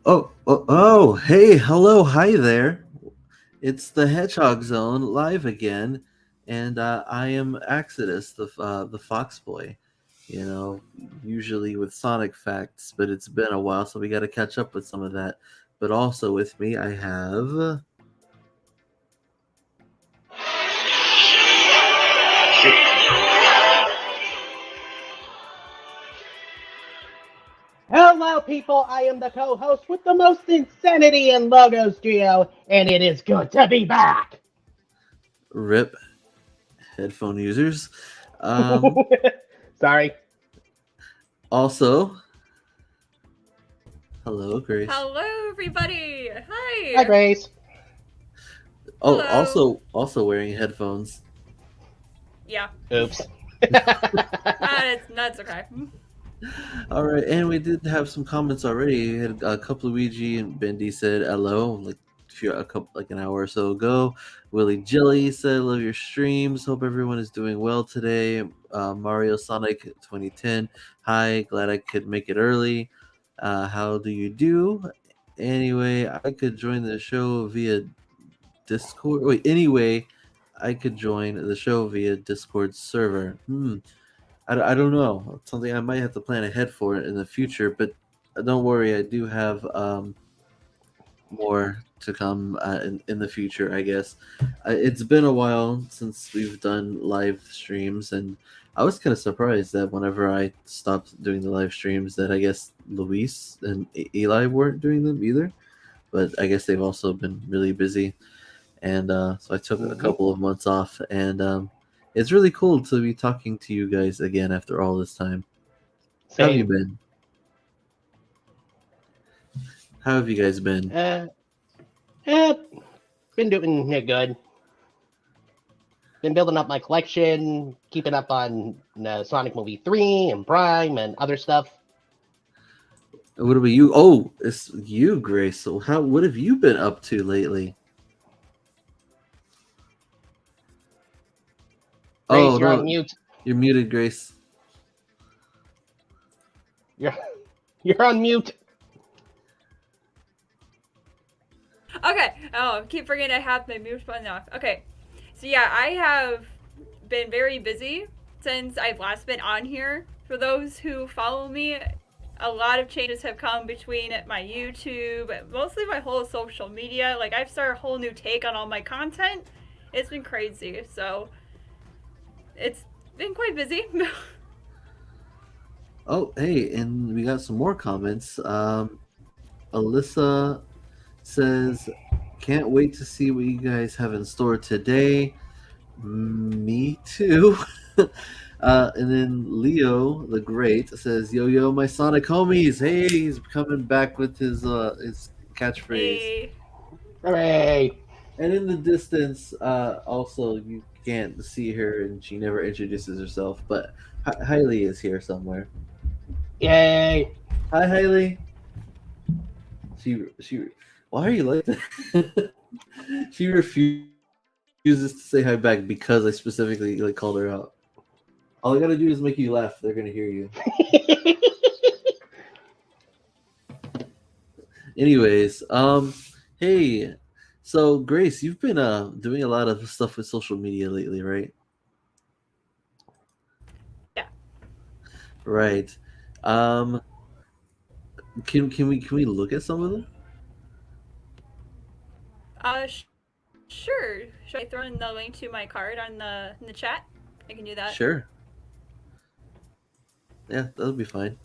Hey, hello, hi there. It's the Hedgehog Zone live again, and I am Exodus, the Fox Boy. You know, usually with Sonic facts, but it's been a while, so we got to catch up with some of that. But also with me, I have. Hello, people. I am the co-host with the most insanity in Logos Geo, and it is good to be back. Rip headphone users. Um, Sorry. Also, hello, Grace. Hello, everybody. Hi, Hi. Grace. Oh, Hello. also wearing headphones. Yeah, Oops. that's okay. All right, and we did have some comments already. We had a couple Luigi and Bendy said hello, like an hour or so ago. Willie Jelly said, "Love your streams. Hope everyone is doing well today." Mario Sonic 2010. Hi, glad I could make it early. How do you do? Anyway, I could join the show via Discord. Wait, anyway, I could join the show via Discord server. I don't know. It's something I might have to plan ahead for in the future, but don't worry, I do have more to come in the future, I guess. It's been a while since we've done live streams, and I was kind of surprised that whenever I stopped doing the live streams, that I guess Luis and Eli weren't doing them either. But I guess they've also been really busy, and so I took a hmm couple of months off, and it's really cool to be talking to you guys again after all this time. How have you Same. been? How have you guys been? Uh, eh, been doing good. Been building up my collection, keeping up on Sonic Movie 3 and Prime and other stuff. What about you? Oh, it's you, Grace. So what have you been up to lately? Oh Grace, you're on no, mute. you're muted, Grace. You're you're on mute. Okay. Oh, keep forgetting I have my mute button off. Okay. So yeah, I have been very busy since I've last been on here. For those who follow me, a lot of changes have come between my YouTube, mostly my whole social media. Like I've started a whole new take on all my content. It's been crazy. So it's been quite busy. Oh, hey, and we got some more comments. Alyssa says, "Can't wait to see what you guys have in store today." Me too. And then Leo the Great says, "Yo yo, my Sonic homies! Hey, he's coming back with his catchphrase." Hey. Hooray. And in the distance, also you can't see her, and she never introduces herself. But Hailey is here somewhere. Yay. Hi, Hailey. She. Why are you like that? She refuses to say hi back because I specifically called her out. All I gotta do is make you laugh. They're gonna hear you. Anyways, hey, so Grace, you've been doing a lot of stuff with social media lately, right? Yeah. Right. Um, can we look at some of them? Sure. Should I throw in the link to my card on in the chat? I can do that. Sure. Yeah, that'll be fine.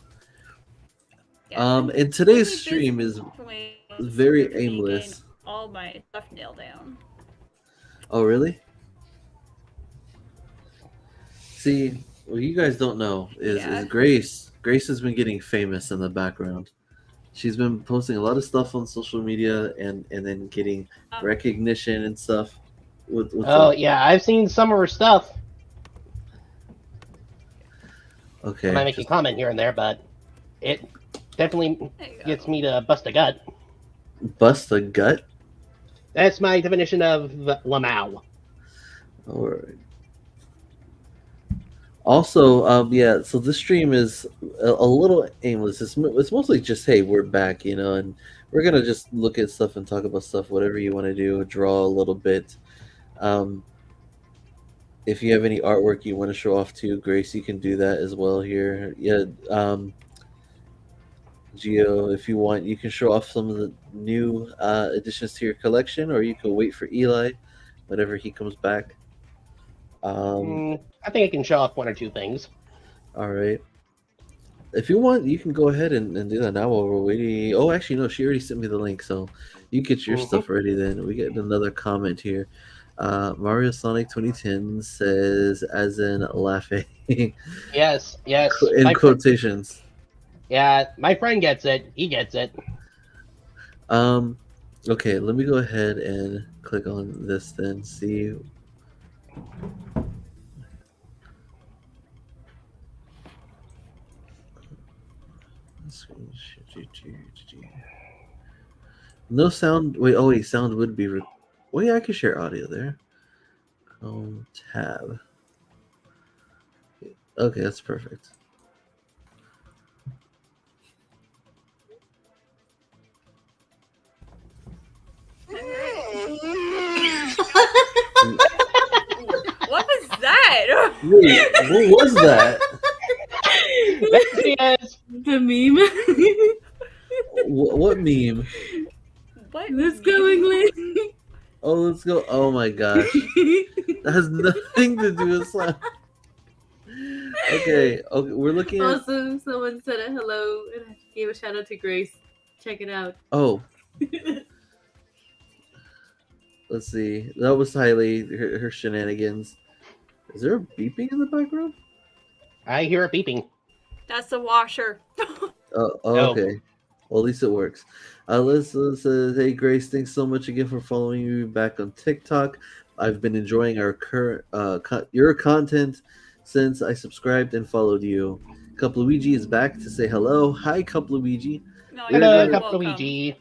Yeah, I've been And today's really stream is busy very getting aimless. all my stuff nailed down. Oh, really? See, what you guys don't know is Yeah. Grace. Grace has been getting famous in the background. She's been posting a lot of stuff on social media and then getting recognition and stuff. What's Oh up? yeah, I've seen some of her stuff. I might Okay, make a just comment here and there, but it definitely There you gets go. me to bust a gut. bust a gut. That's my definition of Lamau. All right. Also, yeah. So this stream is a little aimless. It's mostly just, hey, we're back, and we're gonna just look at stuff and talk about stuff, whatever you want to do, draw a little bit. Um, if you have any artwork you want to show off to Grace, you can do that as well here. Yeah. Geo, if you want, you can show off some of the new additions to your collection, or you can wait for Eli whenever he comes back. I think I can show off one or two things. All right. If you want, you can go ahead and do that now while we're waiting. Oh, actually, no, she already sent me the link, so you get your stuff ready then. We get another comment here. Mario Sonic 2010 says, as in laughing, Yes. in quotations. Yeah, my friend gets it. He gets it. Okay, let me go ahead and click on this then. See. No sound. Wait. Oh wait. Sound would be. Well, yeah, I could share audio there. Chrome tab. Okay, that's perfect. What was that? Wait, what was that? There he is. The meme. What meme? What? Let's go, English. Oh, let's go. Oh my gosh. That has nothing to do with sound. Okay, we're looking at. Also, someone said a hello and I gave a shout out to Grace. Check it out. Oh, let's see. That was Hailey, her shenanigans. Is there a beeping in the background? I hear it beeping. That's the washer. Oh, No. okay. Well, at least it works. Alyssa says, "Hey Grace, thanks so much again for following me back on TikTok. I've been enjoying our current your content since I subscribed and followed you. Cup Luigi is back to say hello. Hi, Cup Luigi. No, Hello, you're Cup welcome. Luigi.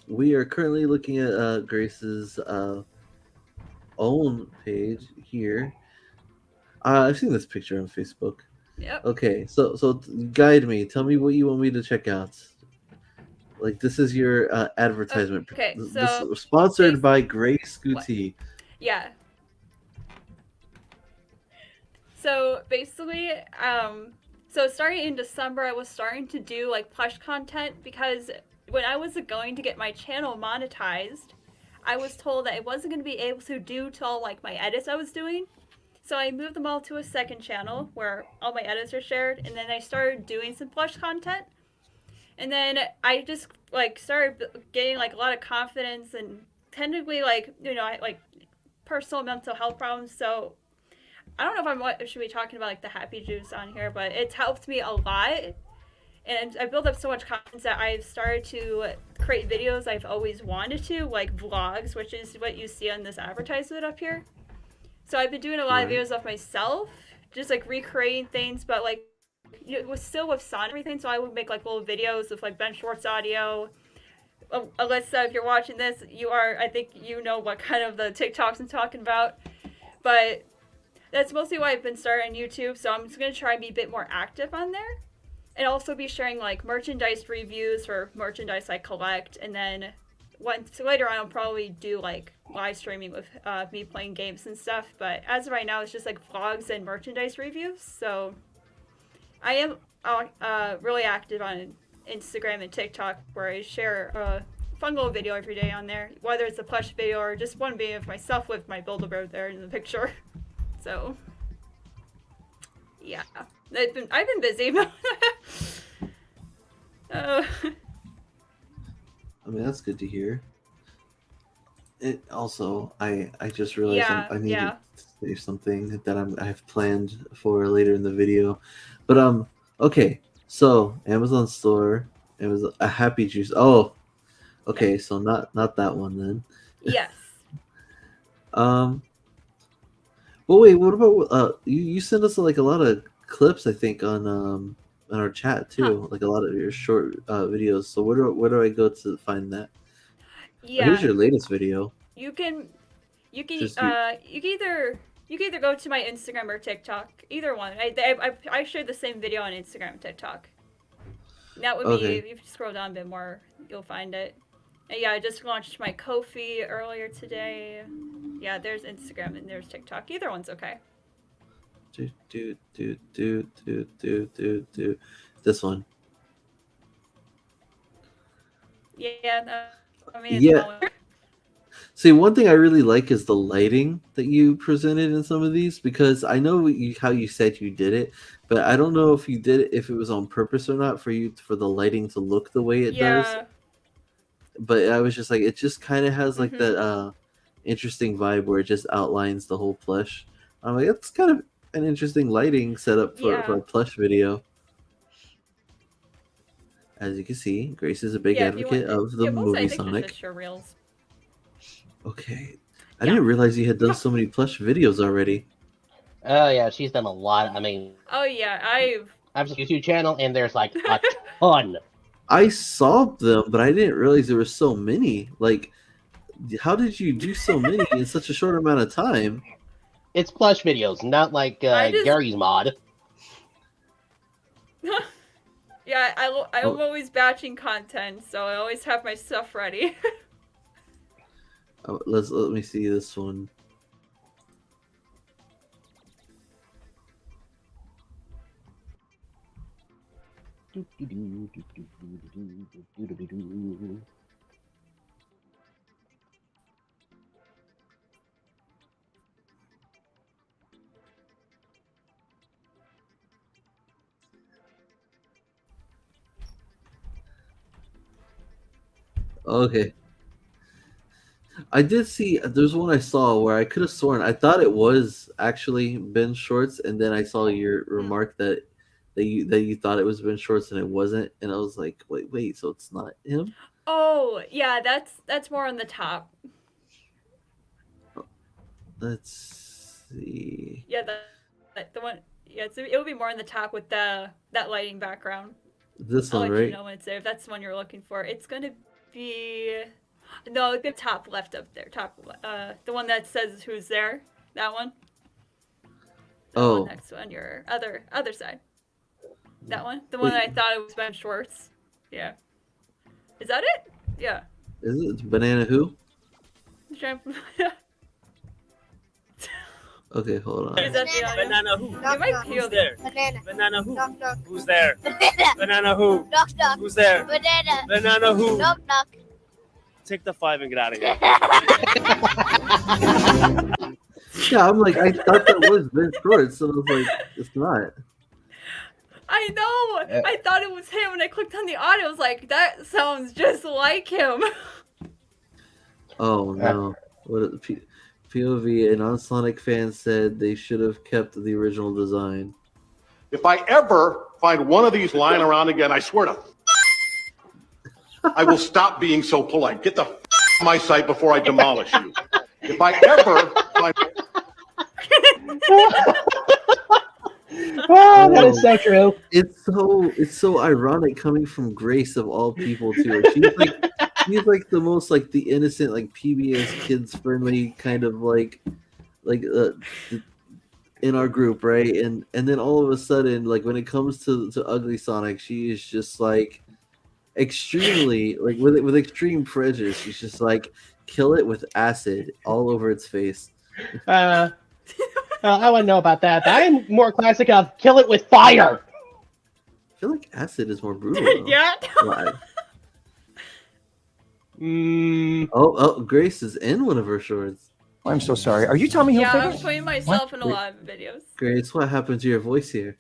We are currently looking at Grace's own page here. I've seen this picture on Facebook. Yep. Okay, so guide me. Tell me what you want me to check out. Like, this is your advertisement. Okay, This so is sponsored by Grace Guti. yeah. So basically, so starting in December, I was starting to do like plush content because when I was going to get my channel monetized, I was told that I wasn't going to be able to do to all like my edits I was doing. So I moved them all to a second channel where all my edits are shared, and then I started doing some plush content. And then I just like started getting like a lot of confidence and technically like I like personal mental health problems. So I don't know if I should be talking about like the happy juice on here, but it's helped me a lot. And I built up so much confidence that I've started to create videos I've always wanted to, like vlogs, which is what you see on this advertisement up here. So I've been doing a lot of videos of myself, just like recreating things, but like it was still with sound and everything. So I would make like little videos with like Ben Schwartz audio. Alyssa, if you're watching this, I think you know what kind of the TikToks I'm talking about. But that's mostly why I've been starting YouTube. So I'm just gonna try and be a bit more active on there, and also be sharing like merchandise reviews for merchandise I collect, and then later on I'll probably do like live streaming with me playing games and stuff. But as of right now, it's just like vlogs and merchandise reviews. So I am really active on Instagram and TikTok, where I share a fun little video every day on there, whether it's a plush video or just one video of myself with my Build-A-Bear there in the picture. So yeah, I've been busy. I mean, that's good to hear. It also, I just realized I need to say something that I have planned for later in the video, but okay. So Amazon store, it was a happy juice. Oh, okay. So not that one then. Yes. Well, wait. What about you sent us like a lot of clips, I think, on our chat too, like a lot of your short videos. So where do I go to find that? Yeah. Here's your latest video. You can either You can either go to my Instagram or TikTok. Either one. I shared the same video on Instagram and TikTok. That would be, if you scroll down a bit more, you'll find it. And yeah, I just launched my Ko-fi earlier today. Yeah, there's Instagram and there's TikTok. Either one's okay. This one. Yeah, I mean, yeah. See, one thing I really like is the lighting that you presented in some of these, because I know how you said you did it, but I don't know if you did it, if it was on purpose or not for the lighting to look the way it does. But I was just like, it just kind of has like that interesting vibe where it just outlines the whole plush. I'm like, it's kind of an interesting lighting setup for a plush video. As you can see, Grace is a big advocate of the movie Sonic. Okay. I didn't realize you had done so many plush videos already. Oh, yeah, she's done a lot. I mean... Oh, yeah, I have a YouTube channel, and there's, like, a ton. I saw them, but I didn't realize there were so many. Like, how did you do so many in such a short amount of time? It's plush videos, not like Gary's mod. Yeah, I'm always batching content, so I always have my stuff ready. Let me see this one. Okay. I did see, there's one I saw where I could have sworn, I thought it was actually Ben Shorts, and then I saw your remark that you thought it was Ben Shorts and it wasn't, and I was like, wait, so it's not him? Oh, yeah, that's more on the top. Let's see. Yeah, the one, yeah, it would be more on the top with that lighting background. This one, right? You know when it's there. If that's the one you're looking for, it's gonna be the top left up there. The one that says who's there. That one. The one next one, your other side. That one. The one that I thought it was Ben Schwartz. Yeah. Is that it? Yeah. Is it Banana who? Okay, hold on. Is that the Banana who? Who's there? Banana. Banana who? Knock, knock. Who's there? Banana. Banana who? Knock, knock. Who's there? Banana. Banana who? Knock, knock. Take the 5 and get out of here. Yeah, I'm like, I thought that was Ben Shorts, so I was like, it's not. I know. I thought it was him, and I clicked on the audio. I was like, that sounds just like him. Oh no! What POV, a non-Sonic fan said they should have kept the original design. If I ever find one of these lying around again, I swear to I will stop being so polite. Get the my site before I demolish you. If I ever find Oh, that is so true. It's so ironic coming from Grace of all people too. She's like the most like the innocent, like PBS kids friendly kind of like in our group, right? And then all of a sudden, like when it comes to Ugly Sonic, she is just like extremely like with extreme prejudice. She's just like kill it with acid all over its face. I wouldn't know about that. I'm more classic of kill it with fire. I feel like acid is more brutal. Yeah. Oh, Grace is in one of her shorts. I'm so sorry. Are you telling me he'll Yeah, take I'm it? putting myself in a lot of videos. Grace, what happened to your voice here?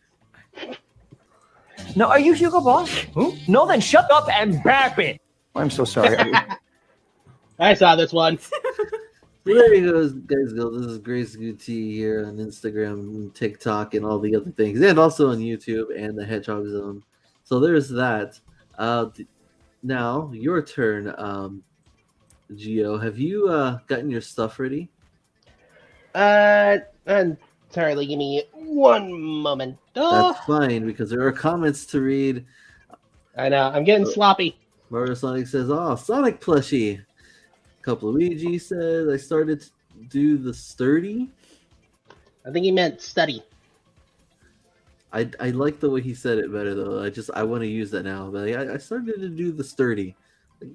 No, are you Hugo Boss? Who? No, then shut up and bap it. I'm so sorry. I saw this one. So there you go, guys. This is Grace Guti here on Instagram, and TikTok, and all the other things, and also on YouTube and the Hedgehog Zone. So there's that. Now your turn, Geo. Have you gotten your stuff ready? Entirely. Give me one moment. That's fine because there are comments to read. I know. I'm getting sloppy. Mario Sonic says, "Oh, Sonic plushie." Couple Luigi says, "I started to do the sturdy." I think he meant study. I like the way he said it better though. I want to use that now. But I started to do the sturdy.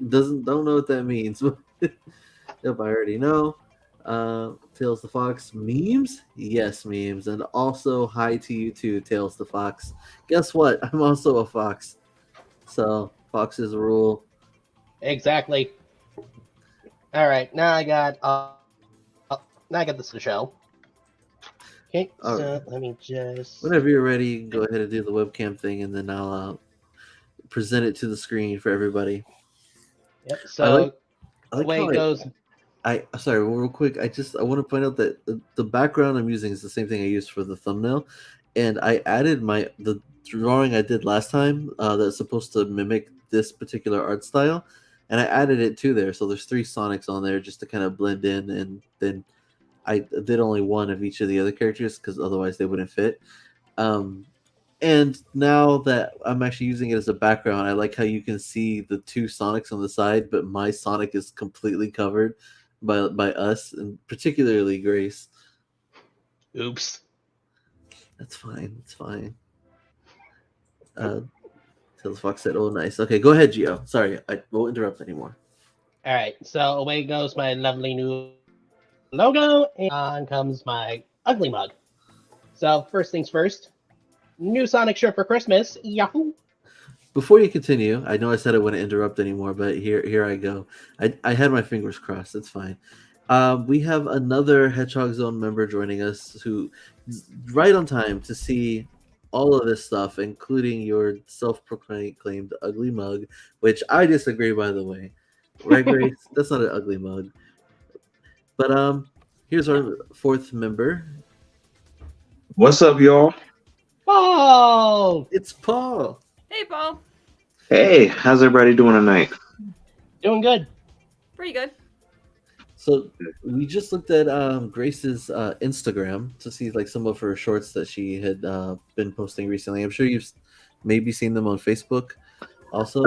Don't know what that means. Yep, I already know. Tails the Fox memes? Yes, memes. And also hi to you too, Tails the Fox. Guess what? I'm also a fox. So foxes rule. Exactly. All right, now I got this to show. Okay, All so right. let me just. Whenever you're ready, you can go ahead and do the webcam thing, and then I'll present it to the screen for everybody. Yep. I So like away how it goes. I sorry, real quick. I want to point out that the background I'm using is the same thing I used for the thumbnail, and I added the drawing I did last time that's supposed to mimic this particular art style, and I added it to there. So there's 3 Sonics on there just to kind of blend in, and then I did only one of each of the other characters because otherwise they wouldn't fit. Um, and now that I'm actually using it as a background, I like how you can see the 2 Sonics on the side, but my Sonic is completely covered by us, and particularly Grace. Oops. That's fine. It's fine. Tails Fox said, "Oh, nice. Okay, go ahead, Gio. Sorry, I won't interrupt anymore." All right, so away goes my lovely new logo, and on comes my ugly mug. So first things first, new Sonic shirt for Christmas. Yahoo! Before you continue, I know I said I wouldn't interrupt anymore, but here I go. I had my fingers crossed. It's fine. We have another Hedgehog Zone member joining us who right on time to see all of this stuff, including your self-proclaimed ugly mug, which I disagree, by the way. Right, Grace? That's not an ugly mug. But here's our 4th member. What's up, y'all? Oh, It's Paul. Hey, Paul. Hey, how's everybody doing tonight? doing good. Pretty good. So we just looked at Grace's Instagram to see like some of her shorts that she had been posting recently. I'm sure you've maybe seen them on Facebook also.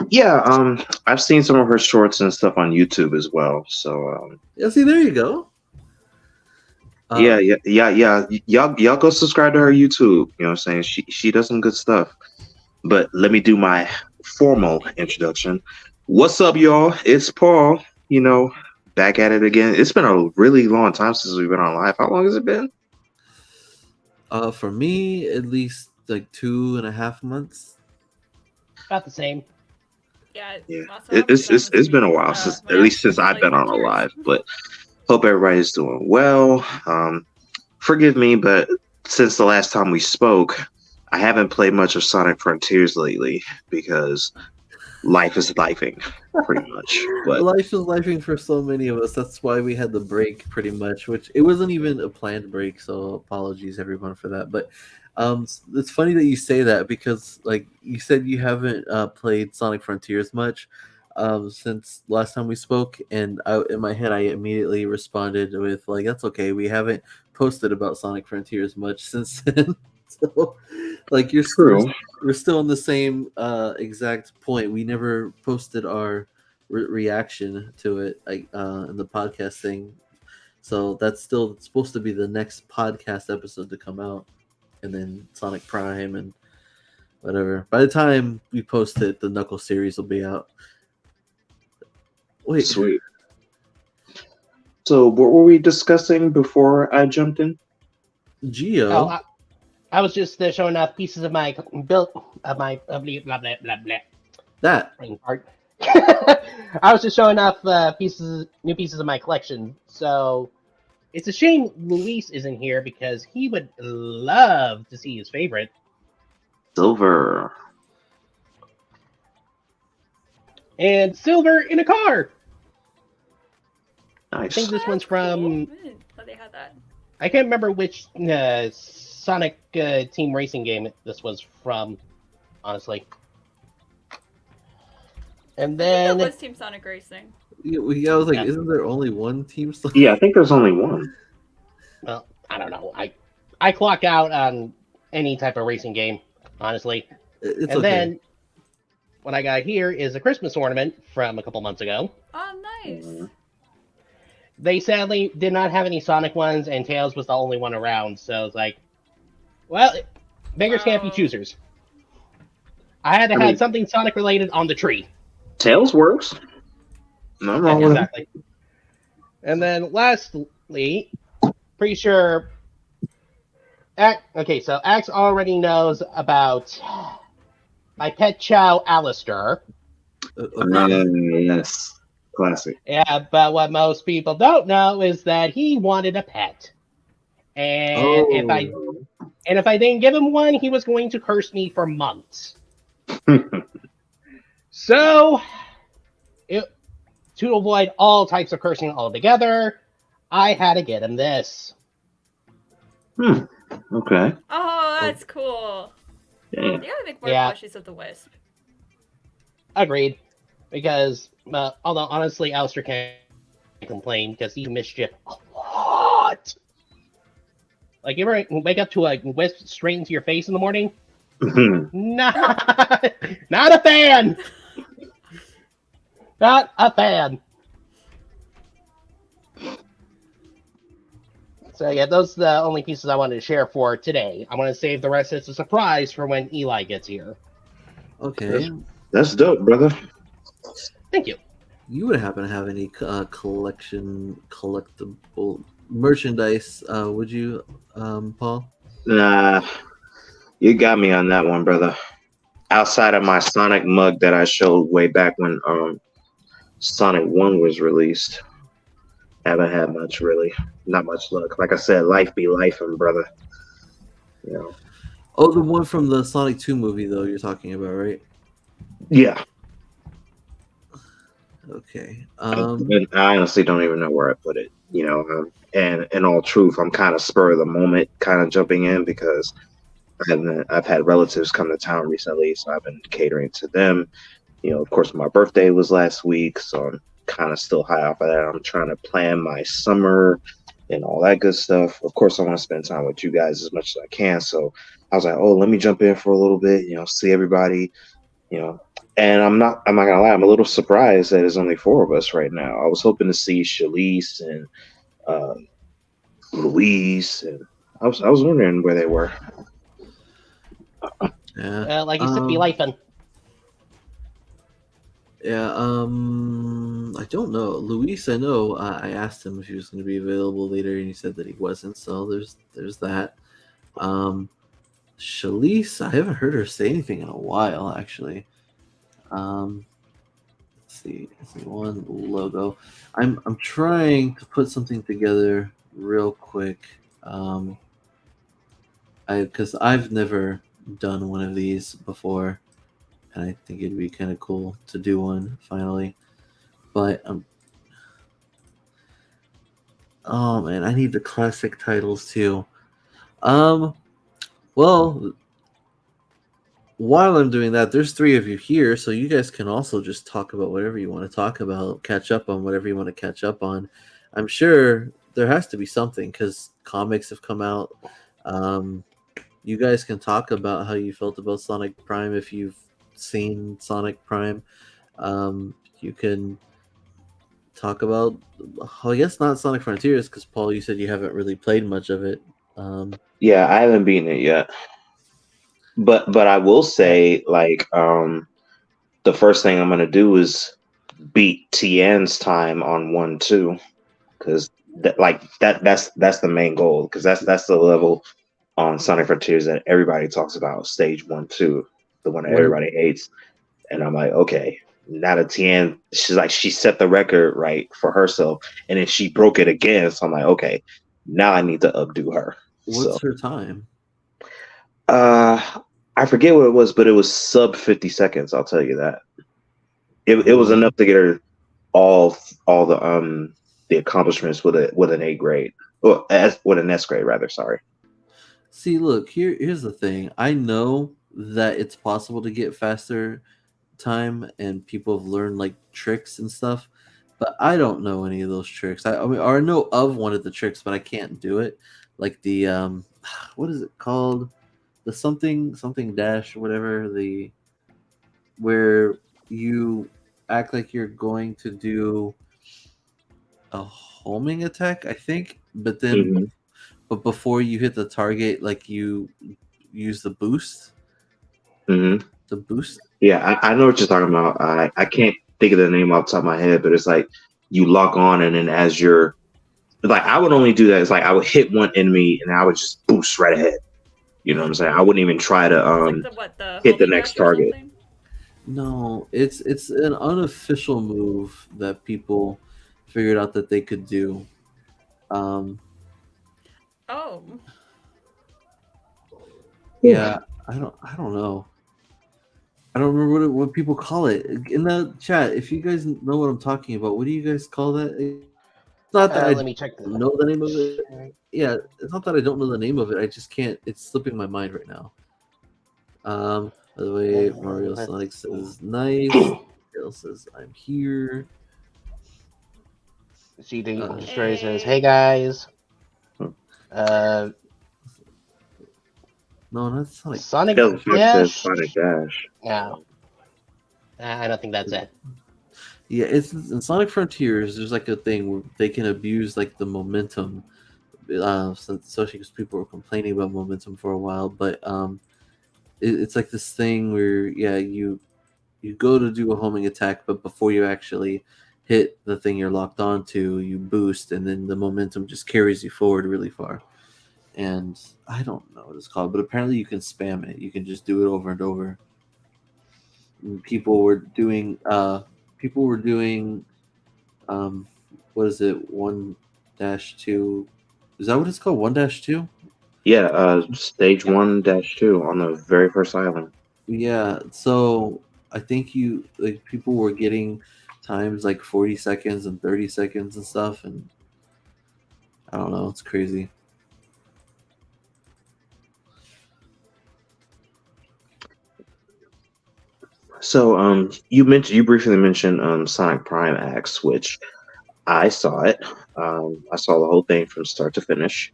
Yeah, I've seen some of her shorts and stuff on YouTube as well. So, Yeah, see, there you go. yeah. Y'all go subscribe to her YouTube. You know what I'm saying? She does some good stuff. But let me do my formal introduction. What's up, y'all? It's Paul. You know, back at it again. It's been a really long time since we've been on live. How long has it been? For me, at least like 2.5 months. About the same. Yeah. Yeah, last time it's been a while since, at least since I've been on a live. But hope everybody's doing well. Forgive me, but since the last time we spoke, I haven't played much of Sonic Frontiers lately because life is lifing, pretty much. But Life is lifing for so many of us. That's why we had the break, pretty much. Which it wasn't even a planned break, so apologies everyone for that. But it's funny that you say that because, like you said, you haven't played Sonic Frontiers much since last time we spoke, and in my head, I immediately responded with like, "That's okay. We haven't posted about Sonic Frontiers much since then." So, like, we're still on the same exact point. We never posted our reaction to it, like in the podcast thing. So that's still supposed to be the next podcast episode to come out, and then Sonic Prime and whatever. By the time we post it, the Knuckle series will be out. Wait, sweet. So what were we discussing before I jumped in? Geo. Oh, I was just showing off pieces of my built of my blah blah blah blah blah. That Brain fart. I was just showing off new pieces of my collection. So it's a shame Luis isn't here because he would love to see his favorite. Silver. And silver in a car. I Nice. think this one's Cool. from. Oh, they had that. I can't remember which Sonic Team Racing game this was from, honestly. And I think then that was Team Sonic Racing. I was like, Yeah. isn't there only one team? Yeah, I think there's only one. well, I don't know. I clock out on any type of racing game, honestly. It's And okay. then what I got here is a Christmas ornament from a couple months ago. Oh, nice. they sadly did not have any Sonic ones, and Tails was the only one around. So it's like, well, beggars can't be Wow. choosers. I had to I have mean, something Sonic related on the tree. Tails works. Nothing Yeah, wrong with it. exactly. And then lastly, pretty sure. Okay, so Axe already knows about my pet chow, Alistair. Okay. Yes, classic. Yeah, but what most people don't know is that he wanted a pet, and Oh. if I didn't give him one, he was going to curse me for months. So, it, to avoid all types of cursing altogether, I had to get him this. Okay. Oh, that's cool. Yeah. You gotta make more Yeah. plushies of the Wisp. Agreed. Because, although honestly, Alistair can't complain because he mischief a lot. Like, you ever wake up to a wisp straight into your face in the morning? Not, not a fan. Not a fan. So yeah, those are the only pieces I wanted to share for today. I want to save the rest as a surprise for when Eli gets here. Okay. That's dope, brother. Thank you. You would happen to have any collectible merchandise, would you, Paul? Nah, you got me on that one, brother. Outside of my Sonic mug that I showed way back when Sonic 1 was released, haven't had much really. Not much luck. Like I said, life be life, brother. You know. Oh, the one from the Sonic 2 movie, though, you're talking about, right? Yeah. Okay. And I honestly don't even know where I put it. You know, and in all truth, I'm kind of spur of the moment, kind of jumping in because I've had relatives come to town recently, so I've been catering to them. You know, of course, my birthday was last week, so I'm kind of still high off of that. I'm trying to plan my summer and all that good stuff. Of course, I want to spend time with you guys as much as I can. So I was like, oh, let me jump in for a little bit, you know, see everybody, you know. And I'm not gonna lie, I'm a little surprised that there's only 4 of us right now. I was hoping to see Shalise and uh, Louise, and I was wondering where they were. Yeah. Like you said, be life and Yeah, I don't know. Luis, I know. I asked him if he was going to be available later, and he said that he wasn't. So there's that. Shalise, I haven't heard her say anything in a while, actually. Let's see. Let's see, one logo. I'm trying to put something together real quick. Because I've never done one of these before, and I think it'd be kind of cool to do one finally. But oh man, I need the classic titles too. Well, while I'm doing that, there's 3 of you here, so you guys can also just talk about whatever you want to talk about, catch up on whatever you want to catch up on. I'm sure there has to be something because comics have come out. You guys can talk about how you felt about Sonic Prime if you've seen Sonic Prime. You can talk about, I guess not Sonic Frontiers because Paul, you said you haven't really played much of it. Yeah, I haven't beaten it yet. But I will say, like, the first thing I'm gonna do is beat Tien's time on 1-2, because that's the main goal, because that's the level on Sonic Frontiers that everybody talks about, stage 1-2, the one that What- everybody hates. And I'm like, okay, now that Tien, she's like, she set the record right for herself, and then she broke it again. So I'm like, okay, now I need to updo her. What's So her time? I forget what it was, but it was sub 50 seconds. I'll tell you that. It was Oh. enough to get her all the accomplishments with an A grade, or with an S grade rather. Sorry. See, look, here's the thing. I know that it's possible to get faster time and people have learned like tricks and stuff, but I don't know any of those tricks. I mean, or I know of one of the tricks, but I can't do it. Like the what is it called? The something dash or whatever, the where you act like you're going to do a homing attack, I think. But then, Mhm. but before you hit the target, like you use the boost. Mhm. The boost. Yeah, I know what you're talking about. I can't think of the name off the top of my head, but it's like you lock on, and then as you're like, I would only do that. It's like I would hit one enemy, and I would just boost right ahead. You know what I'm saying? I wouldn't even try to It's like the hit the homing next dash or target. something. No, it's an unofficial move that people figured out that they could do. Um, Oh, yeah, I don't know. I don't remember what people call it in the chat. If you guys know what I'm talking about, what do you guys call that? It's not that I Let me check. don't know the name of it. Yeah, it's not that I don't know the name of it. I just can't. It's slipping my mind right now. By the way, Mario Let's Sonic see. says nice. Dale says I'm here. CD Uh, Destroyer says, hey. "Hey guys, uh, no, not Sonic. Sonic Kelsey says Dash." Sonic Dash. Yeah, I don't think that's it. Yeah, it's in Sonic Frontiers. There's like a thing where they can abuse like the momentum, especially because people were complaining about momentum for a while. But it's like this thing where you go to do a homing attack, but before you actually hit the thing you're locked onto, you boost, and then the momentum just carries you forward really far. And I don't know what it's called, but apparently you can spam it. You can just do it over and over. And people were doing um what is it, 1-2? Is that what it's called? 1-2? Yeah, stage Yep. 1-2 on the very first island. Yeah, so I think you like people were getting times like 40 seconds and 30 seconds and stuff, and I don't know, it's crazy. So, you briefly mentioned Sonic Prime X, which I saw it. I saw the whole thing from start to finish.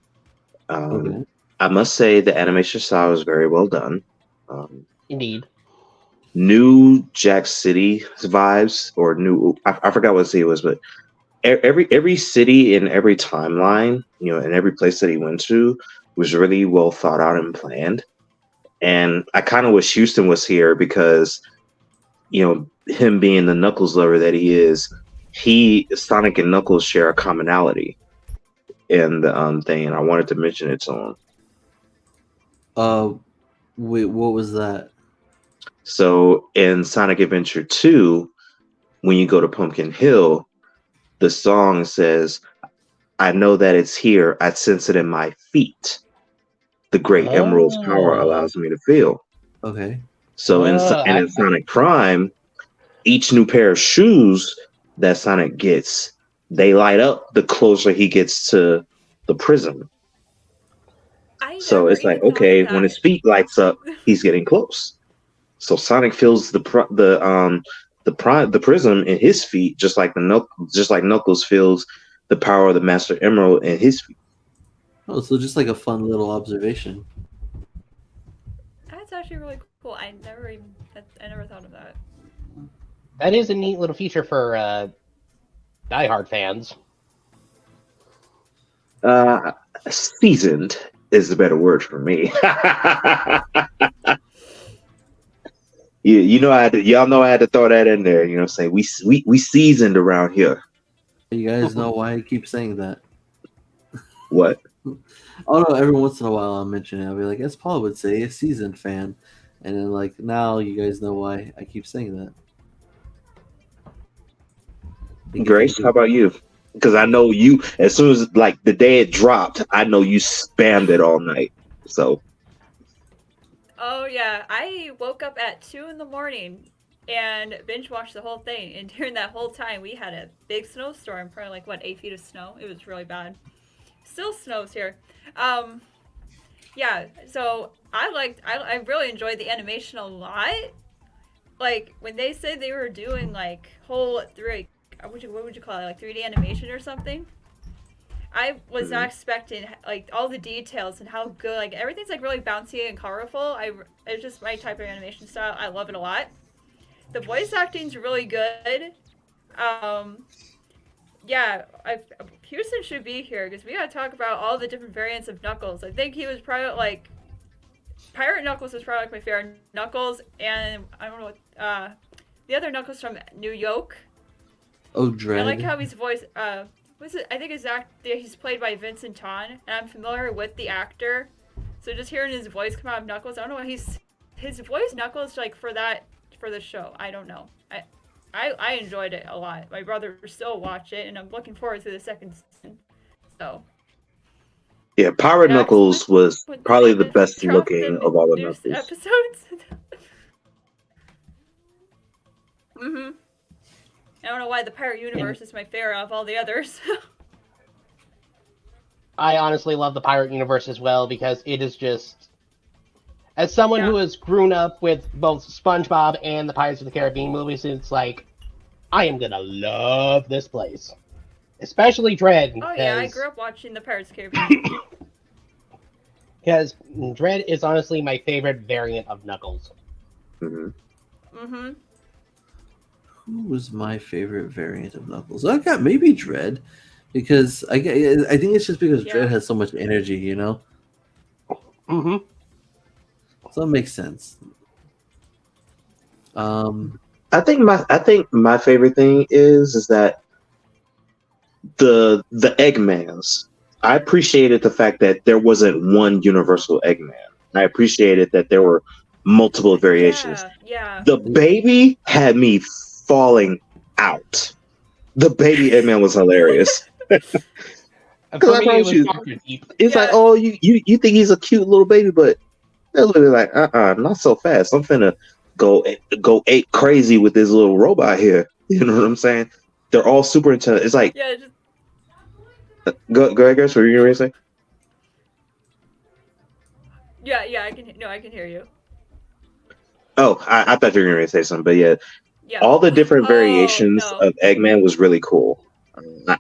Okay. I must say the animation style was very well done. Um, Indeed. New Jack City vibes, or I forgot what city it was, but every city in every timeline, and every place that he went to was really well thought out and planned. And I kind of wish Houston was here because, him being the Knuckles lover that he is, Sonic and Knuckles share a commonality in the thing, and I wanted to mention it to him. Uh, wait, what was that? So in Sonic Adventure 2, when you go to Pumpkin Hill, the song says, "I know that it's here. I sense it in my feet. The great emerald's power Oh, allows me to feel." Okay. So in Sonic Prime, each new pair of shoes that Sonic gets, they light up the closer he gets to the prism. I So never it's like, even thought of okay, when that. his feet lights up, he's getting close. So Sonic feels the prism in his feet, just like Knuckles feels the power of the Master Emerald in his feet. Oh, so just like a fun little observation. That's actually really cool. I never thought of that. that is a neat little feature for diehard fans. Seasoned is the better word for me. Y'all know I had to throw that in there. Say we seasoned around here. You guys know why I keep saying that? What? Oh no, every once in a while I'll mention it. I'll be like, as Paul would say, a seasoned fan. And then like now you guys know why I keep saying that. Grace, how about you? Because I know you, as soon as like the day it dropped, I know you spammed it all night. So Oh yeah, I woke up at 2 in the morning and binge watched the whole thing. And during that whole time, we had a big snowstorm, probably like what 8 feet of snow. It was really bad. Still snows here. Um, yeah. So I really enjoyed the animation a lot. Like when they said they were doing like whole three, what would you call it, like 3D animation or something? I was not expecting like all the details and how good, like everything's like really bouncy and colorful. It's just my type of animation style. I love it a lot. The voice acting's really good. Um, yeah, Houston should be here because we gotta talk about all the different variants of Knuckles. I think he was probably like Pirate Knuckles is probably like my favorite. Knuckles and I don't know what the other Knuckles from New York. Oh, Dread. I like how he's voiced. What's it? I think he's played by Vincent Ton, and I'm familiar with the actor. So just hearing his voice come out of Knuckles, I don't know why his voice Knuckles like for the show. I don't know. I enjoyed it a lot. My brother still watch it, and I'm looking forward to the second season. So. Yeah, Pirate Knuckles was probably the best looking of all the Knuckles. Episodes. Mhm. I don't know why the Pirate Universe is my favorite of all the others. I honestly love the Pirate Universe as well because it is just, as someone who has grown up with both SpongeBob and the Pirates of the Caribbean movies, it's like, I am gonna love this place. Especially Dread. Oh yeah, I grew up watching the Pirates of the Caribbean. Because Dread is honestly my favorite variant of Knuckles. Mm-hmm. Who was my favorite variant of Knuckles? I got maybe Dread, because I think it's just because Dread has so much energy, you know. Mm-hmm. So that makes sense. I think my favorite thing is that the Eggmans. I appreciated the fact that there wasn't one universal Eggman. I appreciated that there were multiple variations. Yeah. The baby had me falling out. The baby Eggman was hilarious. Because I promise you, it's like, oh, you think he's a cute little baby, but they're literally like, not so fast. I'm finna go ape crazy with this little robot here. You know what I'm saying? They're all super intelligent. It's like, go ahead, guys. What were you gonna say? Yeah, I can hear you. Oh, I thought you were gonna say something, but yeah. All the different variations of Eggman was really cool.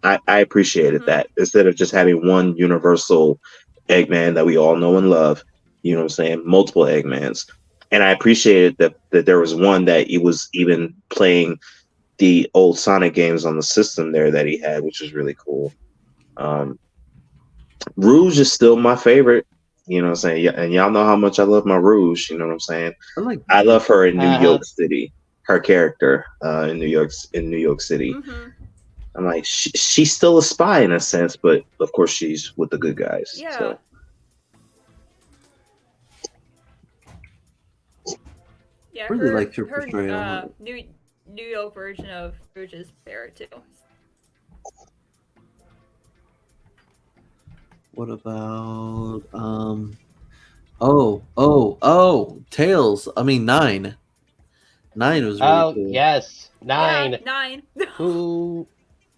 I appreciated that instead of just having one universal Eggman that we all know and love. You know what I'm saying? Multiple Eggmans, and I appreciated that there was one that he was even playing the old Sonic games on the system there that he had, which was really cool. Rouge is still my favorite. You know what I'm saying? Yeah, and y'all know how much I love my Rouge. You know what I'm saying? I love her in New York City. Her character in New York City. Mm-hmm. I'm like, she's still a spy in a sense, but of course she's with the good guys. Yeah. So. Yeah, I really liked her portrayal. New York version of Rouge is fair too. What about Tails? I mean 9. 9 was really cool. Yes, 9. Yeah, 9. Who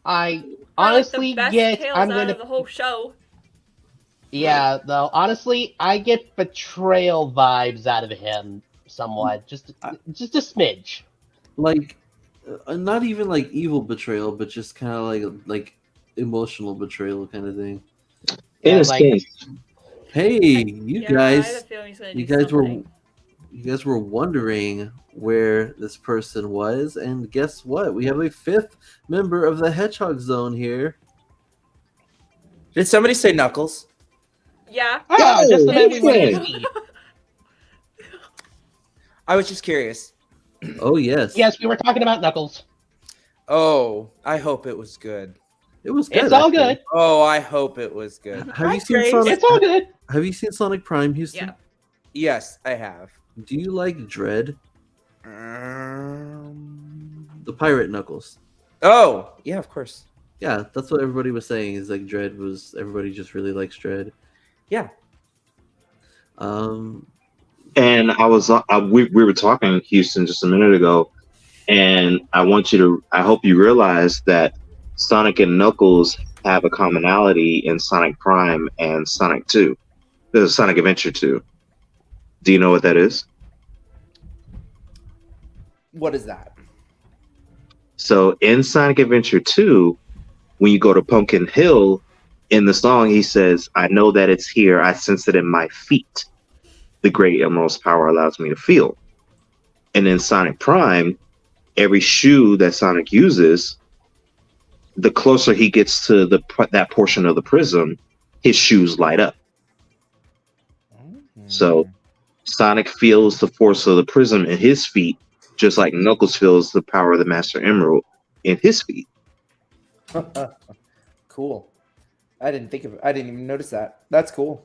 I honestly get. I'm gonna the whole show. Yeah, though honestly, I get betrayal vibes out of him somewhat, just a smidge. Like, not even like evil betrayal, but just kind of like emotional betrayal kind of thing. Yeah, hey, you guys were wondering where this person was, and guess what? We have a 5th member of the Hedgehog Zone here. Did somebody say Knuckles? Yeah. Just the man we wanted to see. I was just curious. Oh yes. Yes, we were talking about Knuckles. Oh, I hope it was good. It was good. It's all good. Oh, I hope it was good. Have you seen Sonic? It's all good. Have you seen Sonic Prime, Houston? Yeah. Yes, I have. Do you like Dread? The pirate Knuckles. Oh, yeah, of course. Yeah, that's what everybody was saying. Is like Dread was everybody just really likes Dread. Yeah. And I was we were talking Houston just a minute ago, and I hope you realize that Sonic and Knuckles have a commonality in Sonic Prime and Sonic 2. There's Sonic Adventure 2. Do you know what that is? What is that? So in Sonic Adventure 2, when you go to Pumpkin Hill, in the song he says, "I know that it's here. I sense it in my feet. The great emerald's power allows me to feel." And in Sonic Prime, every shoe that Sonic uses the closer he gets to that portion of the prism, his shoes light up. So Sonic feels the force of the prism in his feet, just like Knuckles feels the power of the Master Emerald in his feet. Cool. I didn't even notice that. That's cool.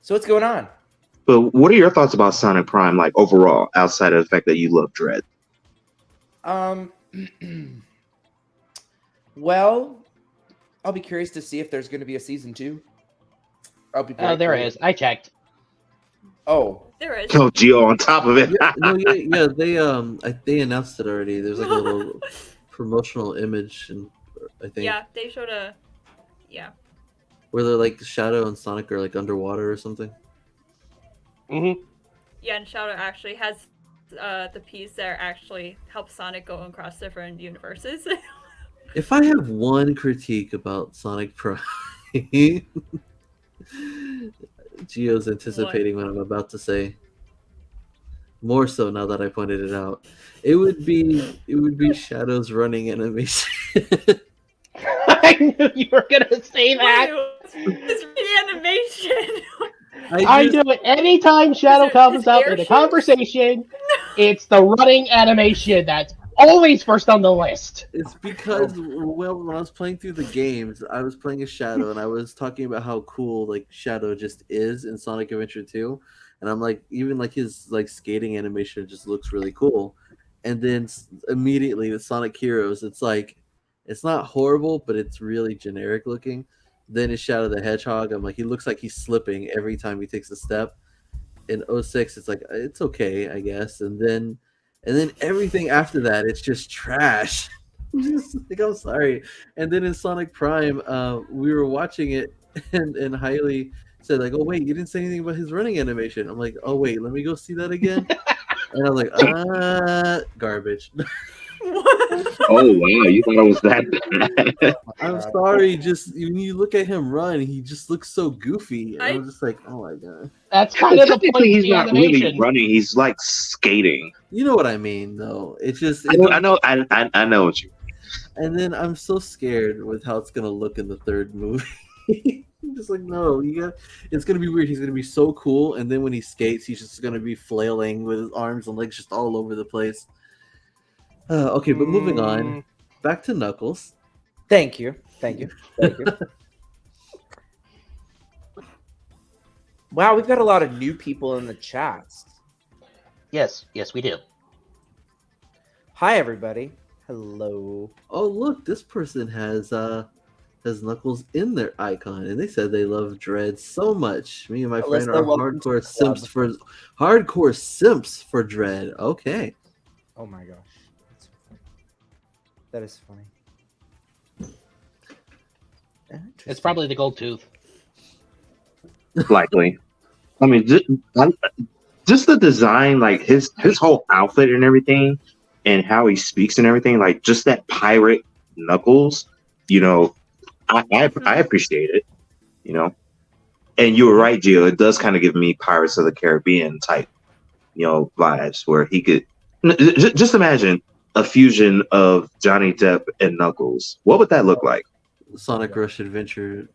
So what's going on? But what are your thoughts about Sonic Prime, like overall, outside of the fact that you love Dread? Well, I'll be curious to see if there's going to be a season 2. I'll be. Oh, there is. I checked. Oh, There is. Oh, Geo on top of it. They announced it already. There's like a little promotional image, and I think Yeah, they showed a. Yeah. where they're like Shadow and Sonic are like underwater or something. Mm-hmm. Yeah, and Shadow actually has the piece that actually helps Sonic go across different universes. If I have one critique about Sonic Prime, Geo's anticipating what I'm about to say. More so now that I pointed it out. It would be Shadow's running animation. I knew you were gonna say that. It's animation. I do it anytime Shadow comes up in a conversation. It's the running animation that's always first on the list. It's because when I was playing through the games, I was playing as Shadow, and I was talking about how cool like Shadow just is in Sonic Adventure 2, and I'm like, even like his like skating animation just looks really cool. And then immediately with Sonic Heroes, it's like it's not horrible, but it's really generic looking. Then it's Shadow the Hedgehog. I'm like, he looks like he's slipping every time he takes a step. In 06, it's like it's okay, I guess. And then everything after that, it's just trash. Just like, I'm sorry. And then in Sonic Prime, we were watching it, and Hailey said like, "Oh wait, you didn't say anything about his running animation." I'm like, "Oh wait, let me go see that again." And I was like, garbage. Oh wow, you thought it was that bad? I'm sorry. Just when you look at him run, he just looks so goofy. And I'm just like, oh my god. That's kind of the point Technically, of he's the not animation. really running. He's like skating. You know what I mean, though. It's just. I know what you. And then I'm so scared with how it's gonna look in the third movie. I'm just like, no, it's gonna be weird. He's gonna be so cool, and then when he skates, he's just gonna be flailing with his arms and legs just all over the place. Okay, but moving on, back to Knuckles. Thank you. Wow, we've got a lot of new people in the chats. Yes, we do. Hi, everybody. Hello. Oh, look, this person has Knuckles in their icon, and they said they love Dread so much. Me and my friend are hardcore simps for Dread. Okay. Oh my gosh, that is funny. It's probably the gold tooth. Likely. I mean, just the design, like his whole outfit and everything, and how he speaks and everything, like just that pirate Knuckles. You know, I appreciate it. You know, and you were right, Gio. It does kind of give me Pirates of the Caribbean type, vibes where he could just imagine a fusion of Johnny Depp and Knuckles. What would that look like? Sonic Rush Adventure.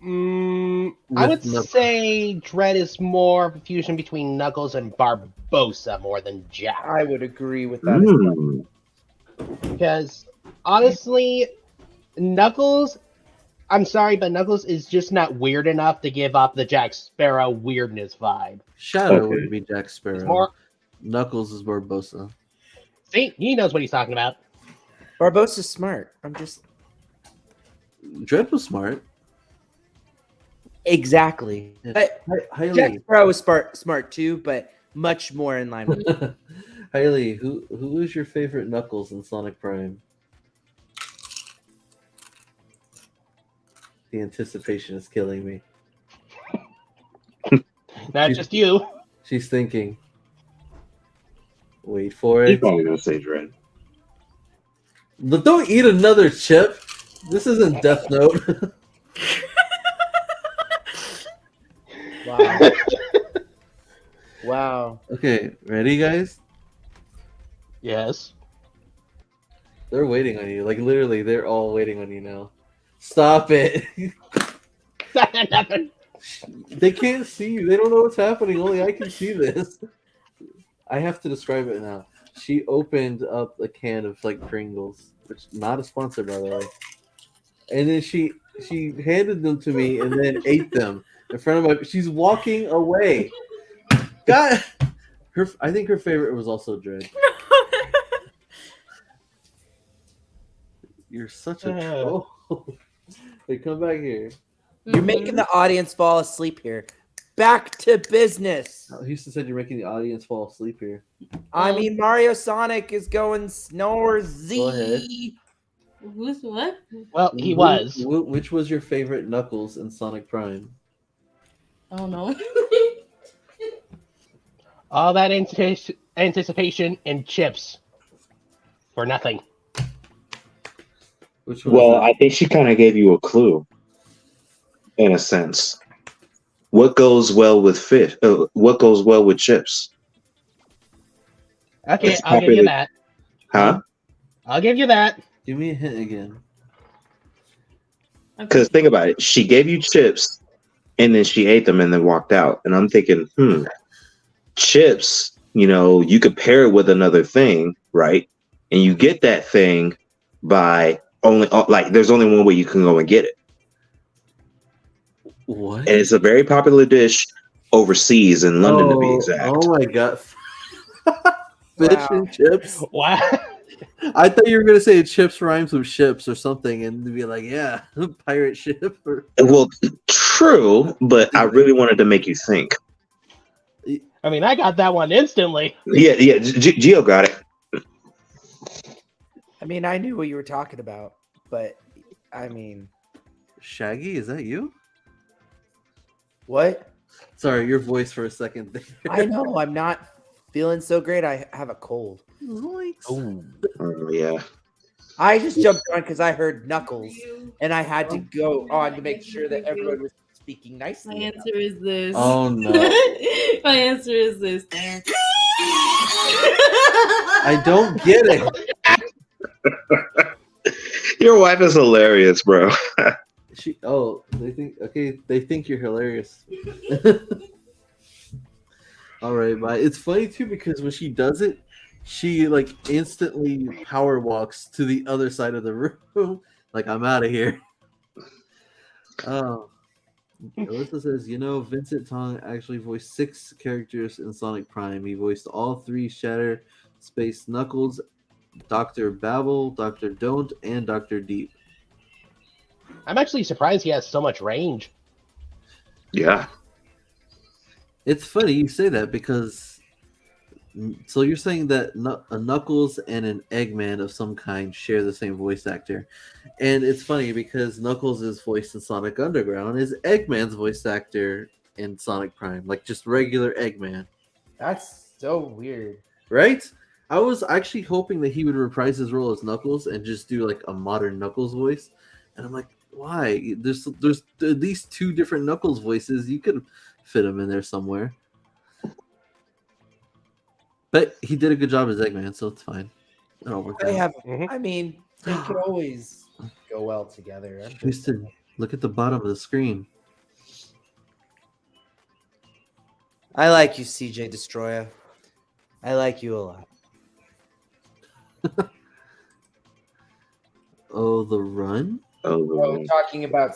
I would say Dread is more of a fusion between Knuckles and Barbossa more than Jack. I would agree with that. As well. Because honestly, Knuckles, I'm sorry, but Knuckles is just not weird enough to give up the Jack Sparrow weirdness vibe. Shadow would be Jack Sparrow. Knuckles is Barbossa. See, he knows what he's talking about. Barbossa's smart. Dread was smart. Exactly. Yeah. Jack Sparrow was smart too, but much more in line with Hailey, who is your favorite Knuckles in Sonic Prime? The anticipation is killing me. Not just you. She's thinking. Wait for He's it. probably gonna say Dread. But don't eat another chip. This isn't Death Note. Wow. Wow. Okay, ready, guys? Yes. They're waiting on you. Like literally, they're all waiting on you now. Stop it. Nothing. They can't see you. They don't know what's happening. Only I can see this. I have to describe it now. She opened up a can of like Pringles, which not a sponsor by the way. And then she handed them to me and then ate them in front of my. She's walking away. God, I think her favorite was also Dread. You're such a troll. Hey, come back here. You're making the audience fall asleep here. Back to business. Houston said you're making the audience fall asleep here. I mean, Mario Sonic is going snore Go ahead. Z. Who's what? Well, he was. Which was your favorite Knuckles in Sonic Prime? Oh no. All that anticipation and chips for nothing. Which one? Well, I think she kind of gave you a clue, in a sense. What goes well with fish? What goes well with chips? Okay, It's I'll give you popular- that. Huh? I'll give you that. Give me a hint again. Because think about it. She gave you chips, and then she ate them and then walked out. And I'm thinking, chips, you could pair it with another thing, right? And you get that thing by there's only one way you can go and get it. What? And it's a very popular dish overseas in London, to be exact. Oh my god. Fish and chips? Wow. I thought you were gonna say chips rhymes with ships or something, and to be like, yeah, pirate ship. Well, true, but I really wanted to make you think. I mean, I got that one instantly. Yeah. Gio got it. I mean, I knew what you were talking about, but I mean, Shaggy, is that you? what? Sorry, your voice for a second there. I know I'm not feeling so great. I have a cold. Zoinks. Oh, yeah. I just jumped on because I heard Knuckles, and I had to go on to make sure that everyone was speaking My nicely. answer is this. Oh no. My answer is this. I don't get it. Your wife is hilarious, bro. They think you're hilarious. All right, but it's funny too because when she does it, she like instantly power walks to the other side of the room. Like, I'm out of here. Oh. Alyssa says, Vincent Tong actually voiced 6 characters in Sonic Prime. He voiced all 3 Shatter, Space Knuckles, Dr. Babel, Dr. Don't, and Dr. Deep. I'm actually surprised he has so much range. Yeah. It's funny you say that because so you're saying that a Knuckles and an Eggman of some kind share the same voice actor. And it's funny because Knuckles is voiced in Sonic Underground is Eggman's voice actor in Sonic Prime, like just regular Eggman. That's so weird. Right? I was actually hoping that he would reprise his role as Knuckles and just do like a modern Knuckles voice. And I'm like, why? There's at least 2 different Knuckles voices. You could fit him in there somewhere. But he did a good job as Eggman, so it's fine. It all worked They out. have. I mean, they could always go well together. Houston, look at the bottom of the screen. I like you, CJ Destroyer. I like you a lot. Oh, the run? Oh, We're talking about.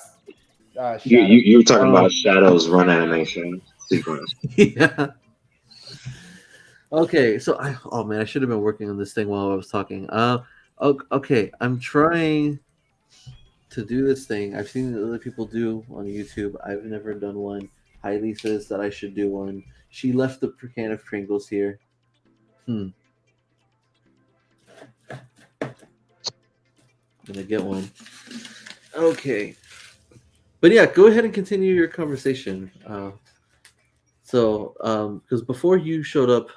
you were talking about Shadow's run animation sequence. Yeah. Okay, so I should have been working on this thing while I was talking. Okay, I'm trying to do this thing. I've seen other people do on YouTube. I've never done one. Heidi says that I should do one. She left the can of Pringles here. I'm gonna get one. Okay. But yeah, go ahead and continue your conversation. Because before you showed up,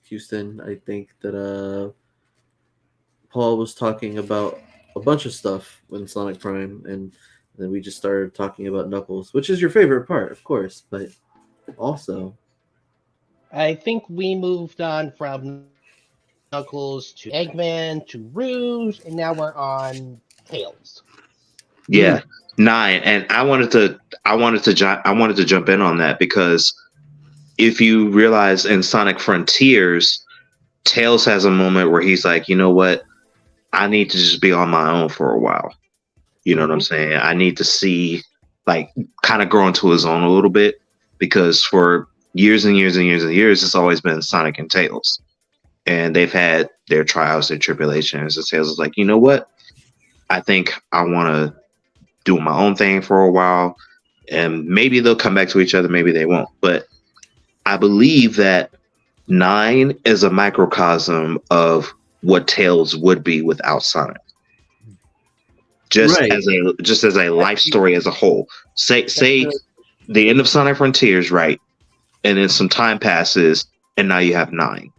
Houston, I think that Paul was talking about a bunch of stuff in Sonic Prime, and then we just started talking about Knuckles, which is your favorite part, of course, but also I think we moved on from Knuckles to Eggman to Rouge, and now we're on Tails. Yeah, 9. And I wanted to jump in on that because if you realize in Sonic Frontiers, Tails has a moment where he's like, you know what? I need to just be on my own for a while. You know what I'm saying? I need to see, like, kind of grow into his own a little bit because for years and years and years and years, it's always been Sonic and Tails. And they've had their trials, their tribulations. And Tails is like, you know what? I think I want to do my own thing for a while. And maybe they'll come back to each other. Maybe they won't. But I believe that 9 is a microcosm of what Tails would be without Sonic. Just as a life story as a whole. Say the end of Sonic Frontiers, right? And then some time passes, and now you have 9.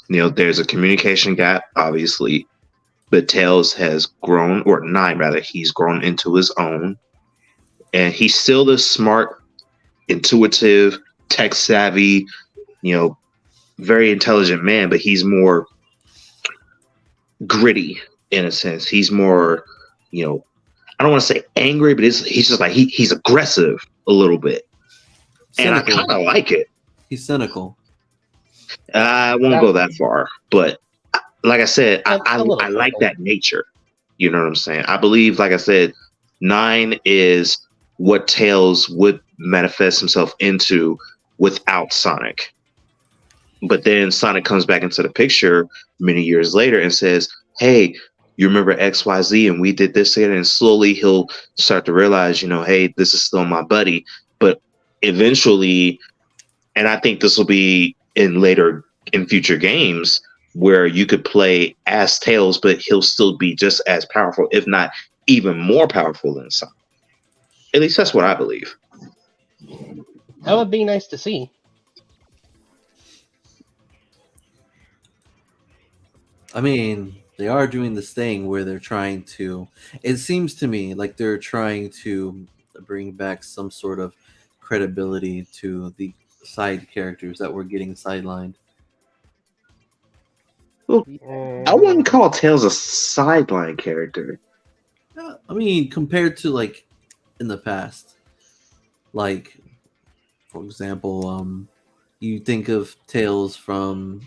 You know, there's a communication gap, obviously, but Tails has grown, or 9 rather, he's grown into his own, and he's still this smart, intuitive, tech savvy, you know, very intelligent man, but he's more gritty in a sense. He's more, you know, I don't want to say angry, but he's just like he's aggressive a little bit, cynical. And I kind of like it. He's cynical. I won't go that far, but like I said, I like that nature. You know what I'm saying? I believe, like I said, 9 is what Tails would manifest himself into without Sonic. But then Sonic comes back into the picture many years later and says, hey, you remember XYZ and we did this here, and slowly he'll start to realize, you know, hey, this is still my buddy. But eventually, and I think this will be in future games where you could play as Tails, but he'll still be just as powerful, if not even more powerful than Sonic. At least that's what I believe. That would be nice to see. I mean, they are doing this thing where they're trying to, it seems to me like they're trying to bring back some sort of credibility to the side characters that were getting sidelined. Well, I wouldn't call Tails a sideline character. I mean, compared to like in the past, like for example, you think of Tails from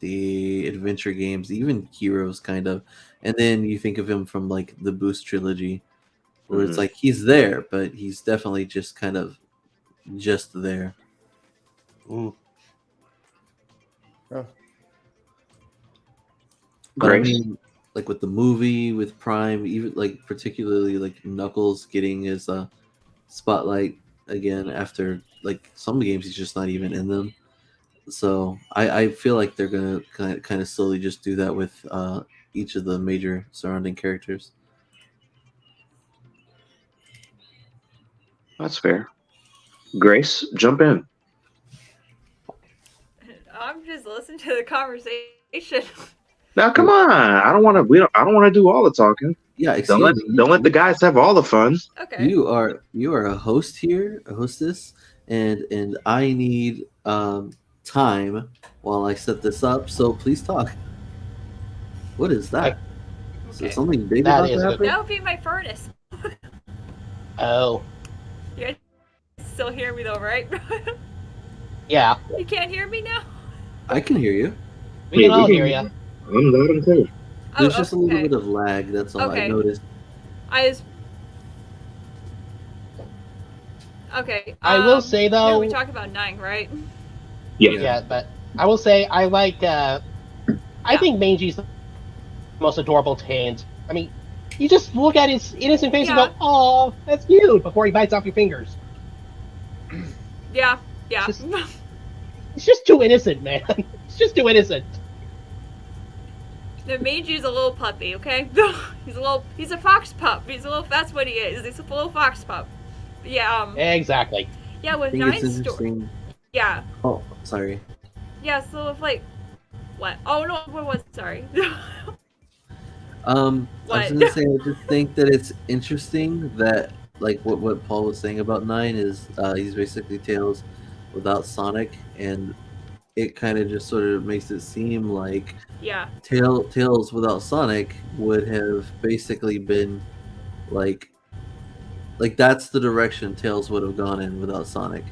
the adventure games, even Heroes, kind of, and then you think of him from like the Boost trilogy, where it's like he's there, but he's definitely just kind of just there. Ooh. Oh. But I mean, like with the movie, with Prime, even like particularly like Knuckles getting his spotlight again after like some games he's just not even in them. So I feel like they're gonna kind of slowly just do that with each of the major surrounding characters. That's fair. Grace, jump in. I'm just listening to the conversation. Now, come on! I don't want to. I don't want to do all the talking. Yeah, don't let the guys have all the fun. Okay. You are a host here, a hostess, and I need time while I set this up. So please talk. What is that? Is there something big about that? That would be my furnace. Oh. You guys still hear me though, right? Yeah. You can't hear me now? I can hear you. We can all hear you. I'm loud and clear. There's just a little bit of lag. That's all I noticed. Okay. I will say though. No, we talk about 9, right? Yeah, but I will say I like. I think Mangy's the most adorable hand. I mean, you just look at his innocent face and go, "Oh, that's cute," before he bites off your fingers. Yeah. It's just too innocent, man. It's just too innocent. The Mangy's a little puppy, okay? He's a fox pup. That's what he is. He's a little fox pup. Yeah. Exactly. Yeah, with 9's story. Yeah. Oh, sorry. Yeah, so if like, what? Oh no, what was? Sorry. I was gonna say, I just think that it's interesting that like what Paul was saying about 9 is he's basically Tails without Sonic, and it kind of just sort of makes it seem like Yeah. Tails without Sonic would have basically been like that's the direction Tails would have gone in without Sonic.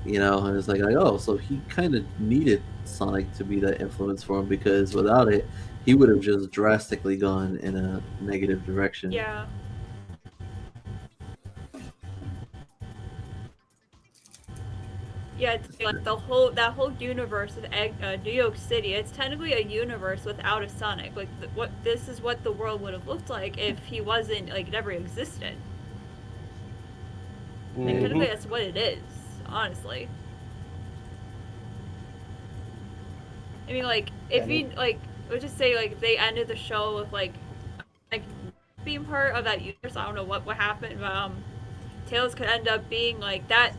And it's like, oh, so he kind of needed Sonic to be that influence for him, because without it, he would have just drastically gone in a negative direction. Yeah. Yeah, it's like that whole universe of New York City. It's technically a universe without a Sonic. Like this is what the world would have looked like if he wasn't never existed. Like technically that's what it is, honestly. I mean, if you let's just say if they ended the show with like being part of that universe. I don't know what happened, but Tails could end up being that.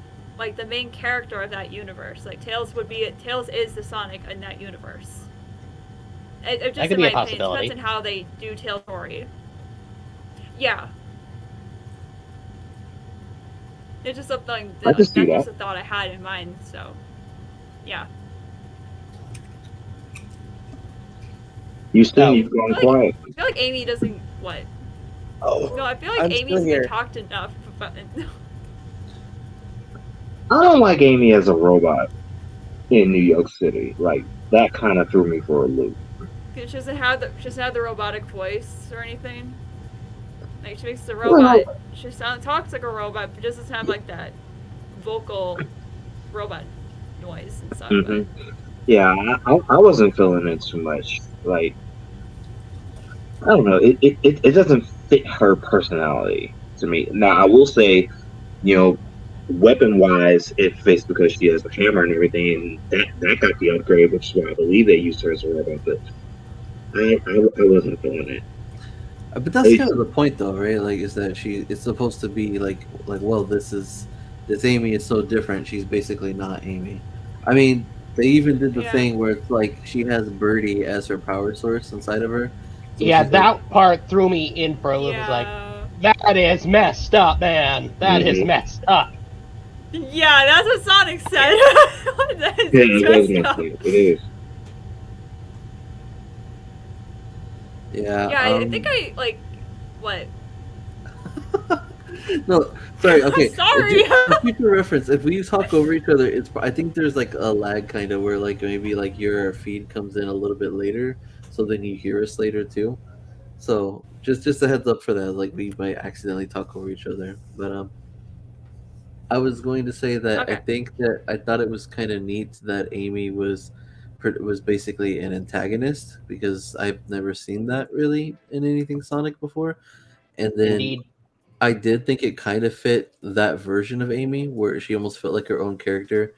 The main character of that universe. Tails is the Sonic in that universe. It just that could in be my a possibility. opinion, depends on how they do Tails' story. Yeah. It's just something I can see that's that. just a thought I had in mind, so yeah. You still you've gone quiet. I feel like Amy doesn't what? Oh, No, I feel like I'm Amy's still here. been talked enough about I don't like Amy as a robot in New York City. Like that kind of threw me for a loop. She doesn't have the robotic voice or anything. She makes the robot. She talks like a robot, but doesn't have that vocal robot noise and stuff. Mm-hmm. Yeah, I wasn't feeling it too much. Like I don't know, it doesn't fit her personality to me. Now I will say, weapon wise, it fits because she has a hammer and everything, and that got the upgrade, which is why I believe they used her as a robot. But I wasn't feeling it. But that's kind of the point, though, right? Is that it's supposed to be well, this Amy is so different. She's basically not Amy. I mean, they even did the thing where it's she has Birdie as her power source inside of her. So yeah, that part threw me in for a little. Yeah. That is messed up, man. That is messed up. Yeah, that's what Sonic said. That is it up. It is. Yeah. Yeah, I think what? No, sorry. Okay. Sorry. For future reference, if we talk over each other, I think there's a lag kind of where maybe your feed comes in a little bit later, so then you hear us later too. So just a heads up for that. We might accidentally talk over each other, but I was going to say that I think that I thought it was kind of neat that Amy was basically an antagonist, because I've never seen that really in anything Sonic before, and then. Indeed. I did think it kind of fit that version of Amy, where she almost felt like her own character.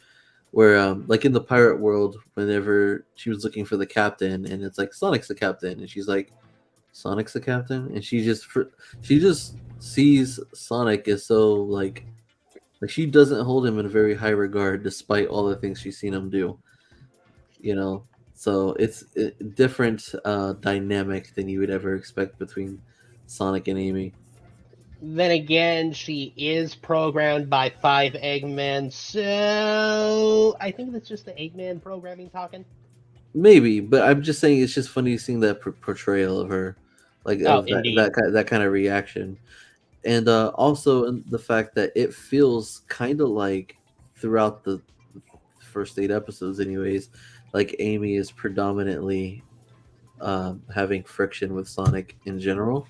Where, in the pirate world, whenever she was looking for the captain, and it's Sonic's the captain, and she's like, Sonic's the captain, and she just sees Sonic as so she doesn't hold him in a very high regard, despite all the things she's seen him do. So it's a different dynamic than you would ever expect between Sonic and Amy. Then again, she is programmed by 5 Eggmen, so I think that's just the Eggman programming talking. Maybe, but I'm just saying it's just funny seeing that portrayal of her, that kind of reaction, and also the fact that it feels kind of throughout the first 8 episodes, anyways, Amy is predominantly having friction with Sonic in general.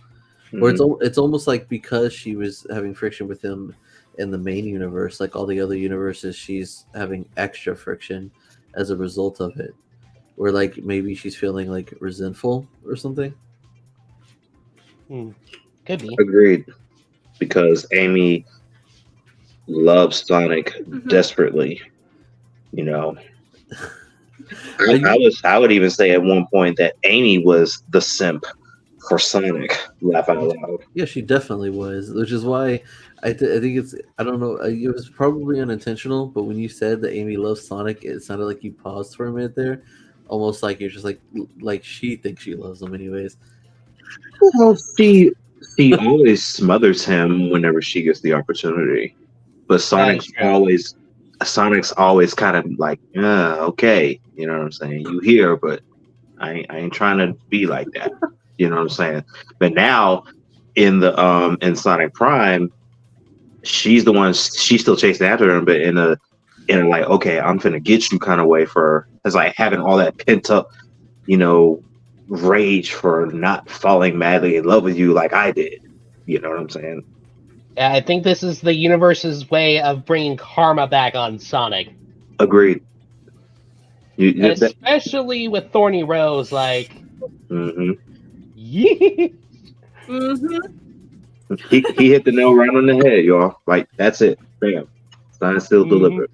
Or it's almost because she was having friction with him in the main universe, all the other universes, she's having extra friction as a result of it. Or maybe she's feeling resentful or something. Could be. Agreed. Because Amy loves Sonic desperately. I would even say at one point that Amy was the simp for Sonic. Laugh out loud. Yeah, she definitely was, which is why I think it's, I don't know, it was probably unintentional, but when you said that Amy loves Sonic, it sounded like you paused for a minute there, almost like you're just like she thinks she loves him anyways. Well, she always smothers him whenever she gets the opportunity, but Sonic's Sonic's always kind of like, okay, you know what I'm saying? You here, but I ain't trying to be like that. You know what I'm saying? But now in Sonic Prime, she's the one. She's still chasing after him, but in a like, okay, I'm finna get you kind of way for. It's like having all that pent up, you know, rage for not falling madly in love with you like I did. You know what I'm saying? Yeah, I think this is the universe's way of bringing karma back on Sonic. Agreed. And especially with Thorny Rose, like, Mm-hmm. yeah. He hit the nail right on the head, y'all. Like that's it. Bam. Sign still delivered.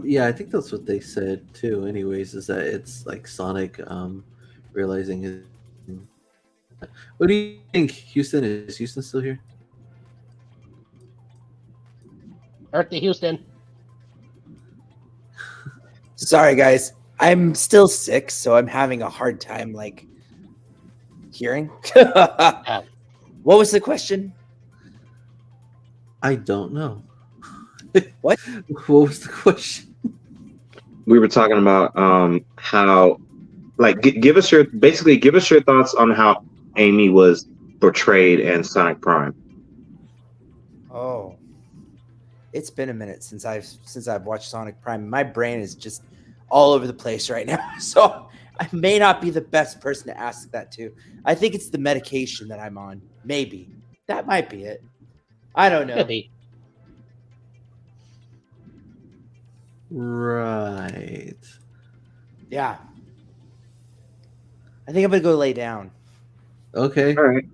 Yeah, I think that's what they said too. Anyways, is that it's like Sonic realizing his. What do you think, Houston? Is Houston still here? Earth to Houston. Sorry, guys. I'm still sick, so I'm having a hard time like hearing. What was the question? I don't know. What? What was the question? We were talking about how, like, give us your thoughts on how Amy was portrayed in Sonic Prime. Oh, it's been a minute since I've watched Sonic Prime. My brain is just all over the place right now, so I may not be the best person to ask that to. I think it's the medication that I'm on. Maybe that might be it. I don't know. Could be. Right. Yeah. I think I'm gonna go lay down. Okay. All right.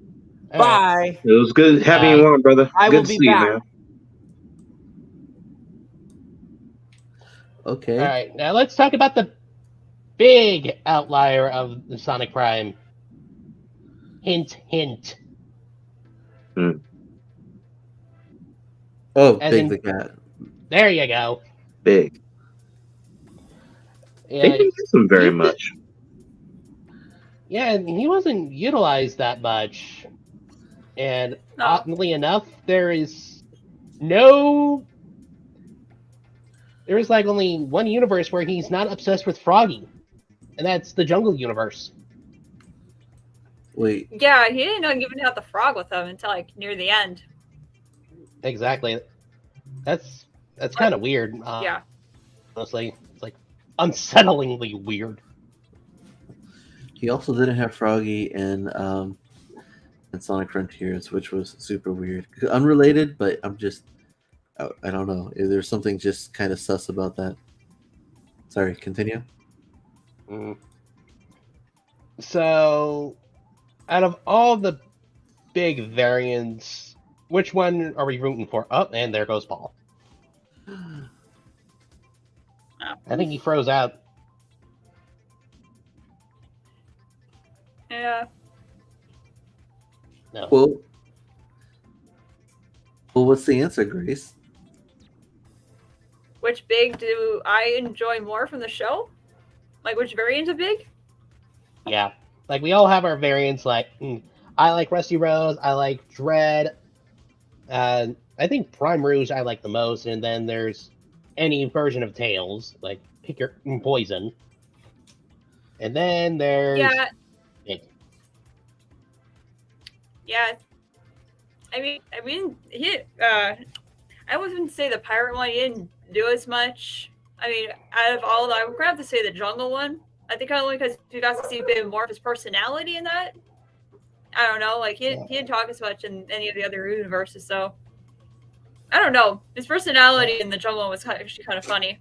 Bye. It was good having you on, brother. I Good will to be see back. you, man. Okay. All right, now let's talk about the big outlier of the Sonic Prime. Hint, hint. Oh, As Big in- the cat. There you go. Big. Yeah, They didn't use him very much. yeah, and he wasn't utilized that much. And No. oddly enough, there is like only one universe where he's not obsessed with Froggy, and that's the Jungle Universe. Wait. Yeah, he didn't even have the frog with him until like near the end. Exactly. That's kind of weird. Yeah. Honestly, it's like unsettlingly weird. He also didn't have Froggy in Sonic Frontiers, which was super weird. Unrelated, but I don't know. There's something just kind of sus about that. Sorry, continue. So, out of all the big variants, which one are we rooting for? Oh, and there goes Paul. I think he froze out. Yeah. No. Well, what's the answer, Grace? Which Big do I enjoy more from the show? Like which variant of Big? Yeah. Like, we all have our variants. Like, I like Rusty Rose. I like Dread. I think Prime Rouge I like the most. And then there's any version of Tails, like pick your Poison. And then there's Big. Yeah. I mean, he. I wouldn't say the pirate one. He didn't do as much. I mean, out of all, I would have to say the jungle one. I think only because you got to see a bit more of his personality in that. I don't know. Like he didn't talk as much in any of the other universes, so I don't know. His personality in the jungle was actually kind of funny.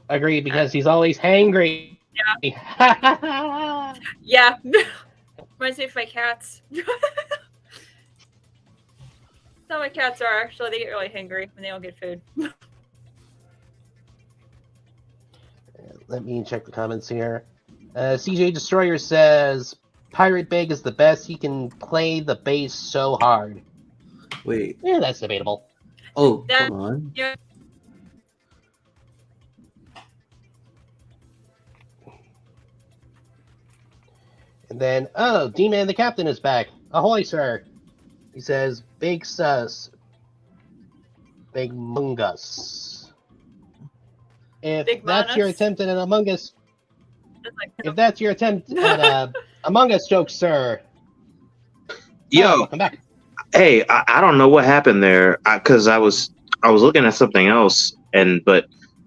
Agreed, because he's always hangry. Yeah. Yeah. Reminds me of my cats. That's how my cats are, actually. They get really hangry when they don't get food. Let me check the comments here. CJ Destroyer says, Pirate Big is the best. He can play the bass so hard. Wait. Yeah, that's debatable. Oh, come on. Yeah. And then, D-Man the Captain is back. Ahoy, sir. He says, Big sus. Big Mungus. If Big that's your Manus? attempt at an Among Us, It's like, if that's your attempt at a Among Us joke, sir. Yo, welcome back. hey, I don't know what happened there because I was looking at something else, but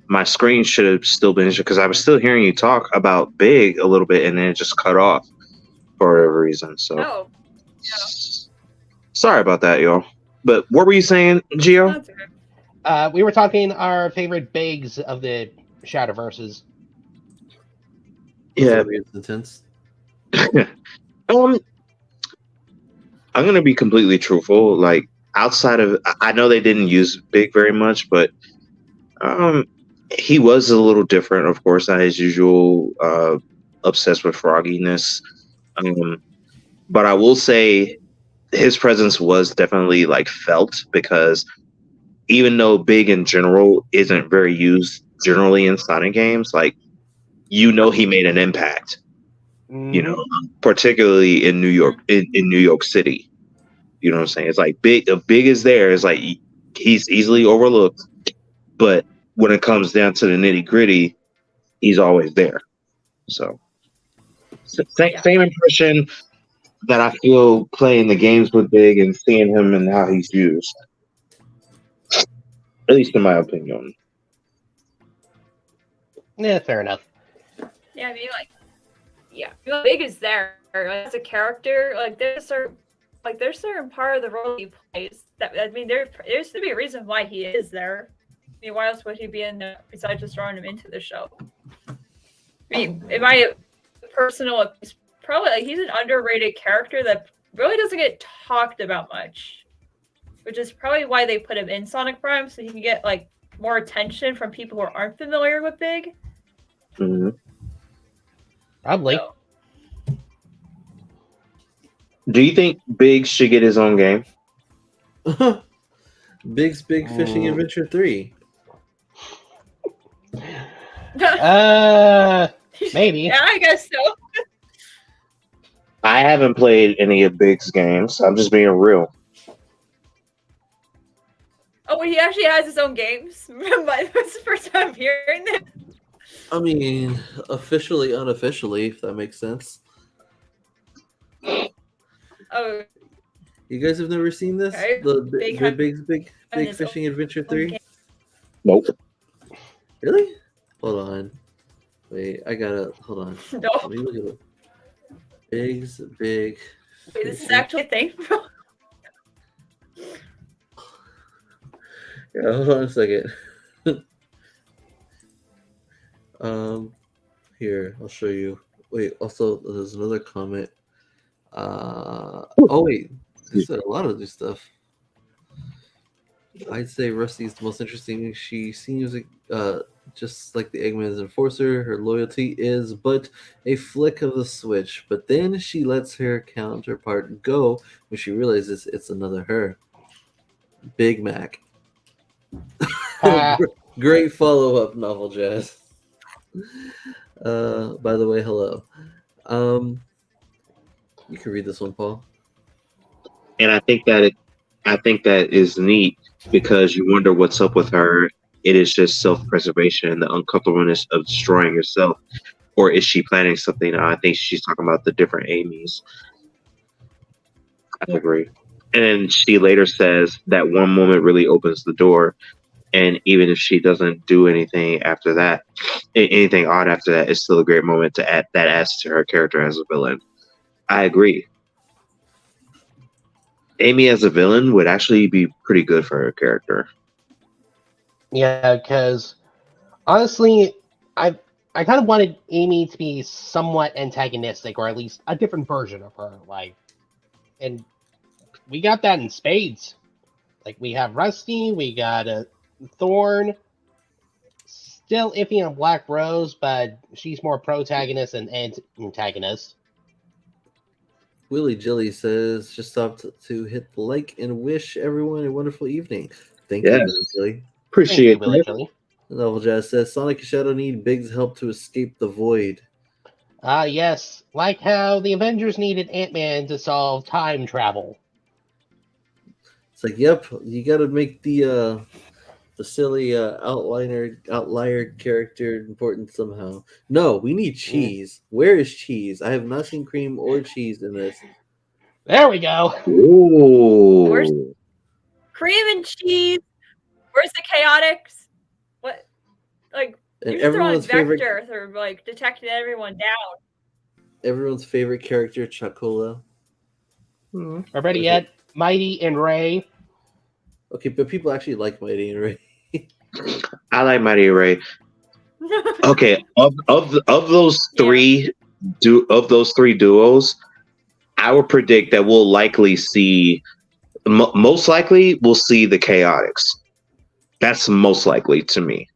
my screen should have still been because I was still hearing you talk about Big a little bit, and then it just cut off for whatever reason. So oh, sorry about that, y'all. But what were you saying, Gio? that's okay. We were talking our favorite Bigs of the Shadowverses. Yeah. Weird sentence. I'm gonna be completely truthful. Like outside of, I know they didn't use Big very much, but he was a little different, of course, not his usual obsessed with frogginess. But I will say his presence was definitely like felt because even though Big in general isn't very used generally in Sonic games, like he made an impact. Particularly in New York, in New York City. You know what I'm saying? It's like Big is there. It's like he's easily overlooked, but when it comes down to the nitty gritty, he's always there. So same impression that I feel playing the games with Big and seeing him and how he's used. At least in my opinion. Yeah, fair enough. Yeah, I mean, Big is there as a character. Like, there's a certain part of the role he plays that, I mean, there's to be a reason why he is there. I mean, why else would he be in there besides just throwing him into the show? I mean, in my personal opinion, probably he's an underrated character that really doesn't get talked about much, which is probably why they put him in Sonic Prime, so he can get like more attention from people who aren't familiar with Big. Mm-hmm. Probably. So, Do you think Big should get his own game? Big's Big Fishing Adventure 3. Maybe. Yeah, I guess so. I haven't played any of Big's games. I'm just being real. Oh, he actually has his own games. That's the first time I'm hearing this. I mean, officially, unofficially, if that makes sense. Oh, You guys have never seen this? Okay. Big's Big his Fishing own Adventure 3? game. Nope. Really? Hold on. Wait, I gotta hold on. No. Let me look at it. Big's Big. Wait, this is Fishing- actually a thing. Yeah, hold on a second. Here, I'll show you. Wait, also there's another comment. Oh wait, this said a lot of this stuff. I'd say Rusty's the most interesting. She seems just like the Eggman's enforcer. Her loyalty is but a flick of the switch. But then she lets her counterpart go when she realizes it's another her. Big Mac. Great follow-up novel, Jazz. By the way, hello. You can read this one, Paul. And I think that is neat because you wonder what's up with her. It is just self-preservation and the uncomfortableness of destroying herself, or is she planning something? I think she's talking about the different Amy's. I agree. And then she later says that one moment really opens the door, and even if she doesn't do anything after that, anything odd after that, it's still a great moment to add that adds to her character as a villain. I agree. Amy as a villain would actually be pretty good for her character. Yeah, because honestly, I kind of wanted Amy to be somewhat antagonistic, or at least a different version of her. Like, and we got that in spades. Like, we have Rusty, we got a Thorn, still iffy on Black Rose, but she's more protagonist and antagonist. Willie Jilly says, just stopped to hit the like and wish everyone a wonderful evening. Thank you, Yes. Willie Jilly. Appreciate Willie it. Jilly. Novel Jazz says, Sonic and Shadow need Big's help to escape the void. Yes, like how the Avengers needed Ant-Man to solve time travel. It's like, yep, you gotta make the The silly outlier character important somehow. No, we need cheese. Where is cheese? I have not seen cream or cheese in this. There we go. Where's Ooh. cream and cheese? Where's the chaotics? What? Like, And you should throw on everyone's favorite Vector or like detecting everyone down. everyone's favorite character, Chakula. Or better yet, Mighty and Ray. Okay, but people actually like Mighty and Ray. I like Mighty Ray. Okay, of those three duos, I would predict that we'll likely see most likely we'll see the Chaotix. That's most likely to me.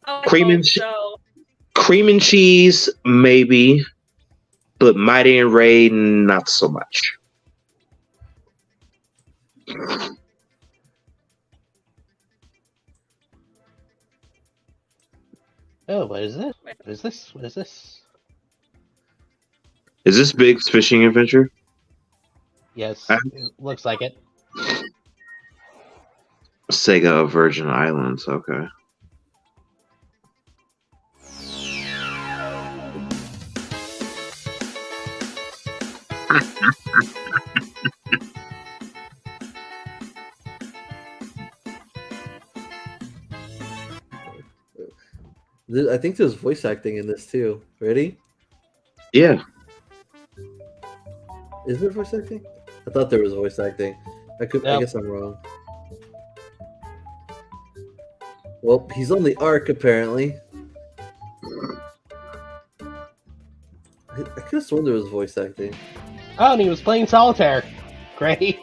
Oh, I Cream and hope so. Cream and cheese, maybe, but Mighty and Ray, not so much. Oh, what is this? What is this? What is this? Is this Big's fishing adventure? Yes, Huh? it looks like it. Sega Virgin Islands, okay. I think there's voice acting in this too. Ready? Yeah. Is there voice acting? I thought there was voice acting. I Nope. guess I'm wrong. Well, he's on the arc apparently. I could have sworn there was voice acting. Oh, and he was playing solitaire. Great.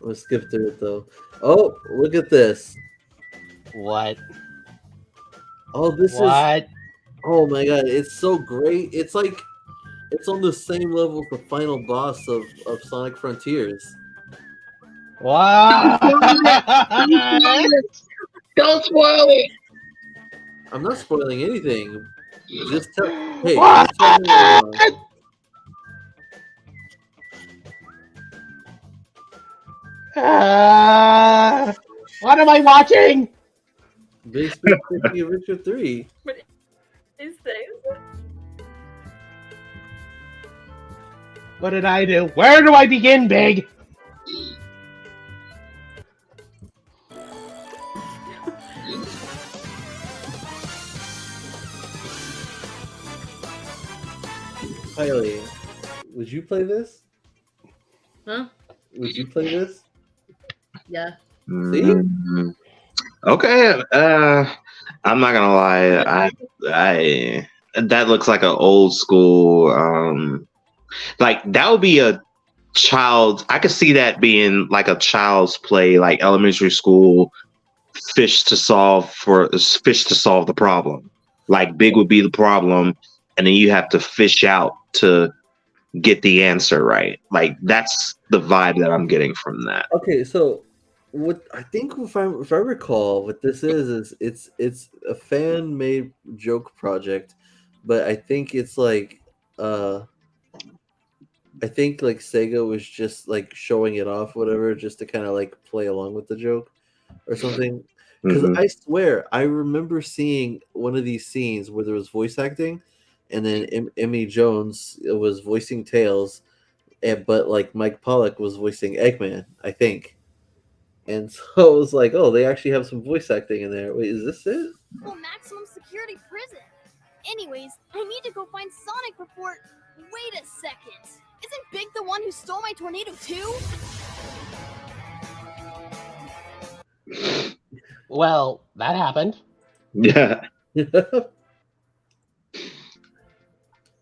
Let's skip through it though. Oh, look at this. What? Oh, this is. What? Oh my god, it's so great. It's like it's on the same level as the final boss of Sonic Frontiers. What? Don't spoil it. I'm not spoiling anything. Just tell. Hey, What? just tell me. What am I watching? Basement Fishing Adventure 3. What is this? What did I do? Where do I begin, Big? Kylie, would you play this? Huh? Would you play this? Yeah. Mm, okay. I'm not gonna lie. I that looks like an old school. Like that would be a child. I could see that being like a child's play, like elementary school. Fish to solve the problem. Like Big would be the problem, and then you have to fish out to get the answer right. Like that's the vibe that I'm getting from that. Okay, so what I think if I recall, what this is it's a fan made joke project, but I think it's like I think like Sega was just like showing it off, whatever, just to kind of like play along with the joke or something. Because Mhm. I swear I remember seeing one of these scenes where there was voice acting, and then Emmy Jones was voicing Tails, but like Mike Pollock was voicing Eggman, I think. And so I was like, oh, they actually have some voice acting in there. Wait, is this it? Well, maximum security prison. Anyways, I need to go find Sonic before. Wait a second. Isn't Big the one who stole my tornado too? Well, that happened. Yeah.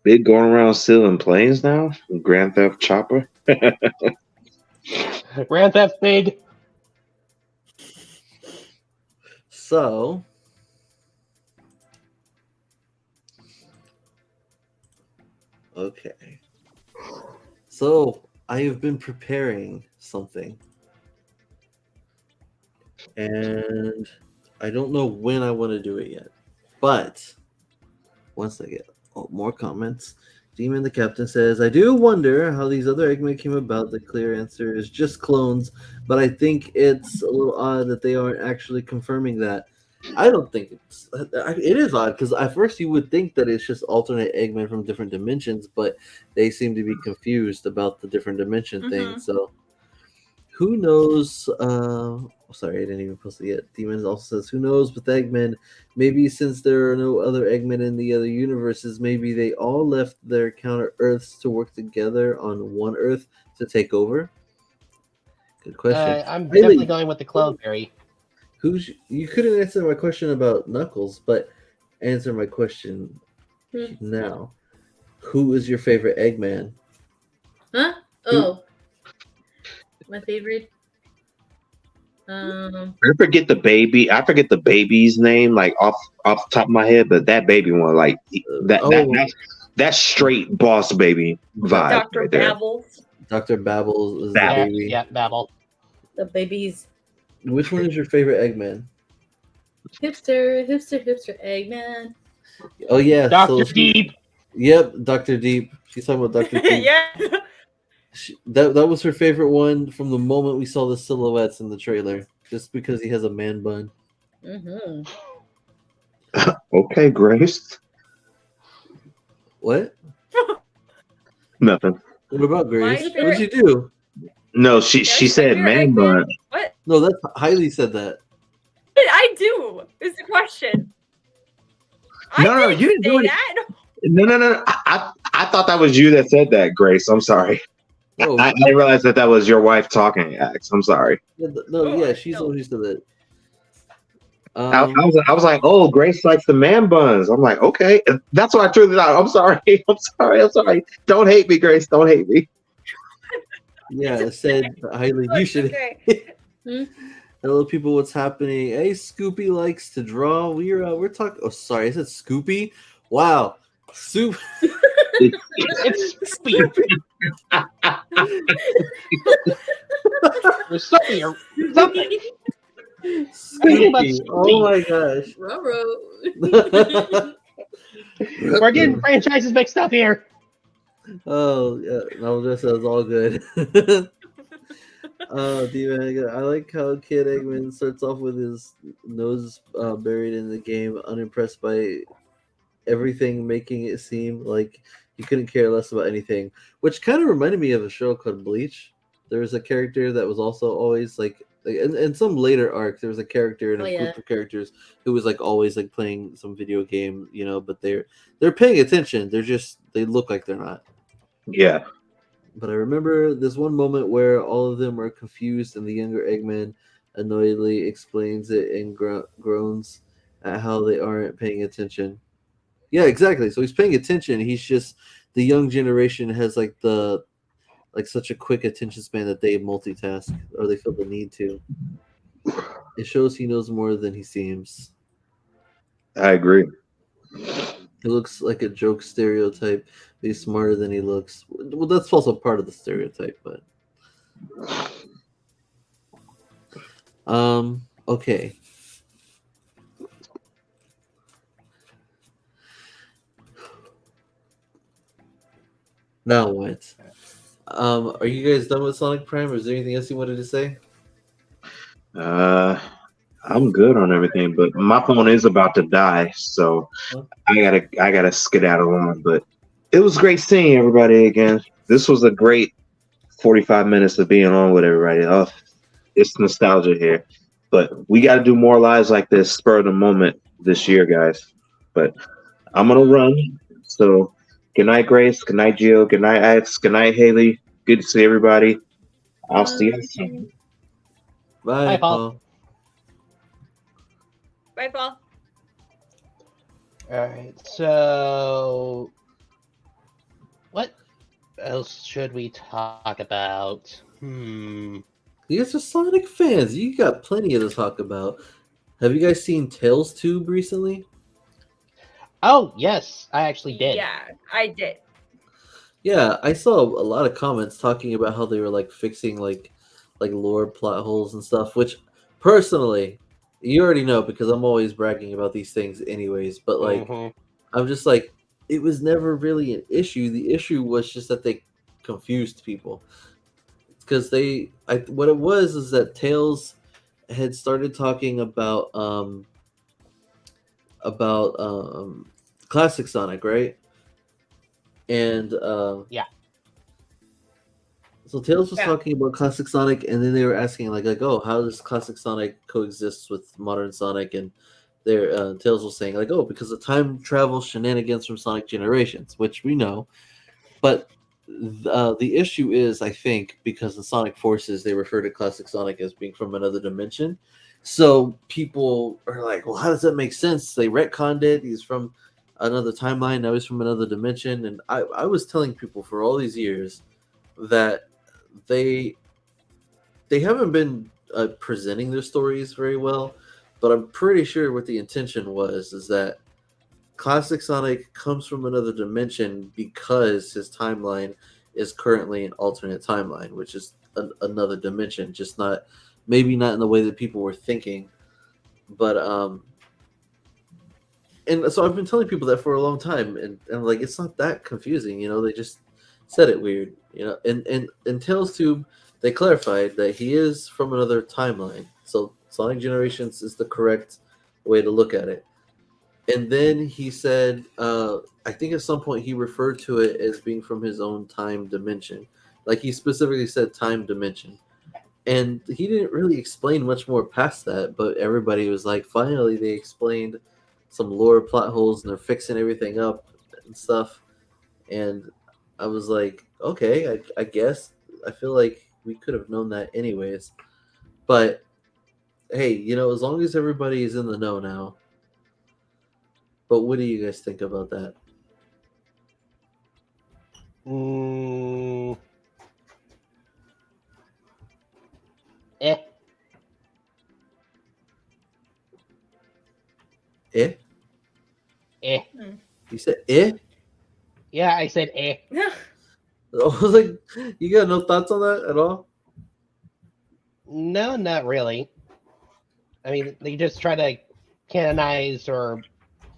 Big going around stealing planes now? Grand Theft Chopper? Grand Theft Big. So okay. So I have been preparing something. And I don't know when I want to do it yet. But once I get more comments, Demon the Captain says, I do wonder how these other Eggmen came about. The clear answer is just clones, but I think it's a little odd that they aren't actually confirming that. I don't think it is odd, because at first you would think that it's just alternate Eggmen from different dimensions, but they seem to be confused about the different dimension thing. So who knows? Sorry, I didn't even post it yet. Demon also says, who knows with Eggmen? Maybe since there are no other Eggmen in the other universes, maybe they all left their counter Earths to work together on one Earth to take over. Good question. I'm Haley, definitely going with the clone theory. you couldn't answer my question about Knuckles, but answer my question now. Who is your favorite Eggman? Huh? Oh. My favorite. I forget the baby. I forget the baby's name, like off the top of my head. But that baby one, like that's straight boss baby vibe. Dr. Right there. Babbles. Dr. Babbles is Babble. the baby. Yeah, Babble. The babies. Which one is your favorite Eggman? Hipster Eggman. Oh yeah, Dr. Deep. Yep, Dr. Deep. She's talking about Dr. Deep. Yeah. That was her favorite one from the moment we saw the silhouettes in the trailer, just because he has a man bun. Mm-hmm. Okay, Grace. What? Nothing. What about My Grace? favorite- What'd you do? No, she said favorite man Eggman? bun. What No, that's Hailey said that. did I do? Is the question. No, I you didn't do say it. that. No. I thought that was you that said that, Grace. I'm sorry. Oh, I didn't realize that was your wife talking, Ax. I'm sorry. She's the one who said that. I was like, oh, Grace likes the man buns. I'm like, okay. That's why I threw it out. I'm sorry. I'm sorry. Don't hate me, Grace. Don't hate me. Yeah, it said Hailey, you should. Okay. Hello, people. What's happening? Hey, Scoopy likes to draw. We're talking. Oh, sorry, I said Scoopy. Wow, Soup. It's Scoopy. There's something. Scoopy. Oh my gosh. We're getting franchises mixed up here. Oh yeah, no, this is all good. Demon, I like how Kid Eggman starts off with his nose buried in the game, unimpressed by everything, making it seem like he couldn't care less about anything, which kind of reminded me of a show called Bleach. There was a character that was also always like in some later arc, there was a character in a group of characters who was like always like playing some video game, but they're paying attention. They look like they're not. Yeah. But I remember this one moment where all of them are confused, and the younger Eggman annoyedly explains it and groans at how they aren't paying attention. Yeah, exactly. So he's paying attention. He's just the young generation has such a quick attention span that they multitask, or they feel the need to. It shows he knows more than he seems. I agree. He looks like a joke stereotype. He's smarter than he looks. Well, that's also part of the stereotype, but okay. Now what? Are you guys done with Sonic Prime, or is there anything else you wanted to say? I'm good on everything, but my phone is about to die, so I gotta skedaddle on. But it was great seeing everybody again. This was a great 45 minutes of being on with everybody. Oh, it's nostalgia here, but we got to do more lives like this, spur of the moment this year, guys. But I'm gonna run. So good night, Grace. Good night, Jill. Good night, Ax. Good night, Haley. Good to see everybody. I'll see you soon. Bye, Paul. Bye, Paul. All right. So, what else should we talk about? You guys are Sonic fans. You got plenty to talk about. Have you guys seen Tails Tube recently? Oh, yes, I actually did. Yeah, I did. Yeah, I saw a lot of comments talking about how they were like fixing like lore plot holes and stuff, which personally, you already know because I'm always bragging about these things anyways, but like I'm just like, it was never really an issue. The issue was just that they confused people because what it was is that Tails had started talking about classic Sonic, right? And Yeah. so Tails was Yeah. talking about classic Sonic, and then they were asking like, oh, how does classic Sonic coexist with modern Sonic? And their Tails was saying like, oh, because of time travel shenanigans from Sonic Generations, which we know. But the issue is, I think, because in Sonic Forces they refer to classic Sonic as being from another dimension. So people are like, well, how does that make sense? They retconned it. He's from another timeline. Now he's from another dimension. And I was telling people for all these years that they haven't been presenting their stories very well, but I'm pretty sure what the intention was is that classic Sonic comes from another dimension because his timeline is currently an alternate timeline, which is another dimension, just not maybe not in the way that people were thinking, but and so I've been telling people that for a long time, and like it's not that confusing, they just said it weird, and in Tails Tube they clarified that he is from another timeline, so Sonic Generations is the correct way to look at it. And then he said, I think at some point he referred to it as being from his own time dimension. Like he specifically said time dimension. And he didn't really explain much more past that, but everybody was like, finally they explained some lore plot holes and they're fixing everything up and stuff. And I was like, okay, I guess. I feel like we could have known that anyways. But hey, as long as everybody is in the know now. But what do you guys think about that? Eh. Eh? Eh. You said eh? Yeah, I said eh. I was like, you got no thoughts on that at all? No, not really. I mean, they just try to canonize or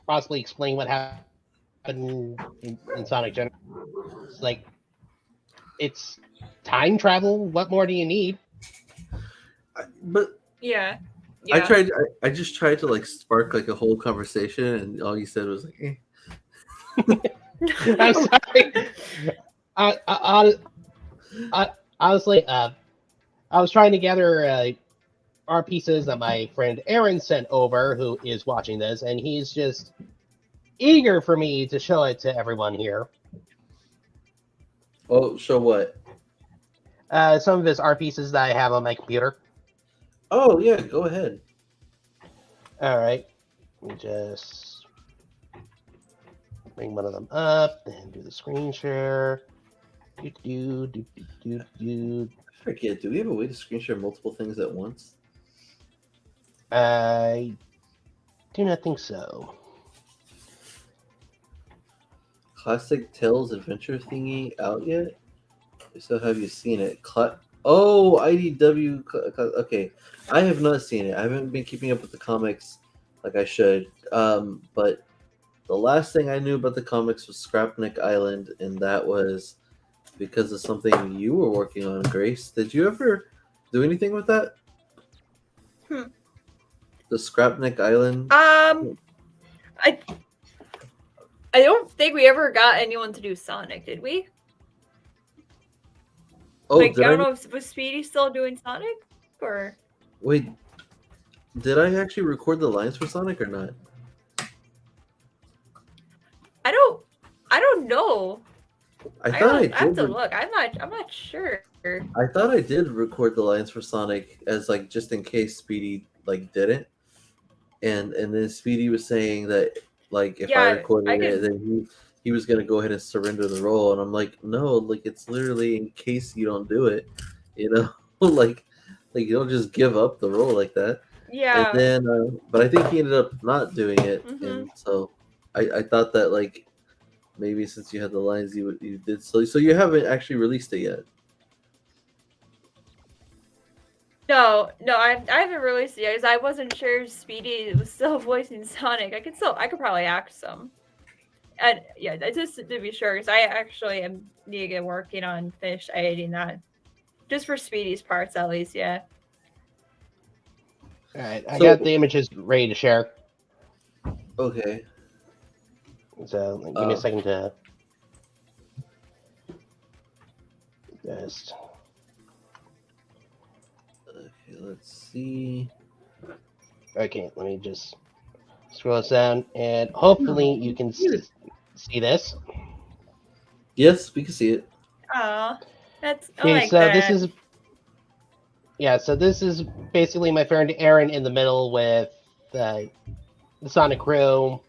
possibly explain what happened in Sonic Generations. Like, it's time travel. What more do you need? But Yeah. I just tried to like spark like a whole conversation, and all you said was like, eh. I'm sorry. Honestly, I was trying to gather our pieces that my friend Aaron sent over, who is watching this, and he's just eager for me to show it to everyone here. Oh, show what? Some of his art pieces that I have on my computer. Oh yeah, go ahead. All right, let me just bring one of them up and do the screen share. I forget. Do we have a way to screen share multiple things at once? I do not think so. Classic Tales Adventure thingy out yet? So have you seen it? Oh, IDW. Okay, I have not seen it. I haven't been keeping up with the comics like I should. But the last thing I knew about the comics was Scrapnik Island, and that was because of something you were working on, Grace. Did you ever do anything with that? The Scrapnik Island? I don't think we ever got anyone to do Sonic, did we? Oh, I don't know if was Speedy still doing Sonic or wait, did I actually record the lines for Sonic or not? I don't know. I thought I did. I have to look. I'm not sure. I thought I did record the lines for Sonic as like just in case Speedy like didn't. And then Speedy was saying that like if I recorded it, then he was gonna go ahead and surrender the role, and I'm like, no, like it's literally in case you don't do it, like you don't just give up the role like that. Yeah. And then, but I think he ended up not doing it, and so I thought that like maybe since you had the lines, you did so you haven't actually released it yet. No, I haven't released it yet because I wasn't sure Speedy was still voicing Sonic. I could probably act some. And yeah, that's just to be sure, because I actually am need to get working on finish editing that, just for Speedy's parts at least. Yeah. All right, I So- got the images ready to share. Okay. So give me a second to just. Okay, let's see. Okay, let me just scroll this down, and hopefully you can see this. Yes, we can see it. Oh, that's I Okay, like so that. this is basically my friend Aaron in the middle with the Sonic crew,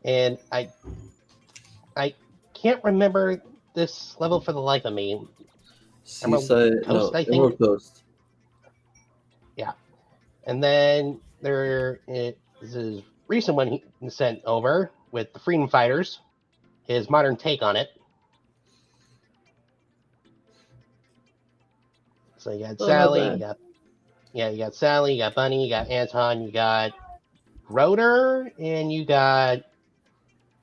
and I can't remember this level for the life of me. Seaside, Coast, no, I think? Emerald Coast. Yeah, and then there is his recent one he sent over with the Freedom Fighters, his modern take on it. So you got Oh, not Sally, bad. you got Sally, you got Bunny, you got Anton, you got Rotor, and you got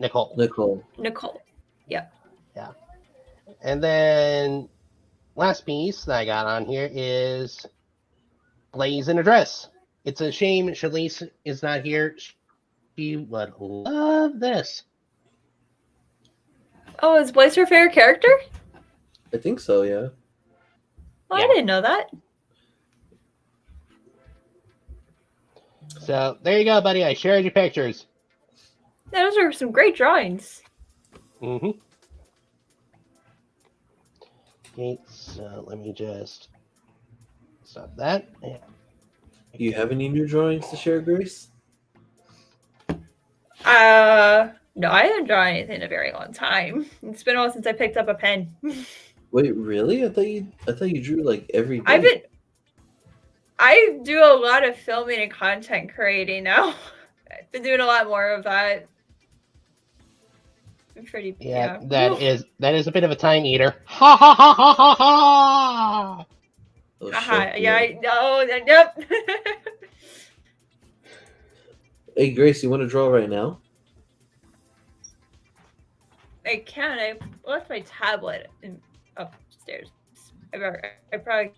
Nicole. Nicole. Yeah. Yeah. And then last piece that I got on here is Blaze in a dress. It's a shame Shalise is not here. She would love this. Oh, is Blaze your favorite character? I think so, yeah. Oh, Yeah. I didn't know that. So there you go, buddy. I shared your pictures. Yeah, those are some great drawings. Mm-hmm. Okay, so let me just stop that. Yeah. Do you have any new drawings to share, Grace? No, I haven't drawn anything in a very long time. It's been a while since I picked up a pen. Wait, really? I thought you drew like every day. I do a lot of filming and content creating now. I've been doing a lot more of that. I'm pretty Yeah, yeah. that is a bit of a time eater. Ha ha ha ha ha ha! Oh, Haha, shit, yeah, I know. Yep. Hey, Grace, you want to draw right now? I can. I left my tablet upstairs. I probably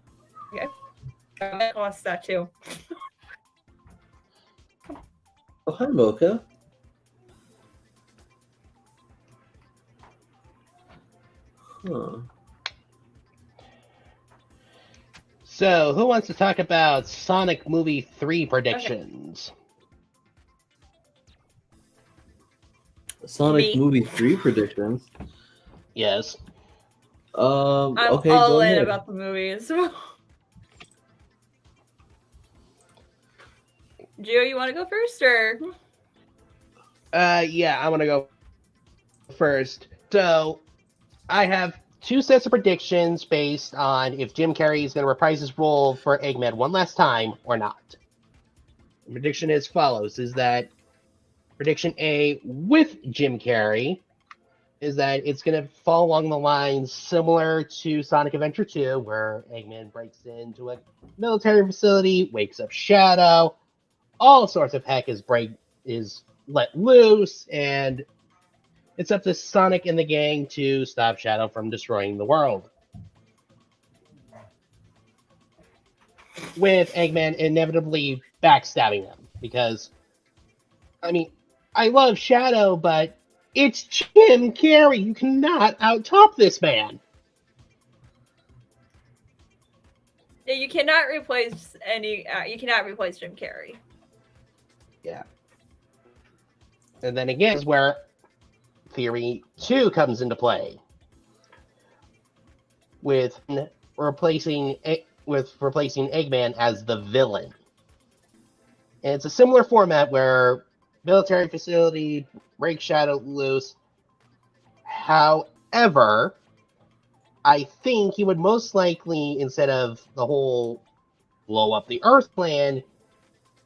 I lost that too. Oh, hi, Mocha. Huh. So, who wants to talk about Sonic Movie 3 predictions? Sonic Me. Movie 3 predictions. Yes. I'm Okay, all go in ahead. about the movies. Gio, you want to go first, or? Yeah, I want to go first. So, I have two sets of predictions based on if Jim Carrey is going to reprise his role for Eggman one last time or not. The prediction is follows: is that prediction A with Jim Carrey is that it's going to fall along the lines similar to Sonic Adventure 2, where Eggman breaks into a military facility, wakes up Shadow, all sorts of heck is let loose, and it's up to Sonic and the gang to stop Shadow from destroying the world. With Eggman inevitably backstabbing them, because, I mean, I love Shadow, but it's Jim Carrey. You cannot out-top this man. Yeah, you cannot replace you cannot replace Jim Carrey. Yeah. And then again is where Theory 2 comes into play. With replacing Eggman as the villain. And it's a similar format where military facility, break Shadow loose. However, I think he would most likely, instead of the whole blow up the Earth plan,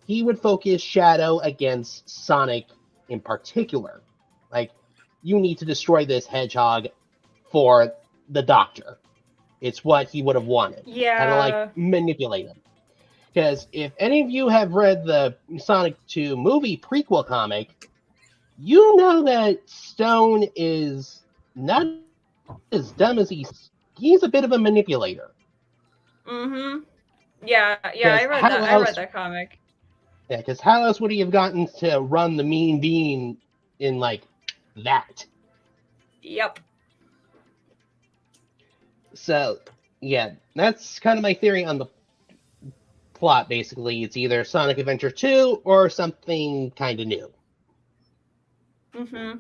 he would focus Shadow against Sonic in particular. Like, you need to destroy this Hedgehog for the Doctor. It's what he would have wanted. Yeah. Kind of like manipulate him. Because if any of you have read the Sonic 2 movie prequel comic, You know that Stone is not as dumb as he's a bit of a manipulator. Mm-hmm. Yeah, I Because read how that. I else? read that comic. Yeah, because how else would he have gotten to run the Mean Bean in like that? Yep. So yeah, that's kind of my theory on the plot. Basically, it's either Sonic Adventure 2 or something kind of new. Mm-hmm.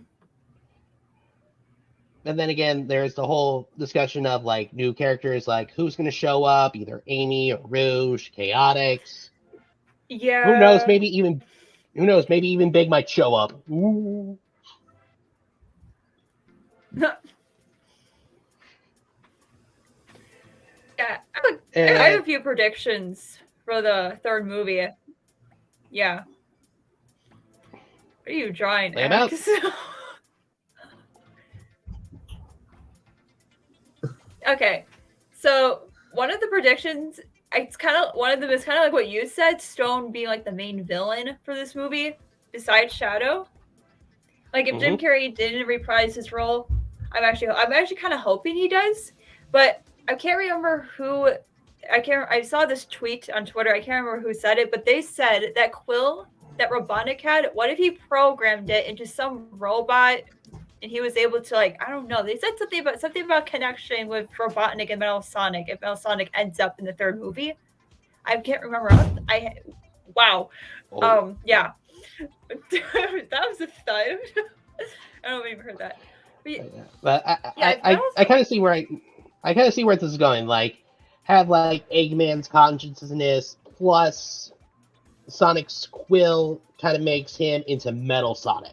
And then again, there's the whole discussion of like new characters, like who's going to show up, either Amy or Rouge, Chaotix. Yeah. Who knows? Maybe even Big might show up. Ooh. Yeah, I have a few predictions for the third movie. Yeah. What are you drawing, Lay 'em out. X? Okay, so one of the predictions, one of them is kind of like what you said, Stone being like the main villain for this movie, besides Shadow. Like if Jim Carrey didn't reprise his role, I'm actually kind of hoping he does, but I can't remember who. I saw this tweet on Twitter. I can't remember who said it, but they said that Quill, that Robotnik had, what if he programmed it into some robot and he was able to, like, I don't know. They said something about connection with Robotnik and Metal Sonic if Metal Sonic ends up in the third movie. I can't remember. Wow. Yeah. That was a thud. I don't even heard that. But I kind of see where this is going. Like, have like Eggman's consciousness plus Sonic's Quill kind of makes him into Metal Sonic.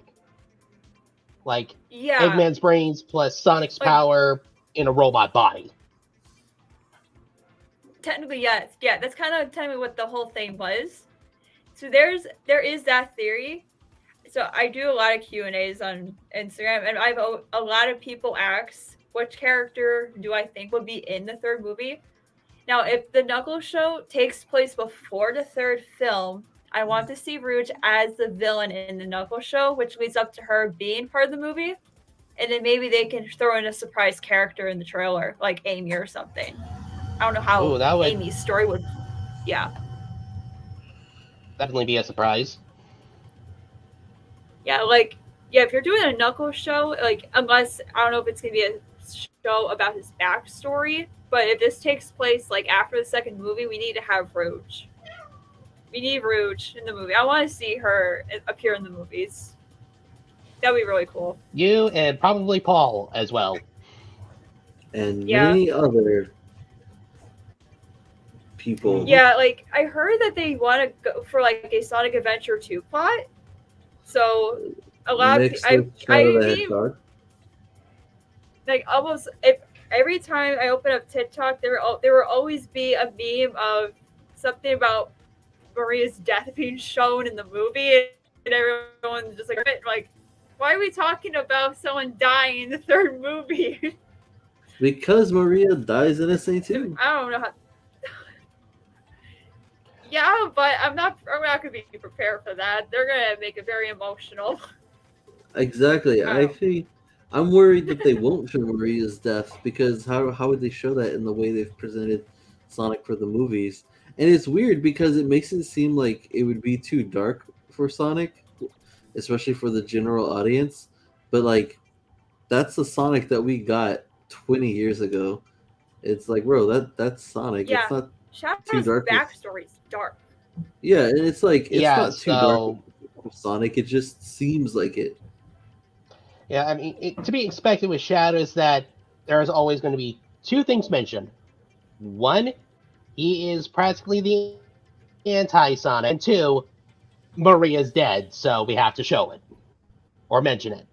Like Eggman's brains plus Sonic's power in a robot body. Technically, yes. Yeah, that's kind of technically what the whole thing was. So there is that theory. So I do a lot of Q&As on Instagram, and I've a lot of people ask which character do I think would be in the third movie. Now, if the Knuckles show takes place before the third film, I want to see Rouge as the villain in the Knuckles show, which leads up to her being part of the movie. And then maybe they can throw in a surprise character in the trailer, like Amy or something. I don't know how Amy's story would... Yeah. Definitely be a surprise. Yeah, if you're doing a Knuckles show, like, unless, I don't know if it's going to be a show about his backstory, but if this takes place, like, after the second movie, we need to have Rouge. We need Rouge in the movie. I want to see her appear in the movies. That would be really cool. You and probably Paul as well. And many other people. Yeah, like, I heard that they want to go for, like, a Sonic Adventure 2 plot. So, a lot of people... Like, almost... Every time I open up TikTok, there will always be a meme of something about Maria's death being shown in the movie, and everyone's just like, why are we talking about someone dying in the third movie? Because Maria dies in SA2. I don't know how. Yeah, but I'm not gonna be prepared for that. They're gonna make it very emotional. Exactly. I'm worried that they won't show Maria's death, because how would they show that in the way they've presented Sonic for the movies? And it's weird because it makes it seem like it would be too dark for Sonic, especially for the general audience. But like, that's the Sonic that we got 20 years ago. It's like, bro, that's Sonic. Yeah. It's not Shadow's too dark. backstory's dark. Yeah, and it's like not too dark for Sonic. It just seems like it. Yeah, I mean, to be expected with Shadow is that there is always going to be two things mentioned. One, he is practically the anti-Sonic. And two, Maria's dead, so we have to show it. Or mention it.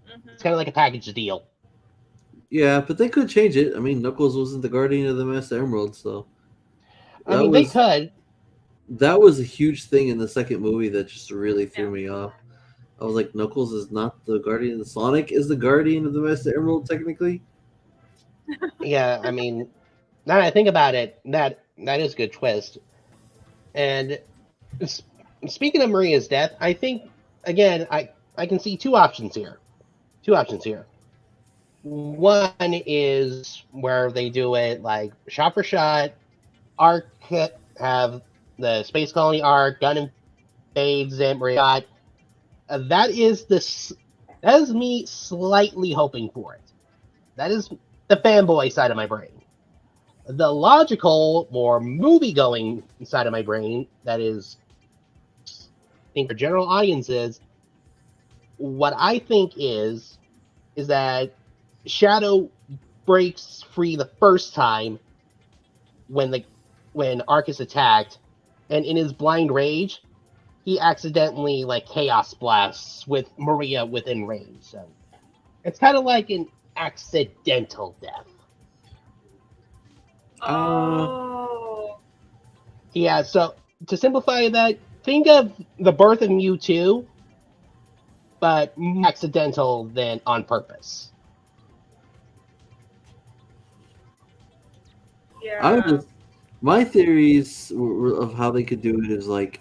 Mm-hmm. It's kind of like a package deal. Yeah, but they could change it. I mean, Knuckles wasn't the guardian of the Master Emerald, so... they could. That was a huge thing in the second movie that just really threw me off. I was like, Knuckles is not the guardian of Sonic is the guardian of the Master Emerald, technically. Yeah, I mean, now that I think about it, that is a good twist. And speaking of Maria's death, I think, again, I can see two options here. One is where they do it like shot for shot, arc have the space colony arc, gun invades shot. That is that is me slightly hoping for it. That is the fanboy side of my brain. The logical, more movie going side of my brain, that is, I think for general audiences, what I think is that Shadow breaks free the first time when Ark is attacked, and in his blind rage, he accidentally like chaos blasts with Maria within range. So it's kind of like an accidental death. Oh. Yeah. So to simplify that, think of the birth of Mewtwo, but more accidental than on purpose. I would Yeah. just my theories of how they could do it is like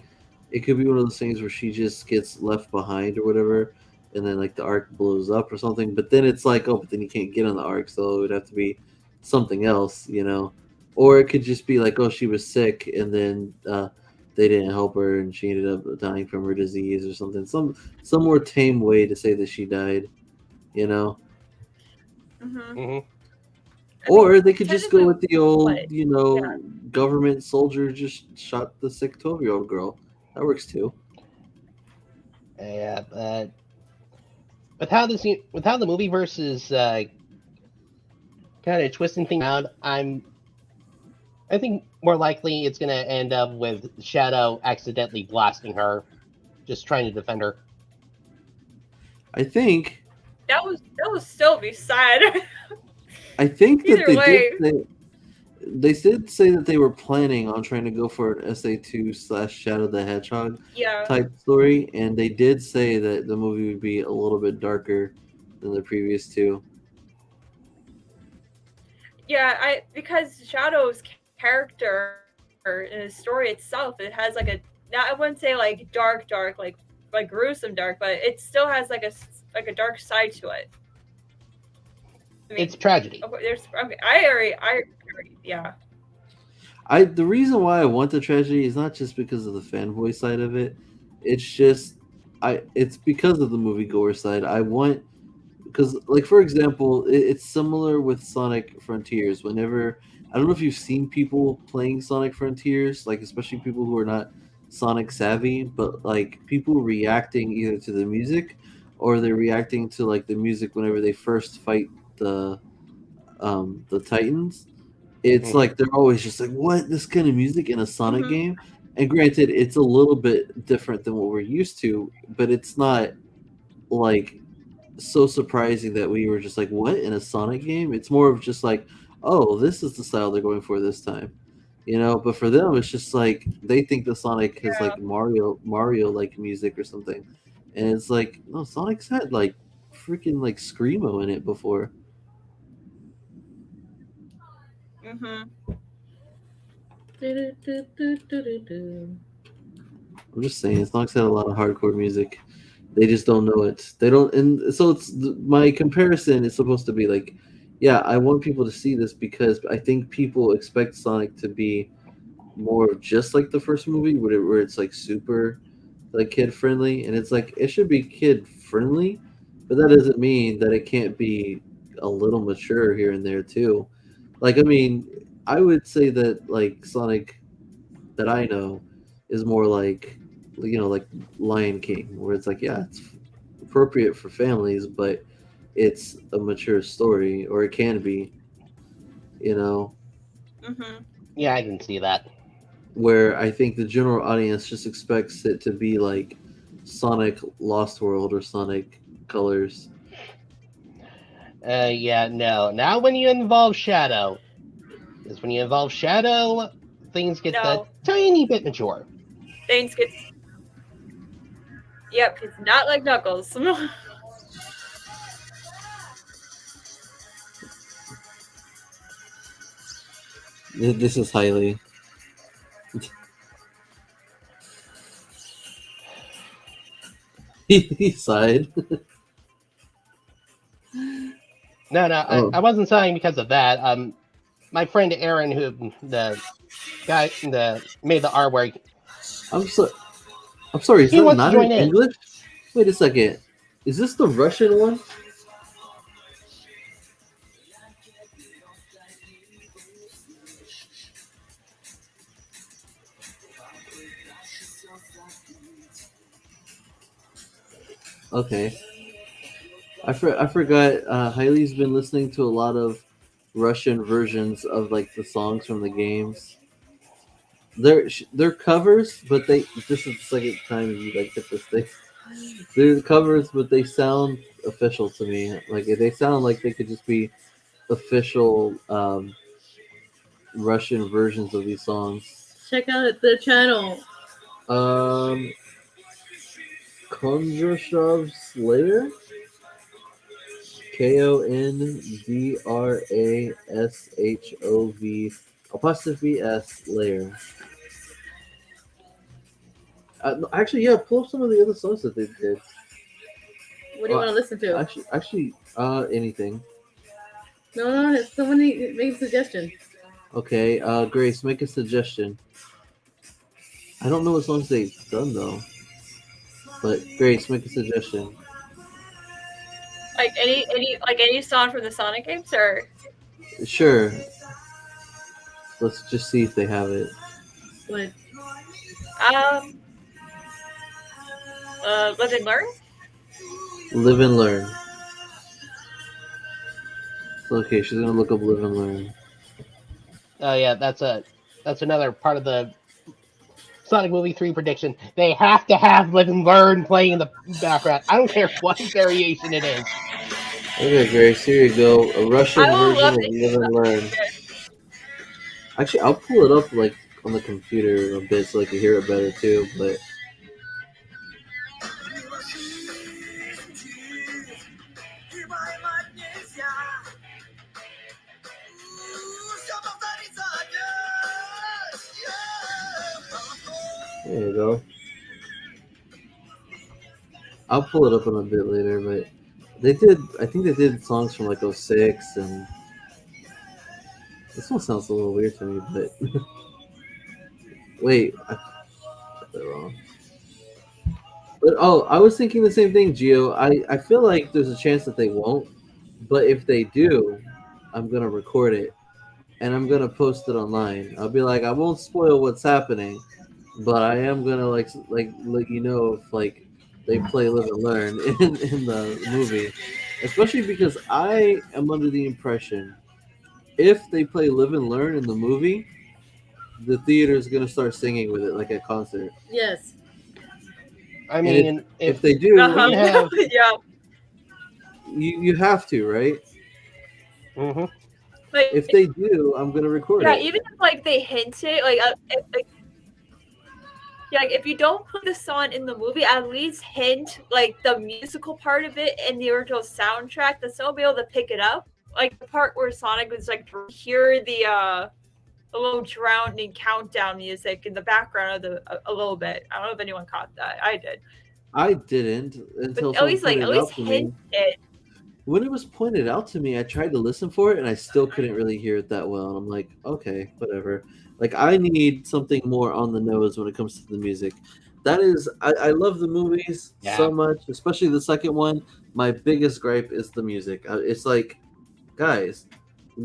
it could be one of those things where she just gets left behind or whatever, and then like the arc blows up or something. But then it's like, oh, but then you can't get on the arc, so it would have to be something else, you know. Or it could just be like, oh, she was sick, and then they didn't help her, and she ended up dying from her disease or something. Some more tame way to say that she died, you know. Mm-hmm. Mm-hmm. Or they could just go technically, with the old, what? you know, government soldier just shot the sick 12-year-old girl. That works too. Yeah, with how the movie versus kind of twisting things around, I think more likely it's gonna end up with Shadow accidentally blasting her, just trying to defend her. I think That would still be sad. that Either they way. did say that they were planning on trying to go for an SA2 / Shadow the Hedgehog Yeah. type story, and they did say that the movie would be a little bit darker than the previous two. Yeah, because Shadow's character in his story itself, it has like not, I wouldn't say like dark, like gruesome dark, but it still has like a dark side to it. I mean, It's tragedy. There's okay, I yeah. The reason why I want the tragedy is not just because of the fanboy side of it. It's just it's because of the moviegoer side. I want because like for example it's similar with Sonic Frontiers. Whenever I don't know if you've seen people playing Sonic Frontiers, like especially people who are not Sonic savvy, but like people reacting either to the music or they're reacting to like the music whenever they first fight the Titans. It's like they're always just like, what, this kind of music in a Sonic game? And granted, it's a little bit different than what we're used to, but it's not like so surprising that we were just like, what, in a Sonic game? It's more of just like, oh, this is the style they're going for this time, you know. But for them, it's just like they think the Sonic has like Mario like music or something, and it's like, no, Sonic's had like freaking like screamo in it before. Mm-hmm. I'm just saying, Sonic's had a lot of hardcore music. They just don't know it. They don't, and so my comparison is supposed to be like, yeah, I want people to see this because I think people expect Sonic to be more of just like the first movie, where it's like super like kid friendly, and it's like it should be kid friendly, but that doesn't mean that it can't be a little mature here and there too. Like, I mean, I would say that like Sonic that I know is more like, you know, like Lion King, where it's like, yeah, it's appropriate for families, but it's a mature story, or it can be, you know. Mm-hmm. Yeah, I can see that. Where I think the general audience just expects it to be like Sonic Lost World or Sonic Colors. Yeah, no. Now when you involve Shadow, because when you involve Shadow, things get a tiny bit mature. Things get. Yep, it's not like Knuckles. This is highly. he sighed. No, Oh. I wasn't saying because of that. My friend Aaron, who the guy that made the artwork, I'm sorry. Is he that wants to not in join in. English? Wait a second. Is this the Russian one? Okay. I forgot. Hailey's been listening to a lot of Russian versions of like the songs from the games. They're covers, but they this is the second time you like hit this thing. They're covers, but they sound official to me. Like they sound like they could just be official Russian versions of these songs. Check out the channel. Um, Kondrashov Slayer. KONDRASHOV Slayer. Actually, yeah, pull up some of the other songs that they did. What do you want to listen to? Actually, anything. No, someone make a suggestion. Okay, Grace, make a suggestion. I don't know what songs they've done though. But Grace, make a suggestion. Like any song from the Sonic games, or Sure. Let's just see if they have it. What? Live and Learn. Live and Learn. Okay, she's gonna look up Live and Learn. Oh yeah, that's another part of the Sonic Movie 3 prediction. They have to have Live and Learn playing in the background. I don't care what variation it is. Okay, Grace, here you go. A Russian I will version love of it. Live and Learn. Actually, I'll pull it up like on the computer a bit so I can hear it better too. But there you go. I'll pull it up in a bit later. But they did. I think they did songs from like 06 and. This one sounds a little weird to me, but wait, I got that wrong. But I was thinking the same thing, Gio. I feel like there's a chance that they won't, but if they do, I'm gonna record it and I'm gonna post it online. I'll be like, I won't spoil what's happening, but I am gonna like let you know if like they play Live and Learn in the movie, especially because I am under the impression if they play Live and Learn in the movie, the theater is gonna start singing with it like a concert. Yes. I mean, if they do, Yeah. you have to, right? Mm-hmm. Like, if they do, I'm gonna record yeah, it. even if like they hint it, like if you don't put the song in the movie, at least hint like the musical part of it in the original soundtrack, that someone will be able to pick it up. Like the part where Sonic was like hear the little drowning countdown music in the background of a little bit. I don't know if anyone caught that. I did. I didn't until But at least hint it. When it was pointed out to me, I tried to listen for it and I still couldn't really hear it that well. And I'm like, okay, whatever. Like I need something more on the nose when it comes to the music. That is, I love the movies so much, especially the second one. My biggest gripe is the music. It's like, guys,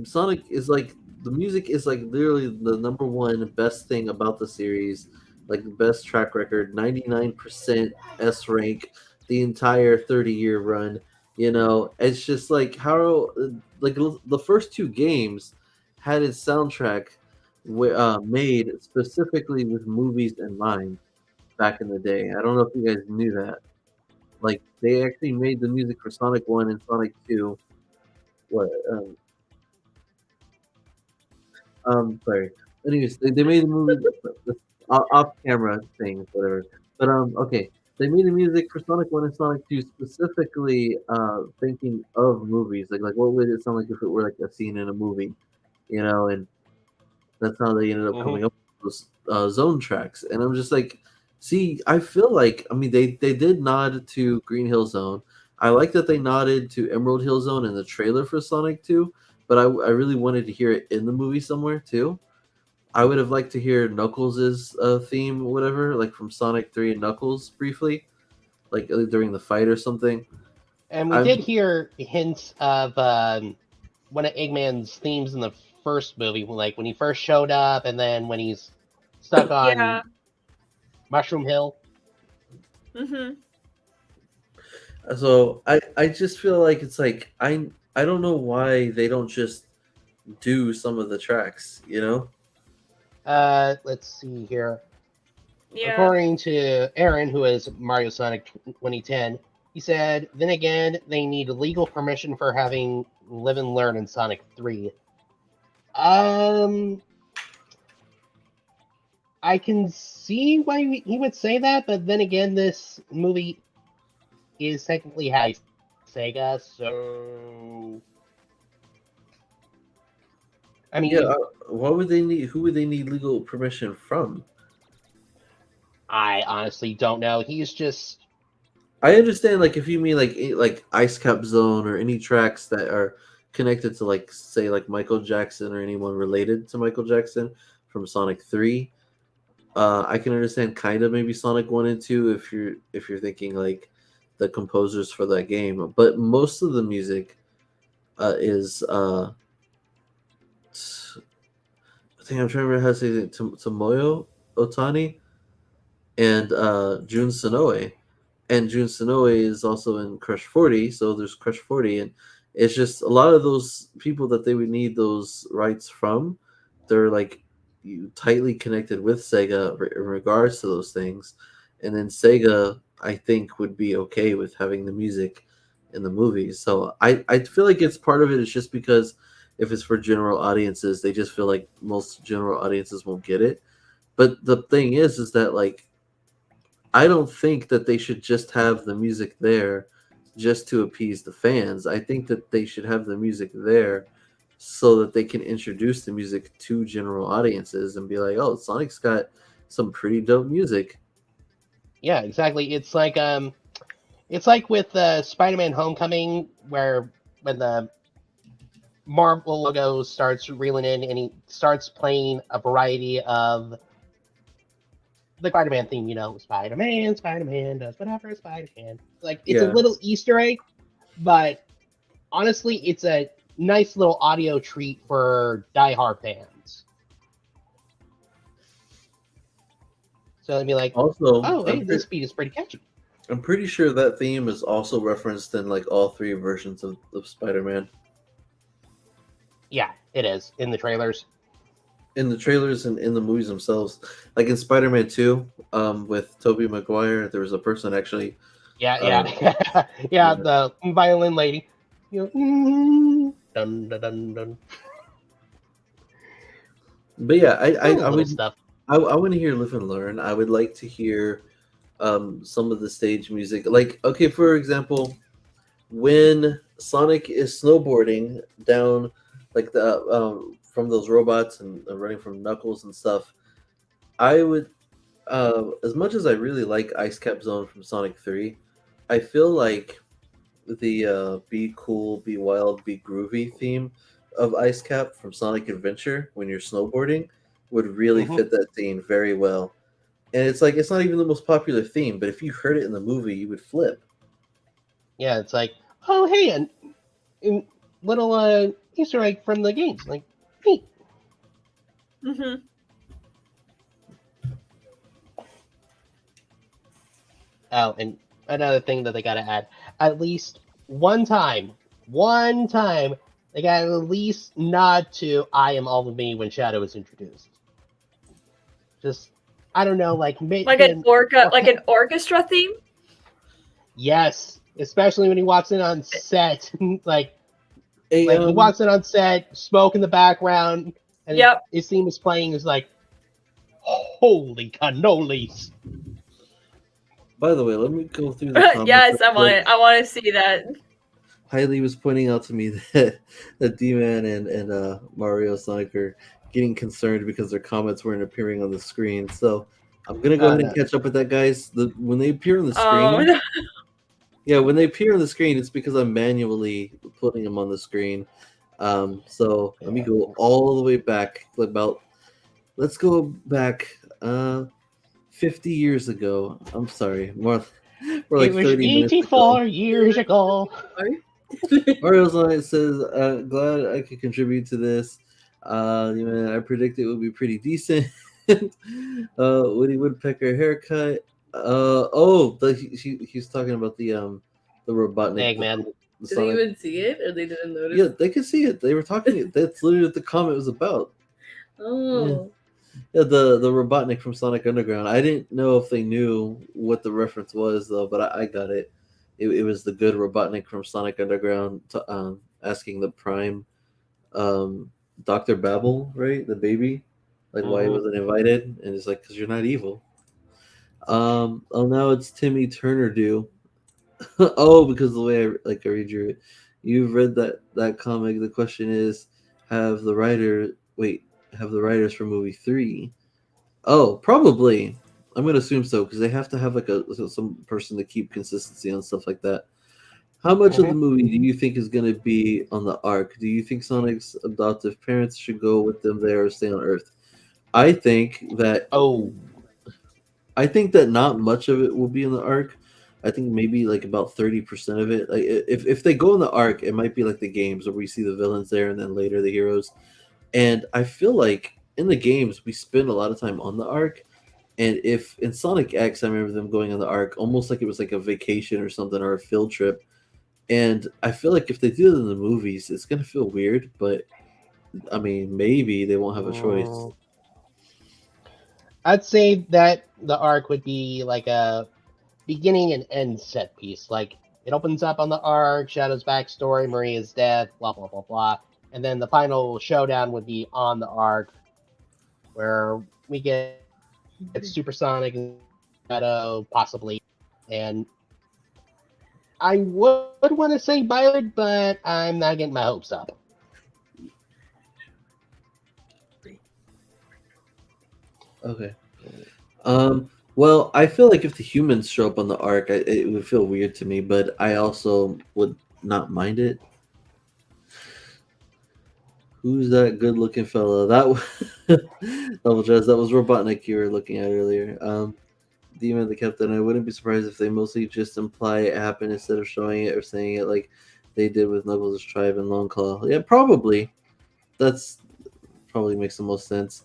Sonic is like the music is like literally the number one best thing about the series, like the best track record, 99% S rank, the entire 30-year run. You know, it's just like how like the first two games had its soundtrack made specifically with movies in mind back in the day. I don't know if you guys knew that. Like they actually made the music for Sonic 1 and Sonic 2. What? Sorry. Anyways, they made the movie off camera things, whatever. But okay. They made the music for Sonic 1 and Sonic 2 specifically thinking of movies. Like what would it sound like if it were like a scene in a movie, you know? And that's how they ended up coming up with those zone tracks. And I'm just like, See, I feel like they did nod to Green Hill Zone. I like that they nodded to Emerald Hill Zone in the trailer for Sonic 2, but I really wanted to hear it in the movie somewhere too. I would have liked to hear Knuckles' theme, whatever, like from Sonic 3 and Knuckles briefly, like during the fight or something. And we I'm did hear hints of one of Eggman's themes in the first movie, like when he first showed up, and then when he's stuck on Yeah. Mushroom Hill. Mm-hmm. so I just feel like it's like I don't know why they don't just do some of the tracks, you know? Let's see here. Yeah. According to Aaron, who is Mario Sonic 2010, he said, then again, they need legal permission for having Live and Learn in Sonic 3. I can see why he would say that, but then again, this movie is technically by Sega, so I mean, Yeah, why would they need? Who would they need legal permission from? I honestly don't know. He's just I understand, like if you mean like Ice Cap Zone or any tracks that are connected to like say like Michael Jackson or anyone related to Michael Jackson from Sonic 3. I can understand kind of maybe Sonic 1 and 2 if you're thinking like the composers for that game, but most of the music is I think I'm trying to remember how to say it. Tomoyo Otani and Jun Sonoe. And Jun Sonoe is also in Crush 40, so there's Crush 40, and it's just a lot of those people that they would need those rights from. They're like tightly connected with Sega in regards to those things, and then Sega, I think, would be okay with having the music in the movies. So I feel like it's part of it is just because if it's for general audiences, they just feel like most general audiences won't get it. But the thing is that like I don't think that they should just have the music there just to appease the fans. I think that they should have the music there so that they can introduce the music to general audiences and be like, "Oh, Sonic's got some pretty dope music." yeah, exactly. It's like with Spider-Man: Homecoming, where when the Marvel logo starts reeling in and he starts playing a variety of the Spider-Man theme, Spider-Man does whatever Spider-Man. Like it's a Yeah. little Easter egg, but honestly, it's a nice little audio treat for diehard fans. So they'd be like, Also, "Oh, hey, this beat is pretty catchy." I'm pretty sure that theme is also referenced in like all three versions of Spider-Man. Yeah, it is in the trailers. In the trailers and in the movies themselves. Like in Spider-Man 2, with Tobey Maguire, there was a person actually Yeah, uh, yeah. The violin lady. You know, dun dun dun dun. but yeah, I Little would stuff. I want to hear Live and Learn. I would like to hear some of the stage music. Like, okay, for example, when Sonic is snowboarding down like the from those robots and running from Knuckles and stuff, I would as much as I really like Ice Cap Zone from Sonic 3, I feel like the Be Cool, Be Wild, Be Groovy theme of Ice Cap from Sonic Adventure when you're snowboarding would really Hmm. fit that scene very well. And it's like it's not even the most popular theme, but if you heard it in the movie, you would flip. Yeah, it's like, oh hey, a little Easter egg from the games. Like, neat. Mm-hmm. Oh, and another thing that they gotta add, at least one time, they gotta at least nod to "I Am All of Me" when Shadow is introduced. Just, I don't know, like make Like him, like an orchestra theme. yes, especially when he walks in on set, like Hey, he walks in on set, smoke in the background, and Yep. his theme is playing. Is like, holy cannolis! by the way, let me go through the comments. Yes, I real want quick. it. I want to see that. Hailey was pointing out to me that D-Man and Mario Sonic are getting concerned because their comments weren't appearing on the screen. So I'm gonna go Oh, ahead no. and catch up with that, guys. When they appear on the Oh, screen, no. yeah, when they appear on the screen, it's because I'm manually putting them on the screen. So let me go all the way back about. Let's go back 50 years ago. I'm sorry, more It like was 30 minutes ago. 84 years ago. Sorry. Mario's on it says, glad I could contribute to this. I predict it would be pretty decent. Woody Woodpecker haircut. He's talking about the Robotnik, Eggman. the Did they Sonic. even see it, or they didn't notice? Yeah, they could see it. They were talking. That's literally what the comment was about. Oh. Yeah, the Robotnik from Sonic Underground. I didn't know if they knew what the reference was though, but I got it. It was the good Robotnik from Sonic Underground asking the Prime, um, Doctor Babel, right, the baby, like why he Mhm. wasn't invited, and it's like because you're not evil. Now it's Timmy Turner do. Oh, because the way I redrew it. You've read that comic. The question is, have the writers for movie 3? Oh, probably. I'm gonna assume so because they have to have like some person to keep consistency on stuff like that. How much of the Mhm. movie do you think is gonna be on the Ark? Do you think Sonic's adoptive parents should go with them there or stay on Earth? I think that Oh, not much of it will be in the Ark. I think maybe like about 30% of it. Like if they go in the Ark, it might be like the games where we see the villains there and then later the heroes. And I feel like in the games we spend a lot of time on the Ark. And if in Sonic X, I remember them going on the Ark almost like it was like a vacation or something or a field trip. And I feel like if they do it in the movies, it's gonna feel weird. But I mean, maybe they won't have a choice. I'd say that the arc would be like a beginning and end set piece. Like it opens up on the arc, Shadow's backstory, Maria's death, blah blah blah blah, and then the final showdown would be on the arc, where we get Supersonic and Shadow possibly, and I would want to say Bylord, but I'm not getting my hopes up. Okay. Well, I feel like if the humans show up on the Ark, it would feel weird to me, but I also would not mind it. Who's that good-looking fella? That was Double Jazz. That was Robotnik you were looking at earlier. Demon the Captain. I wouldn't be surprised if they mostly just imply it happened instead of showing it or saying it like they did with Knuckles' tribe and Lone Claw. Yeah, probably. That's probably makes the most sense.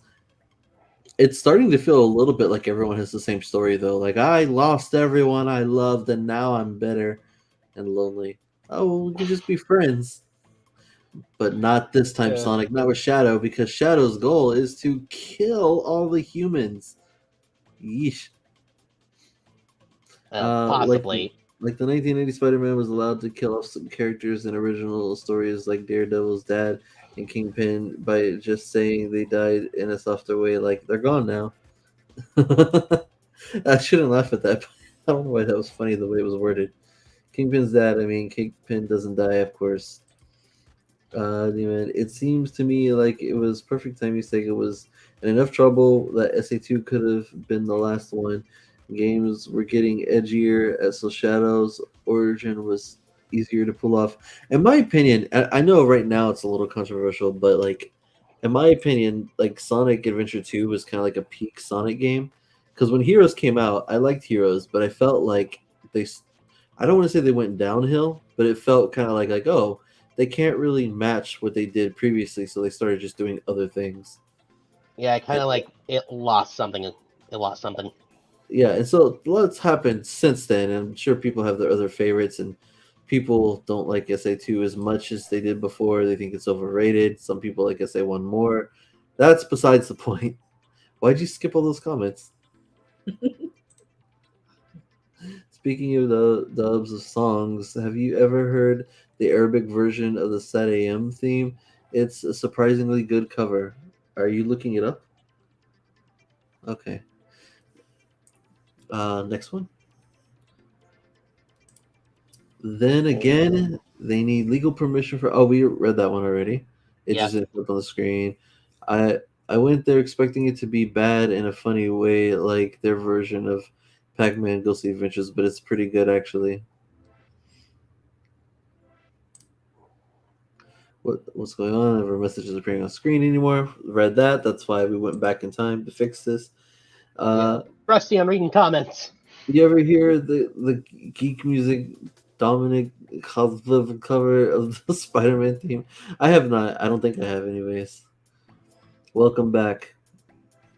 It's starting to feel a little bit like everyone has the same story though. Like I lost everyone I loved and now I'm bitter and lonely. Oh, well, we can just be friends. But not this time, Yeah. Sonic. Not with Shadow, because Shadow's goal is to kill all the humans. Yeesh. Uh, like Possibly. like the 1980 Spider-Man was allowed to kill off some characters in original stories like Daredevil's dad and Kingpin by just saying they died in a softer way, like they're gone now. I shouldn't laugh at that. I don't know why that was funny the way it was worded. Kingpin's dad. I mean, Kingpin doesn't die, of course. It seems to me like it was perfect timing. Sega was in enough trouble that SA2 could have been the last one. Games were getting edgier, so Shadow's origin was easier to pull off. In my opinion, I know right now it's a little controversial, but like, in my opinion, like Sonic Adventure 2 was kind of like a peak Sonic game. Because when Heroes came out, I liked Heroes, but I felt like they, I don't want to say they went downhill, but it felt kind of like oh, they can't really match what they did previously, so they started just doing other things. Yeah, kind of like it lost something. It lost something. Yeah, and so lots happened since then. And I'm sure people have their other favorites, and people don't like SA2 as much as they did before. They think it's overrated. Some people like SA1 more. That's besides the point. Why'd you skip all those comments? Speaking of the dubs of songs, have you ever heard the Arabic version of the Sad AM theme? It's a surprisingly good cover. Are you looking it up? Okay. Next one. Then again, they need legal permission for. Oh, we read that one already. It Yeah. just didn't flip on the screen. I I went there expecting it to be bad in a funny way, like their version of Pac-Man Ghostly Adventures, but it's pretty good actually. What's going on? Never messages appearing on screen anymore. Read that. That's why we went back in time to fix this. Rusty on reading comments. You ever hear the geek music Dominic Kozlov cover of the Spider-Man theme? I have not. I don't think I have, anyways. Welcome back.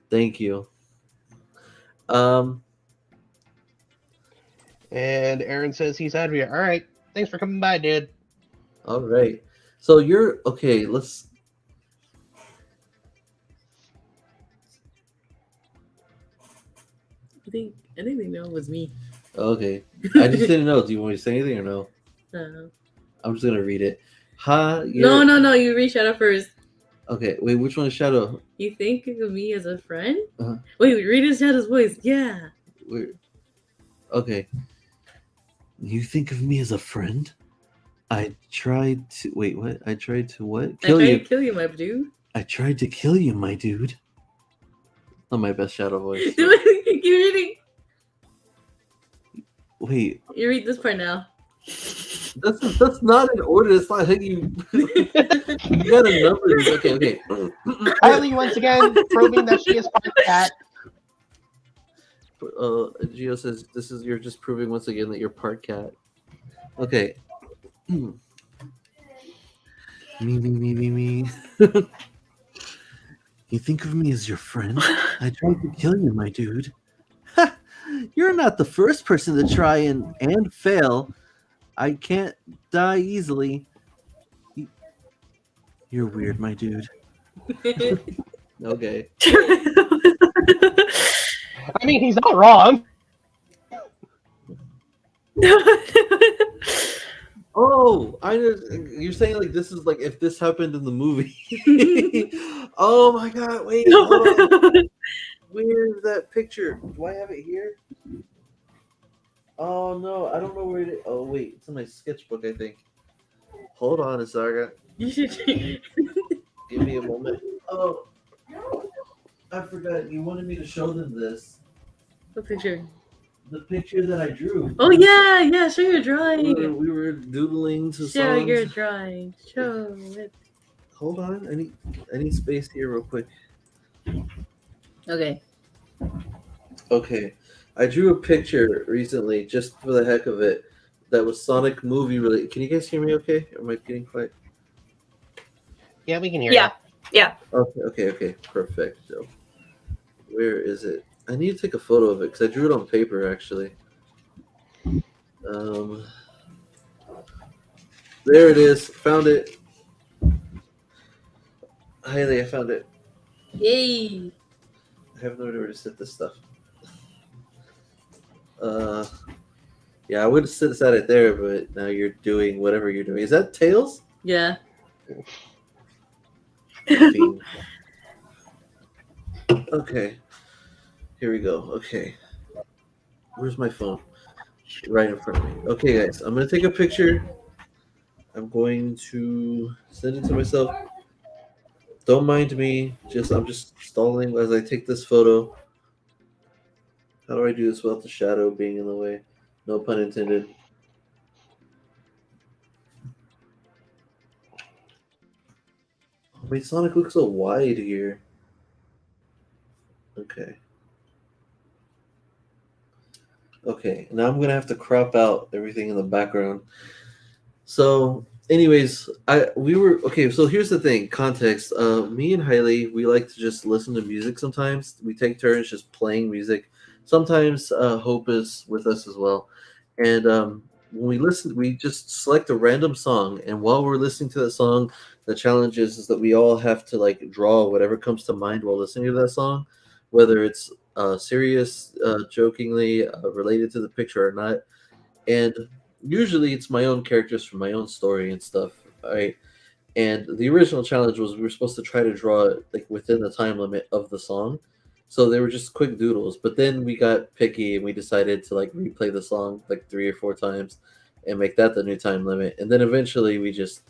Thank you. And Aaron says he's out of here. All right. Thanks for coming by, dude. All right. So you're okay. Let's. I think they know it was me. Okay. I just didn't know. Do you want me to say anything or no? No. I'm just gonna read it. Ha. No. You read Shadow first. Okay. Wait. Which one is Shadow? You think of me as a friend? Uh-huh. Wait. Read his Shadow's voice. Yeah. Okay. You think of me as a friend? I tried to wait. What? I tried to what? Kill you. To kill you, my dude. I tried to kill you, my dude. Not my best Shadow voice. Keep reading. Wait. You read this part now. That's not in order. It's not how you. You gotta number these. Okay. Kylie once again proving that she is part cat. Gio says this is you're just proving once again that you're part cat. Okay. Me. You think of me as your friend? I tried to kill you, my dude. You're not the first person to try and fail. I can't die easily. You're weird, my dude. Okay. I mean, he's not wrong. Oh, I know. You're saying like this is like if this happened in the movie. Oh my god! Wait, hold on. Where's that picture? Do I have it here? Oh no, I don't know where it is. Oh wait, it's in my sketchbook, I think. Hold on a second. You should. Give me a moment. Oh, I forgot. You wanted me to show them this. What picture? The picture that I drew. Oh yeah. Show your drawing. We were doodling to Show songs. your drawing. Show it. Hold on, I need space here real quick. Okay. Okay, I drew a picture recently just for the heck of it that was Sonic movie related. Can you guys hear me? Okay, am I getting quiet? Yeah, we can hear you. Yeah. Okay, perfect. So, where is it? I need to take a photo of it because I drew it on paper actually. There it is. Found it. Hailey, I found it. Yay! I have no idea where to set this stuff. Yeah, I would have set it there, but now you're doing whatever you're doing. Is that Tails? Yeah. Okay. Here we go. Okay. Where's my phone? Right in front of me. Okay, guys, I'm going to take a picture. I'm going to send it to myself. Don't mind me. I'm just stalling as I take this photo. How do I do this without the shadow being in the way? No pun intended. Wait, Sonic looks so wide here. Okay. Okay, now I'm gonna have to crop out everything in the background. So, anyways, so here's the thing, context. Me and Hailey, we like to just listen to music sometimes. We take turns just playing music. Sometimes Hope is with us as well. And when we listen, we just select a random song. And while we're listening to that song, the challenge is that we all have to like draw whatever comes to mind while listening to that song, whether it's serious, jokingly related to the picture or not. And usually it's my own characters from my own story and stuff, right? And the original challenge was we were supposed to try to draw it like within the time limit of the song. So they were just quick doodles. But then we got picky and we decided to like replay the song like 3 or 4 times and make that the new time limit. And then eventually we just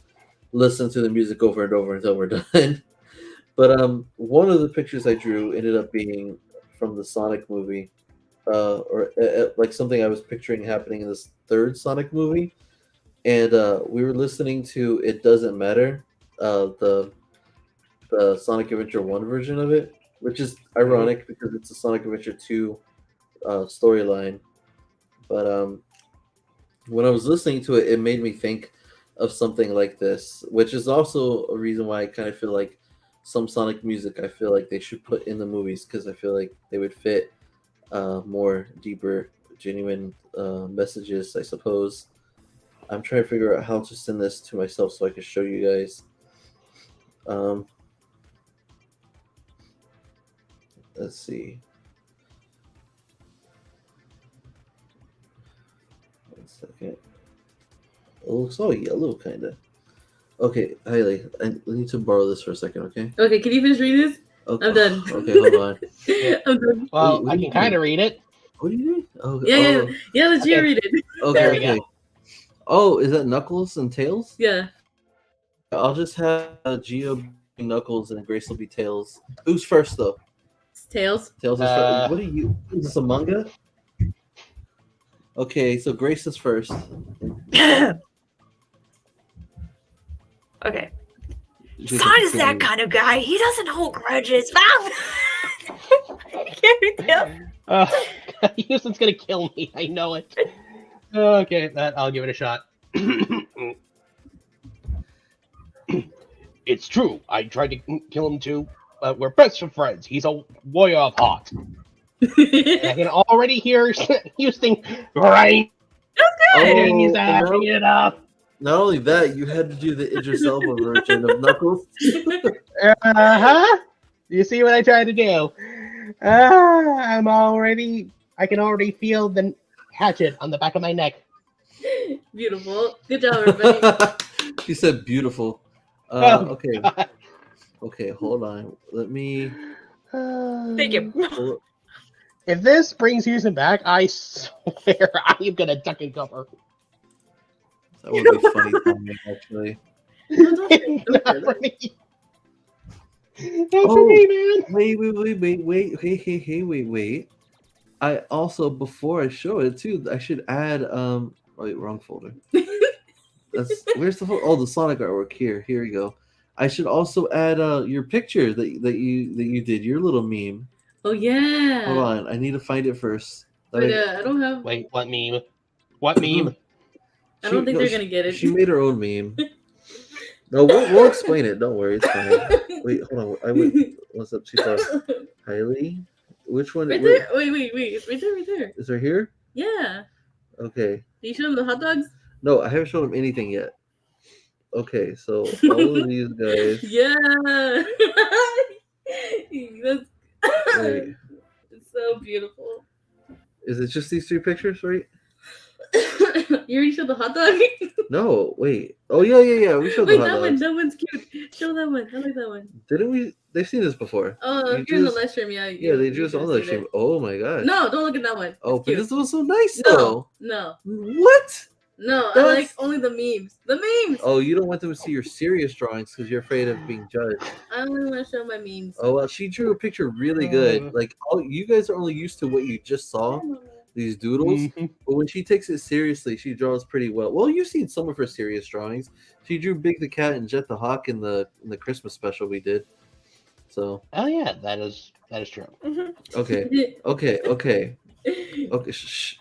listen to the music over and over until we're done. But one of the pictures I drew ended up being from the Sonic movie, or like something I was picturing happening in this third Sonic movie, and we were listening to "It Doesn't Matter," the Sonic Adventure 1 version of it, which is ironic because it's a Sonic Adventure 2 storyline. But when I was listening to it, it made me think of something like this, which is also a reason why I kind of feel like some Sonic music I feel like they should put in the movies because I feel like they would fit more deeper, genuine messages, I suppose. I'm trying to figure out how to send this to myself so I can show you guys. Let's see. One second. It looks all yellow, kind of. Okay, Hailey, I need to borrow this for a second, okay? Okay, can you finish reading this? Okay. I'm done. Okay, hold on. I'm done. Well, What I do you can kind do? of read it. What do you do? Oh, Yeah, let you Okay. read it. Okay, There we okay. go. Oh, is that Knuckles and Tails? Yeah. I'll just have Geo be Knuckles and Grace will be Tails. Who's first, though? It's Tails. Tails is first. What are you? Is this a manga? Okay, so Grace is first. Okay. She's Son is that confused. kind of guy. He doesn't hold grudges. Can't tell. Houston's gonna kill me. I know it. Okay, I'll give it a shot. It's true. I tried to kill him too. We're best of friends. He's a warrior of heart. I can already hear Houston right. And he's acting it up. Not only that, you had to do the Idris Elba version of Knuckles. You see what I tried to do? I can already feel the hatchet on the back of my neck. Beautiful. Good job, everybody. She said beautiful. Oh, Okay. God. Okay, hold on. Let me. Thank you. If this brings Houston back, I swear I am gonna duck and cover. That would be funny timing, actually. Not for me. Not for Oh, me, man. wait. I also, before I show it too, I should add wait, wrong folder. Where's the the Sonic artwork here. Here we go. I should also add your picture that you did, your little meme. Oh yeah. Hold on, I need to find it first. But I don't have. Wait, what meme? What meme? I don't think they're gonna get it. She made her own meme. No, we'll explain it. Don't worry, it's fine. Wait, hold on. What's up? She thought Hailey. Which one? Right there. Wait. It's right there. Is it here? Yeah. Okay. Did you show them the hot dogs? No, I haven't shown him anything yet. Okay, so all of these guys. Yeah. That's Wait, it's so beautiful. is it just these three pictures, right? You already showed the hot dog? No, wait. Oh yeah. We showed Wait, the hot that one. dogs. That one's cute. Show that one. I like that one. Didn't we? They've seen this before. Oh, You if you're in the just- live stream, yeah. Yeah, they you just should've on the seen stream. it. Oh my god. No, don't look at that one. Oh, It's but cute. this was so nice No, though. no, What? no. I That's- like only the memes. The memes. Oh, you don't want them to see your serious drawings because you're afraid of being judged. I only want to show my memes. Oh well, she drew a picture really good. Like all you guys are only used to what you just saw, these doodles. Mhm. But when she takes it seriously, she draws pretty well. Well, you've seen some of her serious drawings. She drew Big the Cat and Jet the Hawk in the Christmas special we did. So Oh yeah, that is true. okay. Shh.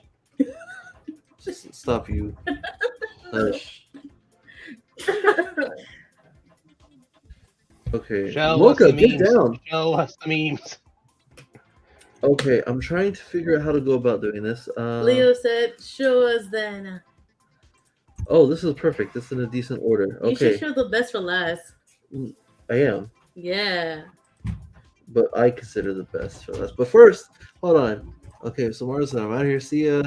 Just stop you. Hush. Okay, Show Mocha, us the get memes. down. Show us the memes. Okay, I'm trying to figure out how to go about doing this. Leo said, "Show us then." Oh, this is perfect. This is in a decent order. You should Okay, show the best for last. I am, Yeah. but I consider the best for last. But first, hold on. Okay, so Mara said, I'm out here. See ya.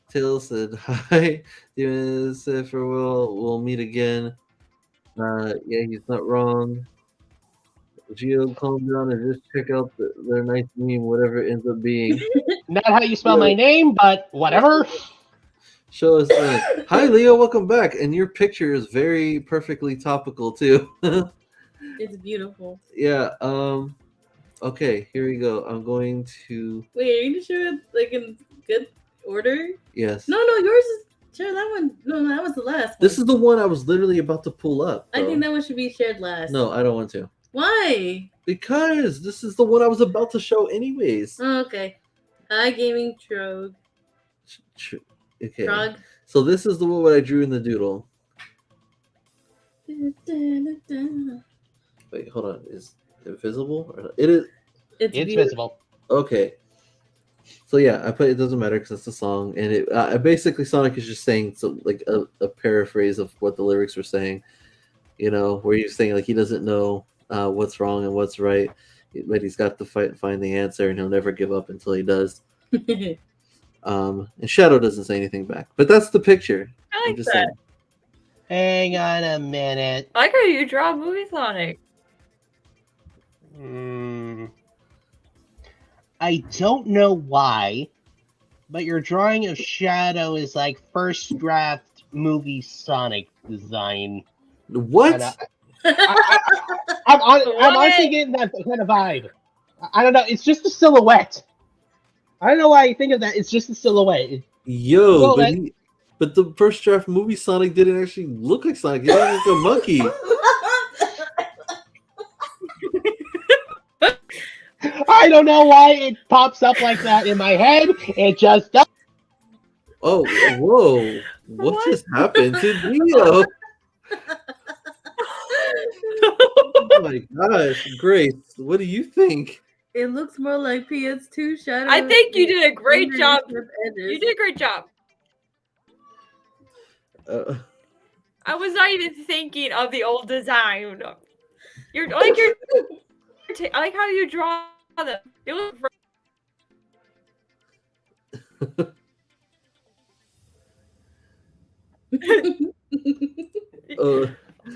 Taylor said, hi. Demon said, farewell. We'll meet again. Yeah, he's not wrong. Geo, calm down and just check out their nice meme, whatever it ends up being. Not how you spell my name, but whatever. Show us Hi, Leo. Welcome back. And your picture is very perfectly topical, too. It's beautiful. Yeah. Okay, here we go. I'm going to. Wait, are you gonna show it like in good order? Yes. No, yours is. Share that one. No, that was the last one. This is the one I was literally about to pull up. I think though. that one should be shared last. No, I don't want to. Why? Because this is the one I was about to show anyways. Oh, okay. Hi, Gaming Trog. Okay. Trog. So this is the one that I drew in the doodle. Wait, hold on. Is it visible? Or not? It is. It's visible. Okay. So yeah, I put it doesn't matter because it's a song, and it basically Sonic is just saying like a paraphrase of what the lyrics were saying. You know, where he's saying like he doesn't know what's wrong and what's right, but he's got to fight and find the answer, and he'll never give up until he does. And Shadow doesn't say anything back, but that's the picture. I like that. Saying. Hang on a minute. I like how you draw movie Sonic. I don't know why, but your drawing of Shadow is like first draft movie Sonic design. What? I'm honestly getting that kind of vibe. I don't know. It's just a silhouette. I don't know why you think of that. It's just a silhouette. Yo, but the first draft movie Sonic didn't actually look like Sonic. He looked like a monkey. I don't know why it pops up like that in my head. It just does. Oh, whoa. What just happened to Gio? Oh my gosh, Grace, what do you think? It looks more like PS2 Shadow. I think you did a great job. You did a great job. I was not even thinking of the old design. I like how you draw them. It look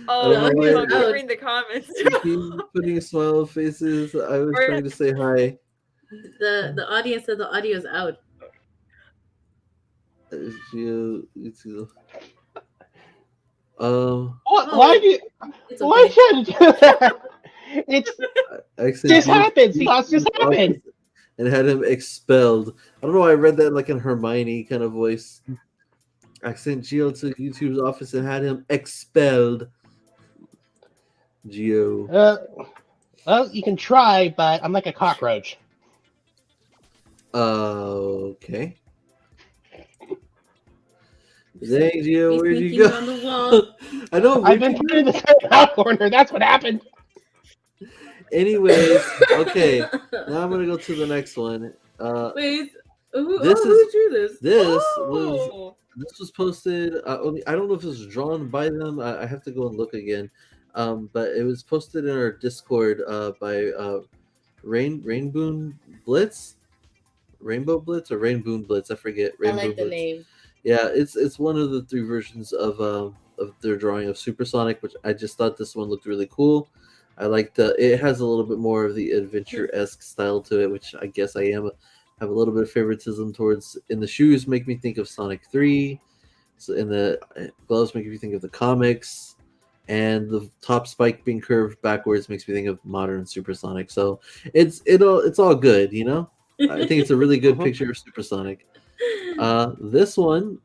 I'm reading the comments. Putting smile faces. I was trying to say hi. The audience said the audio is out. Why should you do that? It just happens. It just happens. And had him expelled. I don't know why I read that like in Hermione kind of voice. I sent Gio to YouTube's office and had him expelled. Gio. Well, you can try, but I'm like a cockroach. Okay. Dang, Gio, where'd you go? On the wall. I know. I've been putting the top corner. That's what happened. Anyways, okay. Now I'm gonna go to the next one. Wait, who drew this? This was posted. I don't know if it was drawn by them. I have to go and look again. But it was posted in our Discord by Rainbow Blitz, or Rainbow Blitz. I forget. Rainbow I like the Blitz. name. Yeah, it's one of the 3 versions of their drawing of Supersonic, which I just thought this one looked really cool. I like it has a little bit more of the adventure-esque style to it, which I guess I have a little bit of favoritism towards. In the shoes make me think of Sonic 3. So in the gloves make me think of the comics, and the top spike being curved backwards makes me think of modern Supersonic. So it's all good, you know. I think it's a really good picture of Supersonic. This one,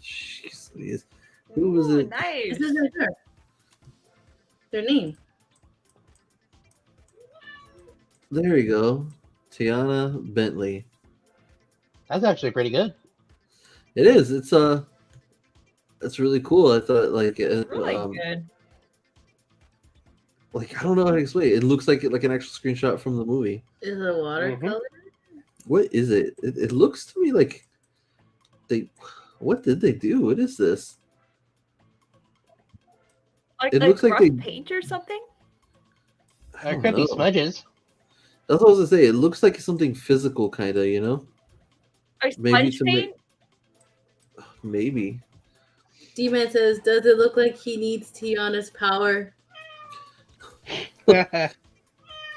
jeez, who was it? Nice. This is their name. There we go, Tiana Bentley. That's actually pretty good. It is. It's really cool. I thought like Really good. Like I don't know how to explain it. It looks like an actual screenshot from the movie. Is it watercolor? What is it? It looks to me like what did they do? What is this? Like it looks like they paint or something. There could be smudges. That's what I was gonna say. It looks like something physical, kind of, you know. Or sponge paint. Maybe. D-Man says, does it look like he needs Tiana's power?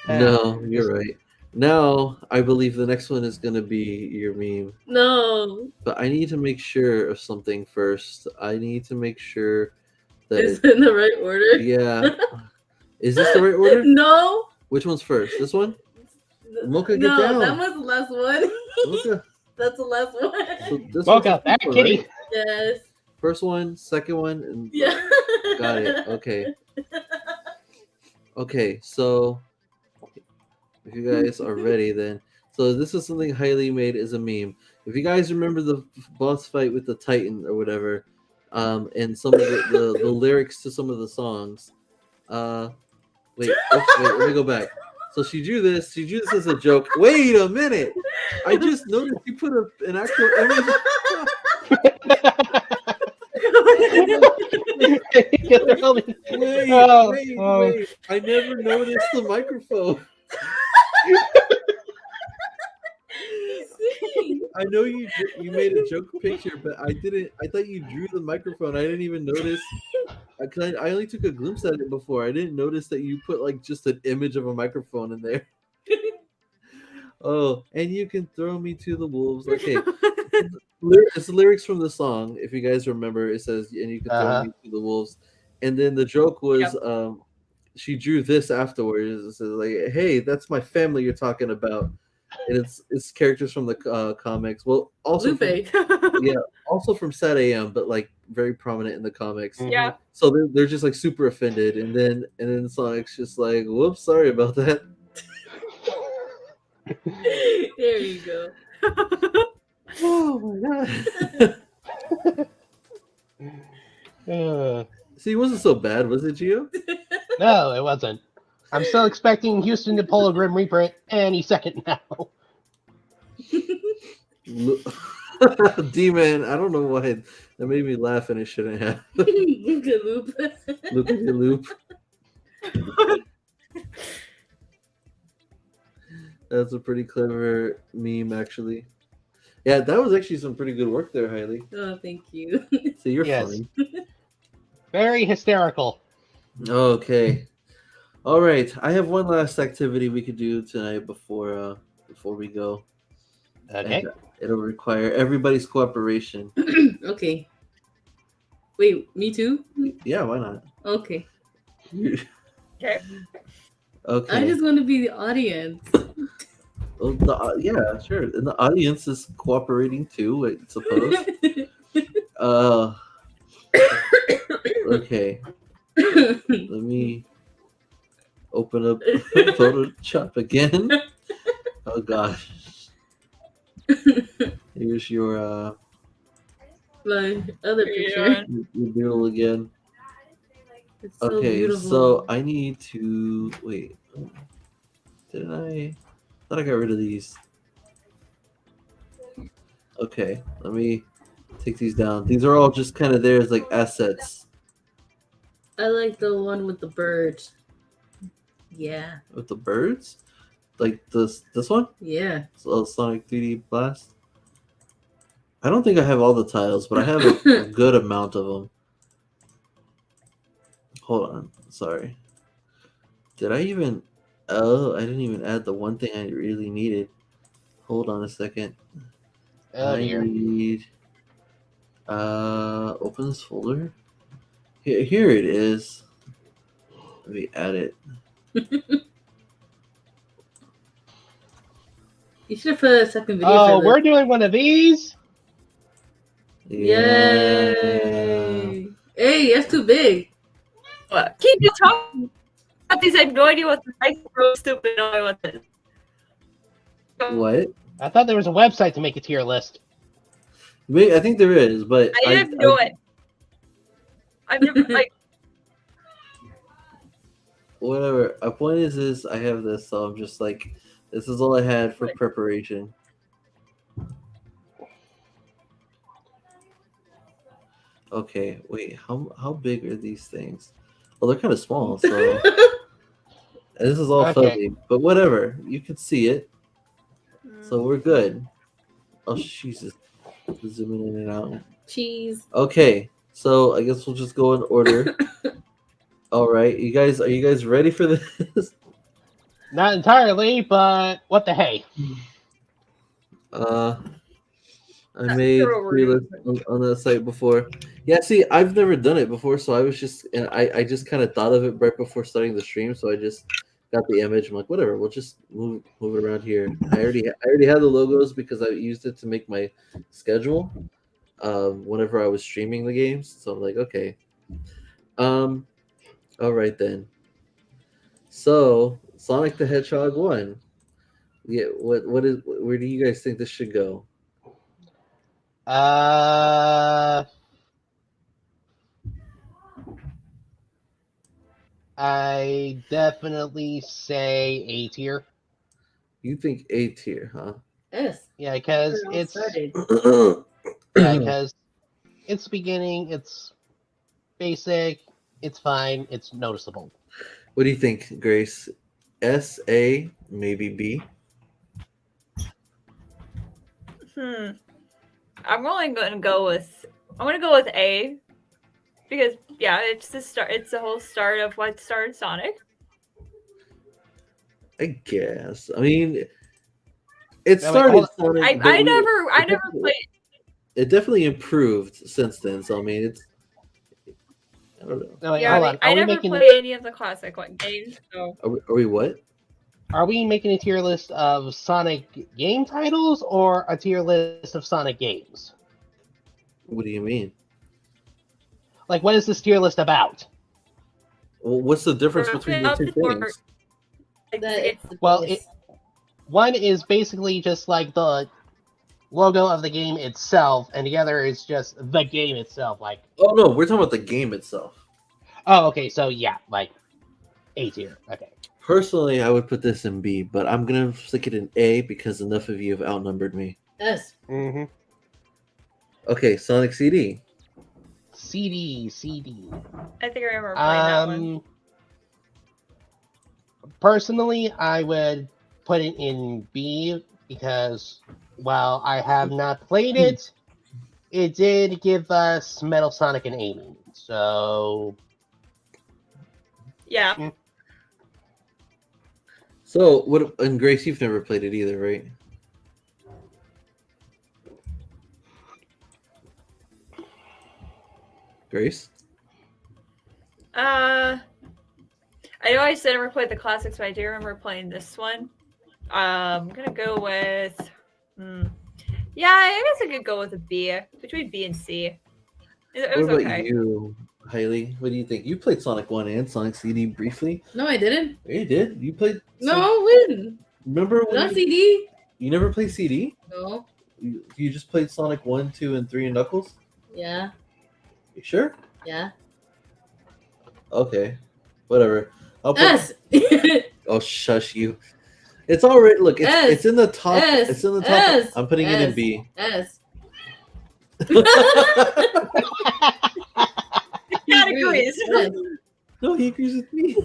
No, you're right. Now, I believe the next one is going to be your meme. No. But I need to make sure of something first. I need to make sure that it's in the right order. Yeah. Is this the right order? No. Which one's first? This one? Mocha, get No, down. that was the last one. Mocha. That's the last one. So this Mocha, one's the that first one, kitty. right? Yes. First one, second one, and Yeah. got it. Okay. Okay, so if you guys are ready, then so this is something highly made as a meme. If you guys remember the boss fight with the Titan or whatever, and some of the lyrics to some of the songs, wait, let me go back. So she drew this. She drew this as a joke. Wait a minute! I just noticed you put an actual image. Wait! I never noticed the microphone. I know you made a joke picture, but I didn't. I thought you drew the microphone. I didn't even notice. I only took a glimpse at it before. I didn't notice that you put like just an image of a microphone in there. Oh, and you can throw me to the wolves. Okay, it's the lyrics from the song. If you guys remember, it says, "And you can throw me to the wolves." And then the joke was, she drew this afterwards. It says like, "Hey, that's my family you're talking about." And it's characters from the comics. Well, also also from Sad AM, but like very prominent in the comics. Yeah. So they're just like super offended, and then Sonic's just like, "Whoops, sorry about that." There you go. Oh my god. See, it wasn't so bad, was it, Gio? No, it wasn't. I'm still expecting Houston to pull a Grim Reaper any second now. D-Man, I don't know why that made me laugh and it shouldn't have. Loop. Loop. That's a pretty clever meme, actually. Yeah, that was actually some pretty good work there, Hailey. Oh, thank you. So you're funny. Very hysterical. Okay. All right. I have one last activity we could do tonight before we go. Okay. And it'll require everybody's cooperation. Okay. Wait, me too? Yeah, why not? Okay. Okay. Okay. I just want to be the audience. Well, yeah, sure. And the audience is cooperating too, I suppose. Okay. Let me open up Photoshop again. Oh gosh. Here's your My other picture. your doodle again. It's so Okay, beautiful. so I need to wait. Didn't I thought I got rid of these. Okay, let me take these down. These are all just kind of there as like assets. I like the one with the bird. Yeah. With the birds? Like this one? Yeah. So, Sonic 3D Blast? I don't think I have all the tiles, but I have a good amount of them. Hold on. Sorry. Did I even... Oh, I didn't even add the one thing I really needed. Hold on a second. I need... Open this folder. Here it is. Let me add it. You should have put a second video. Oh, for we're this. doing one of these? Yay! Hey, that's too big. What? Keep you talking about these. I have no idea what the micro stupid know what this. What? I thought there was a website to make a tier list. I think there is, but I didn't know it. I've never like. Whatever. A point is I have this, so I'm just like, this is all I had for preparation. Okay, wait. How big are these things? Well, they're kind of small, so this is all fuzzy. But whatever, you can see it, so we're good. Oh Jesus! Zooming in and out. Cheese. Okay, so I guess we'll just go in order. All right, are you guys ready for this? Not entirely, but what the hey? I made three lists on that site before. Yeah, see, I've never done it before, so I was just and I just kind of thought of it right before starting the stream, so I just got the image. I'm like, whatever, we'll just move it around here. I already had the logos because I used it to make my schedule whenever I was streaming the games. So I'm like, okay, all right then. So Sonic the Hedgehog 1. Yeah, where do you guys think this should go? I definitely say A tier. You think A tier, huh? S. Yeah, because Where it all it's started. it's beginning, it's basic, it's fine, it's noticeable. What do you think, Grace? S, A, maybe B? I'm only gonna go with A because yeah, it's the start. It's the whole start of what started Sonic. I guess. I mean, it started Sonic. I never played. It definitely improved since then. So I mean, it's. I don't know. No, wait, Yeah, hold on. I Are we never making played any of the classic games. So Are we what? Are we making a tier list of Sonic game titles or a tier list of Sonic games? What do you mean? Like, what is this tier list about? Well, what's the difference between the two things? One is basically just like the logo of the game itself, and the other is just the game itself. Like, Oh no, we're talking about the game itself. oh, okay, so yeah, like A tier. Okay. Personally, I would put this in B, but I'm gonna stick it in A because enough of you have outnumbered me. S. Mm-hmm. Okay, Sonic CD. CD. I think I remember playing that one. Personally, I would put it in B because while I have not played it, it did give us Metal Sonic and Amy. So yeah. So what? And Grace, you've never played it either, right? Grace? I know I said I never played the classics, but I do remember playing this one. I'm gonna go with. Yeah, I guess I could go with a B between B and C. It was What about okay. you, Hailey? What do you think? You played Sonic 1 and Sonic CD briefly. No, I didn't. Yeah, you did. You played. No, when? Remember when? Not CD. You never played CD? No. You just played Sonic 1, 2, and 3 and Knuckles? Yeah. You sure? Yeah. Okay. Whatever. I'll put, S. oh, shush you. It's already look. S. It's in the top. S. It's in the top. S. I'm putting it in S. B. S. Categories. No, he agrees with me.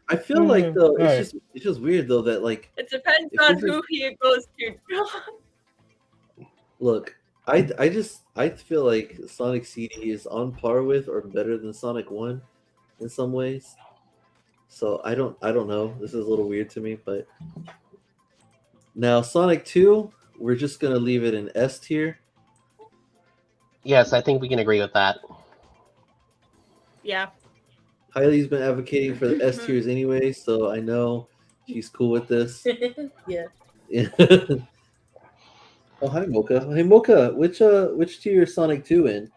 I feel like though it's just weird though that like It depends on who he goes to. look, I feel like Sonic CD is on par with or better than Sonic 1 in some ways. So I don't know. This is a little weird to me, but now Sonic 2, we're just gonna leave it in S tier. yes, I think we can agree with that. Yeah. Hailey's been advocating for the S tiers anyway, so I know she's cool with this. Yeah. Oh, hi Mocha. Hey Mocha, which tier is Sonic 2 in?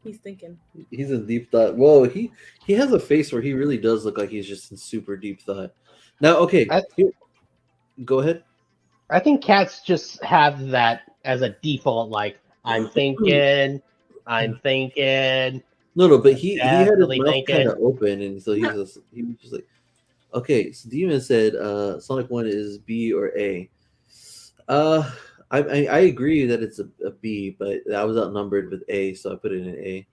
He's thinking. He's in deep thought. Whoa, he has a face where he really does look like he's just in super deep thought. Now, okay, go ahead. I think cats just have that as a default. Like, I'm thinking. No, but he had his Definitely mouth thinking. kind of open, and so he was just like, okay. So Demon said Sonic 1 is B or A. I agree that it's a B, but I was outnumbered with A, so I put it in A.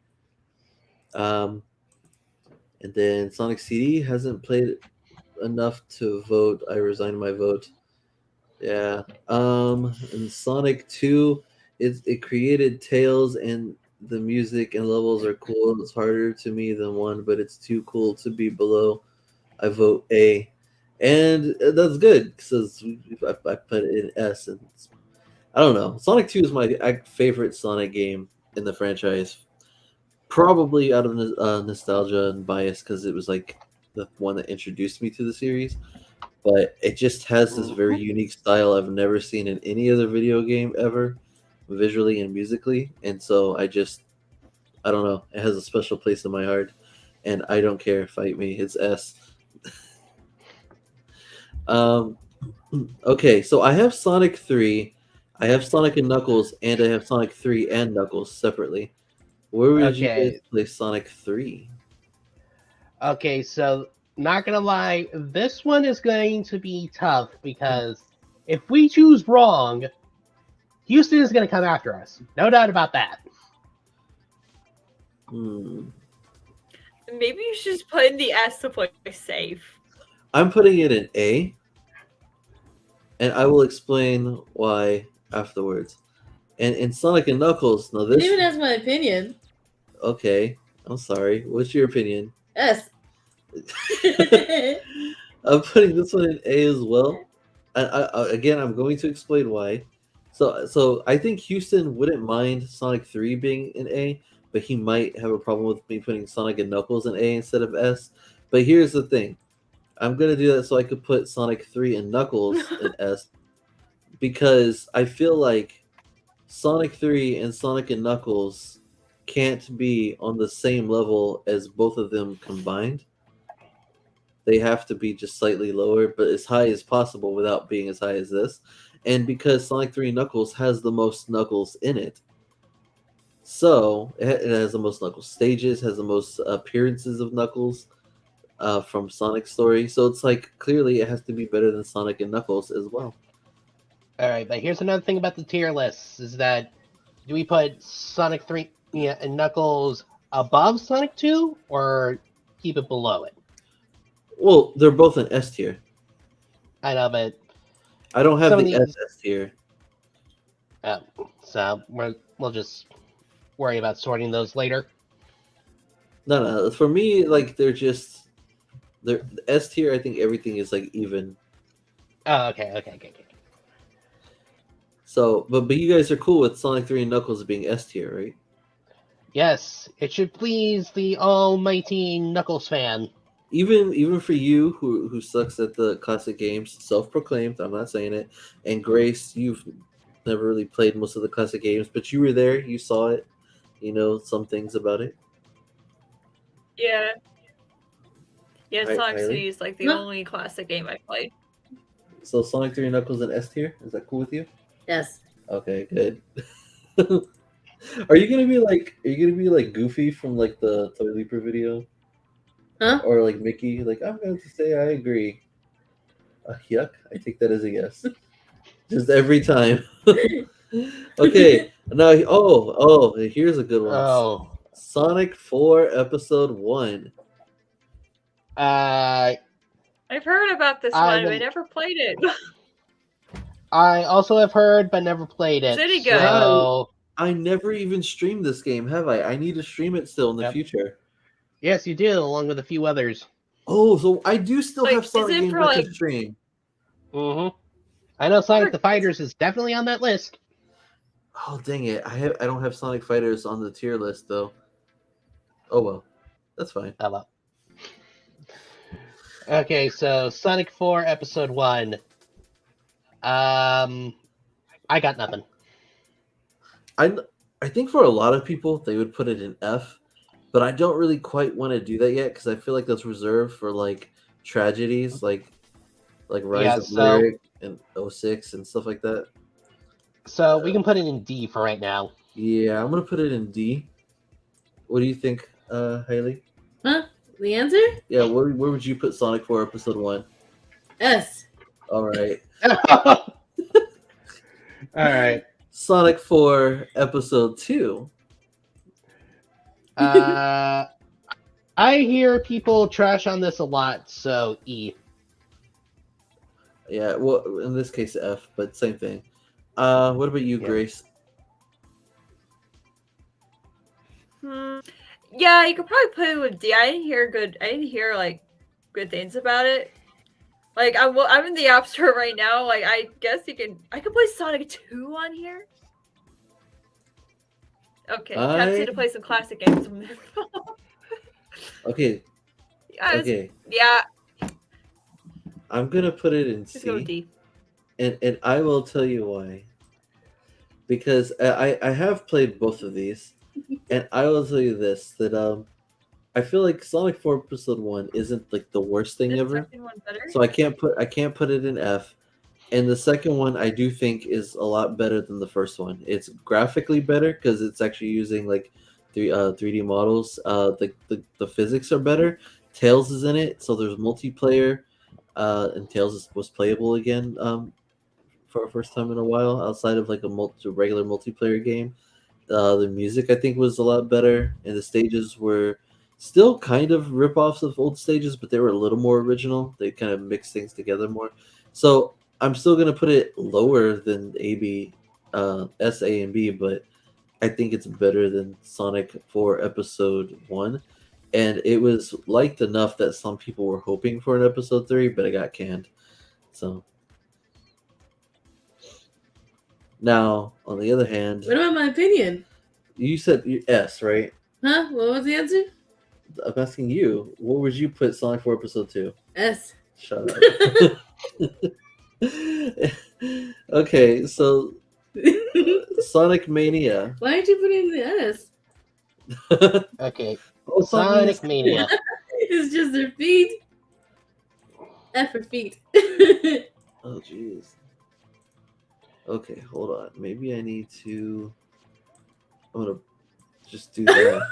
And then Sonic CD hasn't played enough to vote. I resigned my vote. Yeah. And Sonic 2, it created Tails, and the music and levels are cool. It's harder to me than 1, but it's too cool to be below. I vote A. And that's good because I put it in S. And I don't know. Sonic 2 is my favorite Sonic game in the franchise. Probably out of nostalgia and bias because it was like the one that introduced me to the series. But it just has this very unique style I've never seen in any other video game ever, visually and musically. And so I don't know. It has a special place in my heart, and I don't care. Fight me. It's S. um, okay, so I have Sonic 3, I have Sonic and Knuckles, and I have Sonic 3 and Knuckles separately. Where would you guys Okay. play Sonic 3? Okay, so not gonna lie, this one is going to be tough because if we choose wrong, Houston is gonna come after us. No doubt about that. Maybe you should just put in the S to play safe. I'm putting it in A, and I will explain why afterwards. And in Sonic and Knuckles, now You this. didn't even ask my opinion. Okay, I'm sorry. What's your opinion? S. I'm putting this one in A as well. Again, I'm going to explain why. So I think Houston wouldn't mind Sonic 3 being in A, but he might have a problem with me putting Sonic and Knuckles in A instead of S. But here's the thing. I'm going to do that so I could put Sonic 3 and Knuckles in S, because I feel like Sonic 3 and Sonic and Knuckles can't be on the same level as both of them combined. They have to be just slightly lower, but as high as possible without being as high as this. And because Sonic 3 Knuckles has the most Knuckles in it, so it has the most Knuckles stages, has the most appearances of Knuckles from Sonic's story. So it's like, clearly it has to be better than Sonic and Knuckles as well. Alright, but here's another thing about the tier list, is that do we put Sonic 3 and Knuckles above Sonic 2, or keep it below it? Well, they're both in S tier. I know, but I don't have some of the these- SS tier. So we'll just worry about sorting those later. No. For me, like they're the S tier. I think everything is like even. Oh, okay. So, but you guys are cool with Sonic 3 and Knuckles being S tier, right? Yes, it should please the almighty Knuckles fan. Even for you who sucks at the classic games, self-proclaimed. I'm not saying it. And Grace, you've never really played most of the classic games, but you were there. You saw it. You know some things about it. Yeah. Yeah, Right, Sonic Riley? City is like the only classic game I played. So Sonic 3 and Knuckles in S tier. Is that cool with you? Yes. Okay, good. Are you gonna be like Goofy from like the Toy Leaper video? Huh? Or like Mickey? Like, I'm going to say I agree. Yuck. I take that as a yes. Just every time. Okay. Now here's a good one. Oh. Sonic 4 Episode 1. I've heard about this one, but I never played it. I also have heard but never played it. Is it good? So... I never even streamed this game, have I? I need to stream it still in the future. Yes, you do, along with a few others. Oh, so I do still Like, have Sonic is it games for, I like- can stream. Mm-hmm. I know Sonic the Fighters is definitely on that list. Oh, dang it. I don't have Sonic Fighters on the tier list, though. Oh, well. That's fine. Oh, well. Okay, so Sonic 4 Episode 1. I got nothing. I think for a lot of people, they would put it in F, but I don't really quite want to do that yet because I feel like that's reserved for like tragedies, like Rise of Lyric and 06 and stuff like that. So we can put it in D for right now. Yeah, I'm gonna put it in D. What do you think, Haley? Huh? The answer? Yeah, where would you put Sonic 4 Episode 1? S. All right. All right. Sonic 4 Episode 2. I hear people trash on this a lot, so E. Yeah, well, in this case F, but same thing. What about you, Grace? Yeah, you could probably put it with D. I didn't hear like good things about it. Like I'm in the App Store right now. Like I guess I can play Sonic 2 on here. Okay, tempted to play some classic games on there. Okay. Okay. Yeah. I'm gonna put it in Just go C. D. And I will tell you why. Because I have played both of these, and I will tell you this, that I feel like Sonic 4 Episode 1 isn't like the worst thing The ever. second one better. So I can't put it in F. And the second one I do think is a lot better than the first one. It's graphically better because it's actually using like 3D models. The physics are better. Tails is in it, so there's multiplayer, and was playable again for a first time in a while outside of like a regular multiplayer game. The music I think was a lot better, and the stages were still kind of rip-offs of old stages, but they were a little more original. They kind of mixed things together more. So I'm still gonna put it lower than S, A, and B, but I think it's better than Sonic 4 Episode 1. And it was liked enough that some people were hoping for an Episode 3, but it got canned. So now, on the other hand, What about my opinion? you said S, right? Huh? What was the answer? I'm asking you, what would you put Sonic 4 Episode 2? S. Shut up. Okay, so Sonic Mania. Why did you put it in the S? Okay. Oh, Sonic Mania. It's just their feet. F for feet. Oh, jeez. Okay, hold on. Maybe I need to. I'm gonna just do that.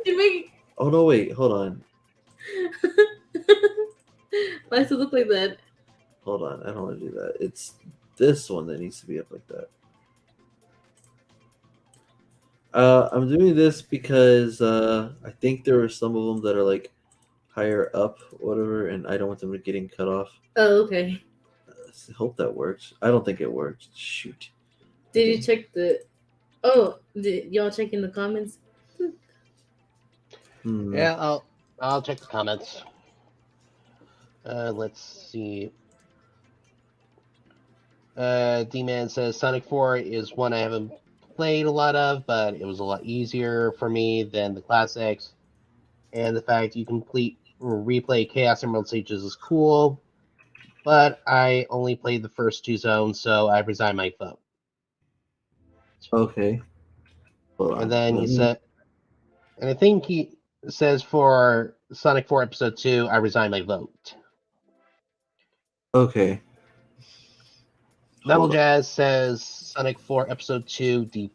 You make Oh no! Wait, hold on. Why does it look like that? Hold on. I don't want to do that. It's this one that needs to be up like that. I'm doing this because I think there are some of them that are like higher up, whatever, and I don't want them getting cut off. Oh, okay. I hope that works. I don't think it worked. Shoot. Did you check the? Oh, did y'all check in the comments? Yeah, I'll check the comments. Let's see. D-Man says Sonic 4 is one I haven't played a lot of, but it was a lot easier for me than the classics. And the fact you can replay Chaos Emerald stages is cool, but I only played the first two zones, so I resign my vote. Okay. Hold on. And then he said, and I think he says for Sonic 4 Episode 2, I resign my vote. Okay. Double Jazz says Sonic 4 Episode 2 D+.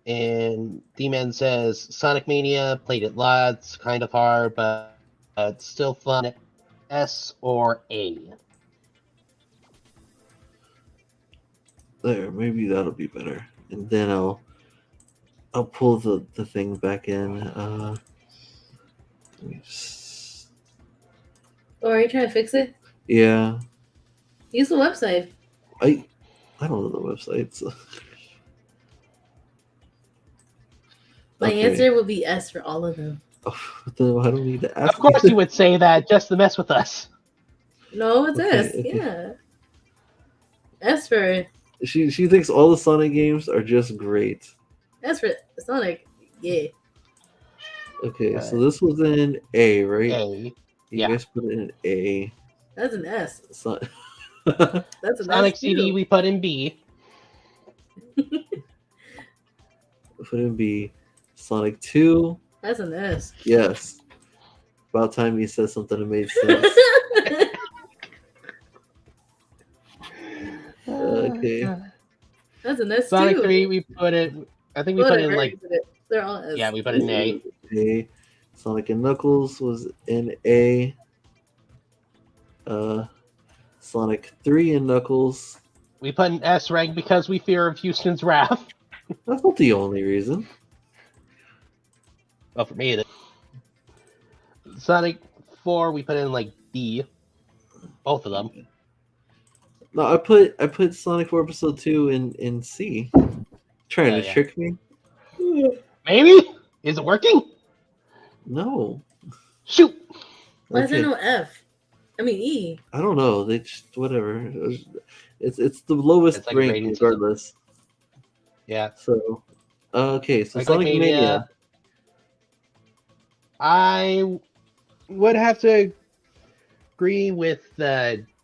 And D-Man says Sonic Mania, played it lots, kind of hard, but still fun. S or A. There, maybe that'll be better. And then I'll pull the thing back in. Let me just... Oh, are you trying to fix it? Yeah. Use the website. I don't know the website. So. My Okay. answer will be S for all of them. Oh, then I don't need to ask. Of course you would say that just to mess with us. No, it's Okay, S. okay. Yeah. S for She thinks all the Sonic games are just great. S for Sonic. Yeah. Okay, so this was in A, right? A. You Yeah. guys put it in A. That's an S. That's an Sonic S CD too. we put in B. Put in B. Sonic 2. That's an S. Yes. About time you said something that made sense. Okay. That's an S Sonic too. 3 we put it. I think we put it in Whatever, like. they're all S. Yeah, we put it in A. A. Sonic and Knuckles was in A. Sonic 3 and Knuckles. We put an S rank because we fear of Houston's wrath. That's not the only reason. Well, for me, it is. Sonic 4 we put in like B. Both of them. No, I put Sonic 4 Episode 2 in C. Trying to Yeah. trick me? Maybe? Is it working? No. Shoot! Why is there Okay. no F? I mean E. I don't know. They just whatever. It's the lowest It's like a rank rating system. regardless. Yeah. So okay, so Like Sonic Mania. Mania, I would have to agree with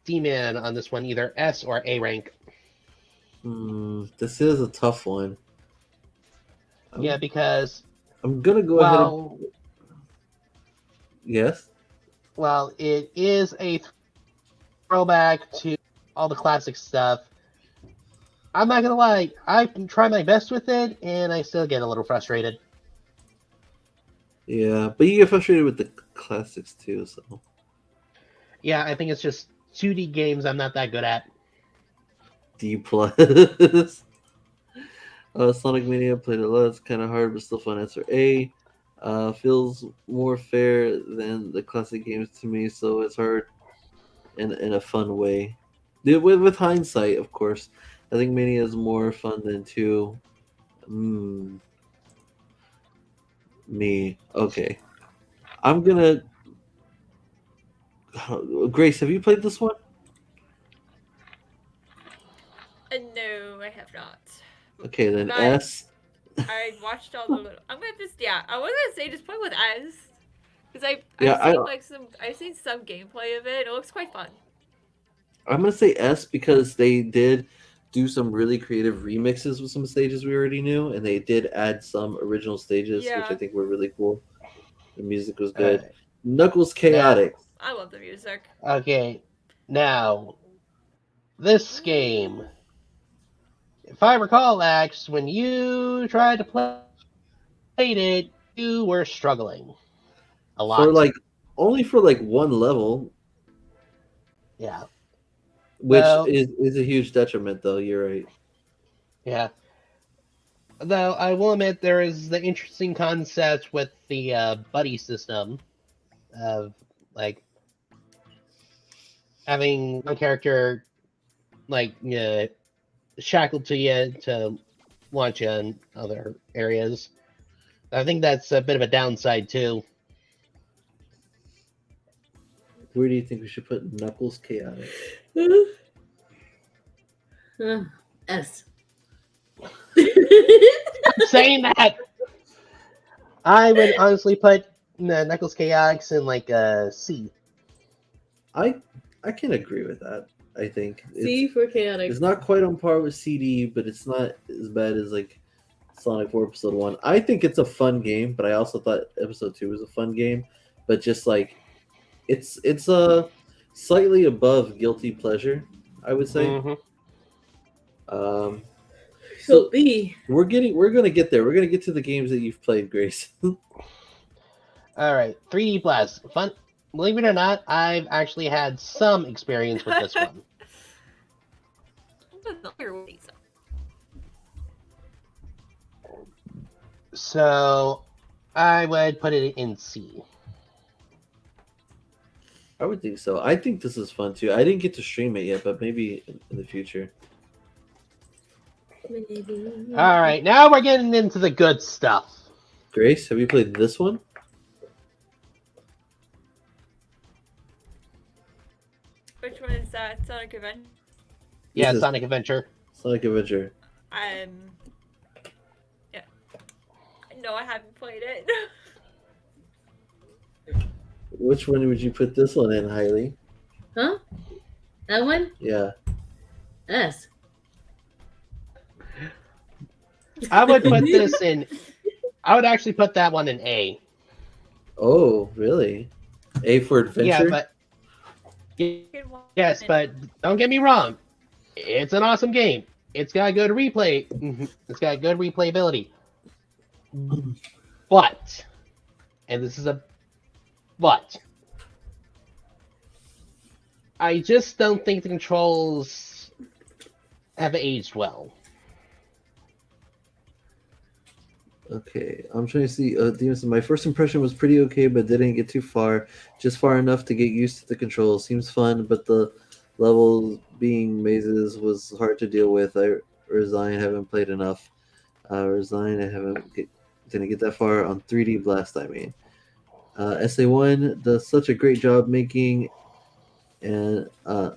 D-Man on this one, either S or A rank. This is a tough one. Yeah, because I'm gonna go ahead and well, yes. well, it is a throwback to all the classic stuff. I'm not gonna lie, I try my best with it, and I still get a little frustrated. Yeah, but you get frustrated with the classics too, so Yeah, I think it's just 2D games I'm not that good at. D plus. Sonic Mania played a lot. It's kind of hard, but still fun. Answer A. Feels more fair than the classic games to me, so it's hard in a fun way. With hindsight, of course, I think Mania is more fun than 2. Me. Okay. I'm gonna. Grace, have you played this one? No, I have not. Okay, then But S. I watched all the little. I'm gonna just I was gonna say just play with S, because Yeah, I've seen some gameplay of it. It looks quite fun. I'm gonna say S because they did do some really creative remixes with some stages we already knew, and they did add some original stages, which I Yeah. think were really cool. The music was good. Alright. Knuckles Chaotic. I love the music. Okay, now this game, if I recall, Ax, when you tried to play it, you were struggling a lot. For only for one level, Yeah. which Well, is a huge detriment, though. You're right. Yeah. Though I will admit there is the interesting concept with the buddy system of like having one character shackled to you to launch you in other areas. I think that's a bit of a downside too. Where do you think we should put Knuckles Chaotic? S. Saying that, I would honestly put Knuckles Chaotix in like a C. I can agree with that. I think C for chaotic. It's not quite on par with CD, but it's not as bad as Sonic 4 Episode 1. I think it's a fun game, but I also thought Episode 2 was a fun game. But just it's a slightly above guilty pleasure, I would say. Mm-hmm. So B. We're gonna get there. We're gonna get to the games that you've played, Grace. All right, 3D Blast. Fun. Believe it or not, I've actually had some experience with this one. So I would put it in C. I would think so. I think this is fun too. I didn't get to stream it yet, but maybe in the future. All right, now we're getting into the good stuff. Grace, have you played this one? Which one is that? Sonic Adventure? Yeah, Sonic Adventure. Sonic Adventure. Yeah. No, I haven't played it. Which one would you put this one in, Hailey? Huh? That one? Yeah. S. I would put this in. I would actually put that one in A. Oh, really? A for adventure? Yeah, but yes, but don't get me wrong. It's an awesome game. It's got good replay. It's got good replayability. But, and this is a but, I just don't think the controls have aged well. Okay, I'm trying to see. Demon, my first impression was pretty okay, but didn't get too far. Just far enough to get used to the controls. Seems fun, but the levels being mazes was hard to deal with. I resign. Haven't played enough. Resign. I didn't get that far on 3D Blast. I mean, SA1 does such a great job making and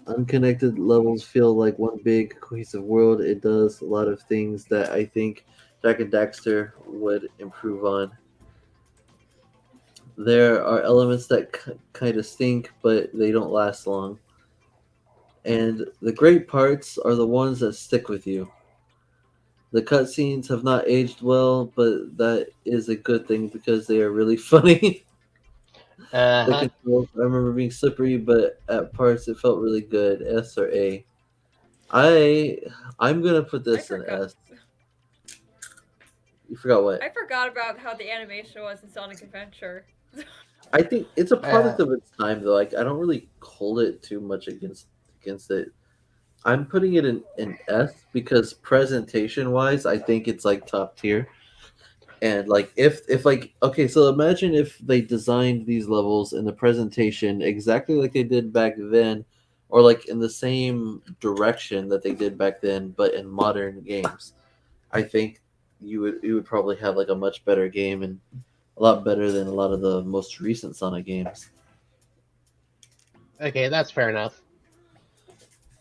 unconnected levels feel like one big cohesive world. It does a lot of things that I think Jack and Daxter would improve on. There are elements that kind of stink, but they don't last long. And the great parts are the ones that stick with you. The cutscenes have not aged well, but that is a good thing because they are really funny. The Uh-huh. controls, I remember being slippery, but at parts it felt really good. S or A. I I'm gonna put I this in forgot. S. You forgot what? I forgot about how the animation was in Sonic Adventure. I think it's a Uh, product of its time though. Like I don't really hold it too much against it. I'm putting it in S because presentation wise, I think it's like top tier. And like if like okay, so imagine if they designed these levels in the presentation exactly like they did back then, or like in the same direction that they did back then, but in modern games. I think you would probably have like a much better game and a lot better than a lot of the most recent Sonic games. okay, that's fair enough.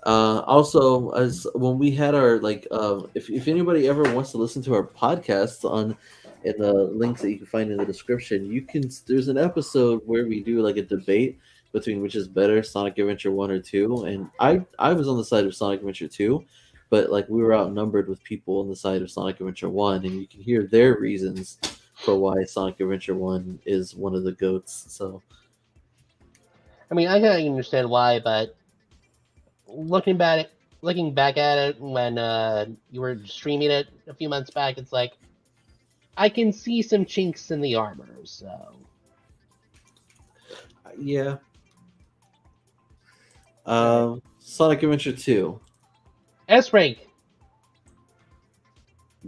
Also, as when we had our like, if anybody ever wants to listen to our podcasts on in the links that you can find in the description, you can. There's an episode where we do like a debate between which is better, Sonic Adventure 1 or 2, and I was on the side of Sonic Adventure 2, but like we were outnumbered with people on the side of Sonic Adventure 1, and you can hear their reasons for why Sonic Adventure 1 is one of the goats. So I mean, I can understand why, but looking back at it when you were streaming it a few months back, it's like I can see some chinks in the armor. So yeah, okay. Sonic Adventure 2 S rank.